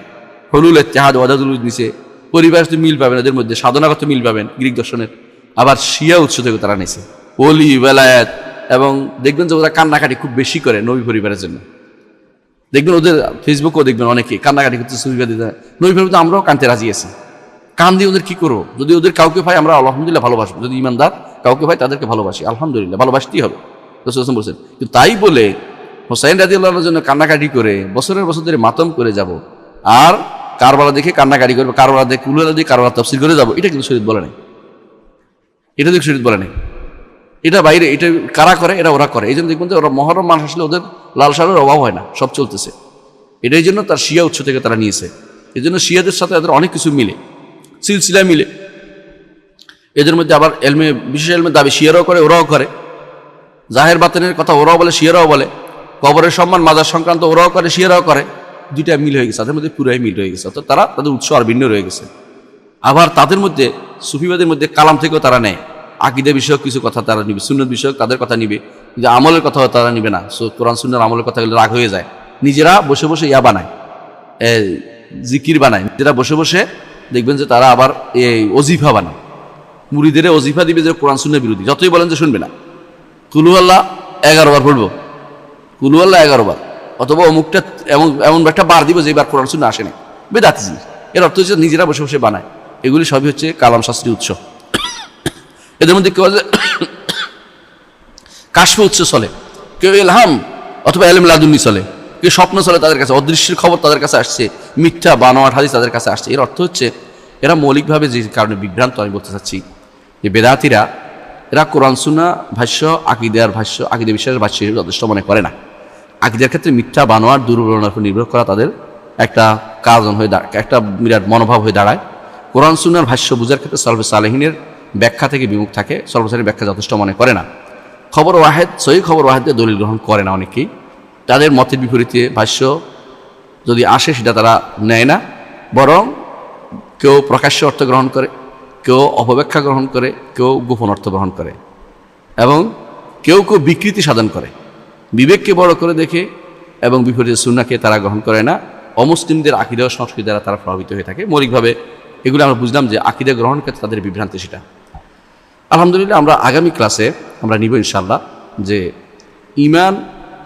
হলুল ইত্তেহাদ, ওয়াদাতুল উজুদ নিছে। পরিবার মিল পাবেন এদের মধ্যে, সাধনাগত মিল পাবেন গ্রিক দর্শনের। আবার শিয়া উৎস থেকে তারা নিছে, ওলি বেলায়েত, এবং দেখবেন যে ওরা কান্নাকাটি খুব বেশি করে নবী পরিবারের জন্য। দেখবেন ওদের ফেসবুকেও দেখবেন অনেকে কান্নাকাটি করতে, সুফিবাদী নবী পরিবার, আমরাও কানতে রাজি আছি। কান দিয়ে ওদের কি করবো, যদি ওদের কাউকে পাই আমরা আলহামদুলিল্লাহ ভালোবাসবো, যদি ইমানদার কাউকে পাই তাদেরকে ভালোবাসি, আলহামদুলিল্লাহ ভালোবাসতেই হবে, রাসূল বলছেন। কিন্তু তাই বলে হোসাইন রাদিয়াল্লাহুর জন্য কান্নাকাটি করে বছরের বছর ধরে মাতম করে যাব, আর কারবালা দেখে কান্নাকাটি করবে, কারবালা দেখে কুলুলা দিয়ে কারবালা তাফসীর করে যাবো, এটা কিন্তু শরীয়ত বলে নাই। এটা দেখে শরীয়ত বলে নাই, এটা বাইরে, এটা কারা করে, এটা ওরা করে। এই জন্য দেখবেন যে ওরা মহরম মাস আসলে ওদের লাল সারের অভাব হয় না, সব চলতেছে। এটাই জন্য তার শিয়া উৎস থেকে তারা নিয়েছে। এই জন্য শিয়াদের সাথে এদের অনেক কিছু মিলে, সিলসিলা মিলে। এদের মধ্যে আবার বিশেষ এলমের দাবি শিয়ারাও করে, ওরাও করে। জাহের বাতেনের কথা ওরাও বলে, শিয়ারাও বলে। কবরের সম্মান, মাজার সংক্রান্ত ওরাও করে, শিয়ারাও করে। দুইটা মিল হয়ে গেছে, তাদের মধ্যে পুরাই মিল হয়ে গেছে। অর্থাৎ তারা তাদের উৎস আর ভিন্ন রয়ে গেছে। আবার তাদের মধ্যে সুফিবাদের মধ্যে কালাম থেকেও তারা নেয়, আকীদা বিষয়ক কিছু কথা তারা নিবে, সুন্নত বিষয়ক তাদের কথা নিবে, কিন্তু আমলের কথা তারা নিবে না। কোরআন সুন্নাহর আমলের কথা রাগ হয়ে যায়। নিজেরা বসে বসে ইয়া বানায়, জিকির বানায়, নিজেরা বসে বসে দেখবেন যে তারা আবার এই ওজিফা বানায়, মুরিদের ওজিফা দিবে যে কোরআন সুন্নাহ বিরোধী। যতই বলেন যে শুনবে না, কুলু আল্লাহ 11 বার পড়বো, কুলু আল্লাহ 11 বার, অথবা অমুকটা এমন একটা বার দিব যে এবার কোরআন সুন্নাহ আসে না, বেদাতি জিনিস। এর অর্থ হচ্ছে নিজেরা বসে বসে বানায়। এগুলি সবই হচ্ছে কালাম শাস্ত্রীয় উৎস। এদের মধ্যে কেউ কাশফে উৎস চলে, কেউ ইলহাম অথবা ইলম লাদুন্নি চলে, কেউ স্বপ্ন চলে তাদের কাছে, অদৃশ্যের খবর তাদের কাছে আসছে, মিথ্যা বানোয়াট হাদিস তাদের কাছে আসছে। এর অর্থ হচ্ছে এরা মৌলিকভাবে যে কারণে বিভ্রান্ত, আমি বলতে চাচ্ছি যে বেদাতিরা, এরা কোরআন সুন্নাহ ভাষ্য, আকীদার ভাষ্য, আকীদা বিশ্বাসের ভাষ্য যথেষ্ট মনে করে না। আকীদার ক্ষেত্রে মিথ্যা বানোয়াট দুর্বলতার উপর নির্ভর করা তাদের একটা কারণ হয়ে দাঁড়ায়, একটা বিরাট মনোভাব হয়ে দাঁড়ায়। কোরআন সুন্নাহর ভাষ্য বুঝার ক্ষেত্রে সলফে সালেহিনের ব্যাখ্যা থেকে বিমুখ থাকে, সলফে সালেহিনের ব্যাখ্যা যথেষ্ট মনে করে না। খবর ওয়াহেদ, সহিহ খবর ওয়াহেদে দলিল গ্রহণ করে না অনেকেই। তাদের মতের বিপরীতে ভাষ্য যদি আসে সেটা তারা নেয় না, বরং কেউ প্রকাশ্য অর্থ গ্রহণ করে, কেউ অপব্যাখ্যা গ্রহণ করে, কেউ গোপন অর্থ গ্রহণ করে, এবং কেউ কেউ বিকৃতি সাধন করে, বিবেককে বড় করে দেখে, এবং বিপরীত সুন্নাহকে তারা গ্রহণ করে না। অমুসলিমদের আকীদা ও সংস্কৃতি দ্বারা তারা প্রভাবিত হয়ে থাকে। মৌলিকভাবে এগুলো আমরা বুঝলাম যে আকীদা গ্রহণের ক্ষেত্রে তাদের বিভ্রান্তি সেটা। আলহামদুলিল্লাহ আমরা আগামী ক্লাসে আমরা নিব ইনশাআল্লাহ যে ইমান,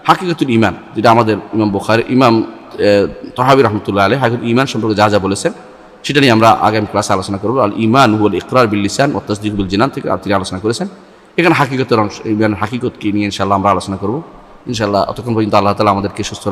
হাকিকতুল ইমান, যেটা আমাদের ইমাম বুখারী, ইমাম তাহাবী রাহমাতুল্লাহ আলাইহি হাকিকতুল ইমান সম্পর্কে যা যা বলেছেন সেটা নিয়ে আমরা আগামী ক্লাসে আলোচনা করব। আল ইমান হুয়াল ইকরার বিল লিসান ওয়া তাসদীক বিল জিনান থেকে তিনি আলোচনা করেছেন। এখানে হাকিকতের অংশ, ইমান হাকিকত কি নিয়ে ইনশাআল্লাহ আমরা আলোচনা করব ইনশাআল্লাহ। ততক্ষণ পর্যন্ত আল্লাহ তাআলা আমাদেরকে সুস্থ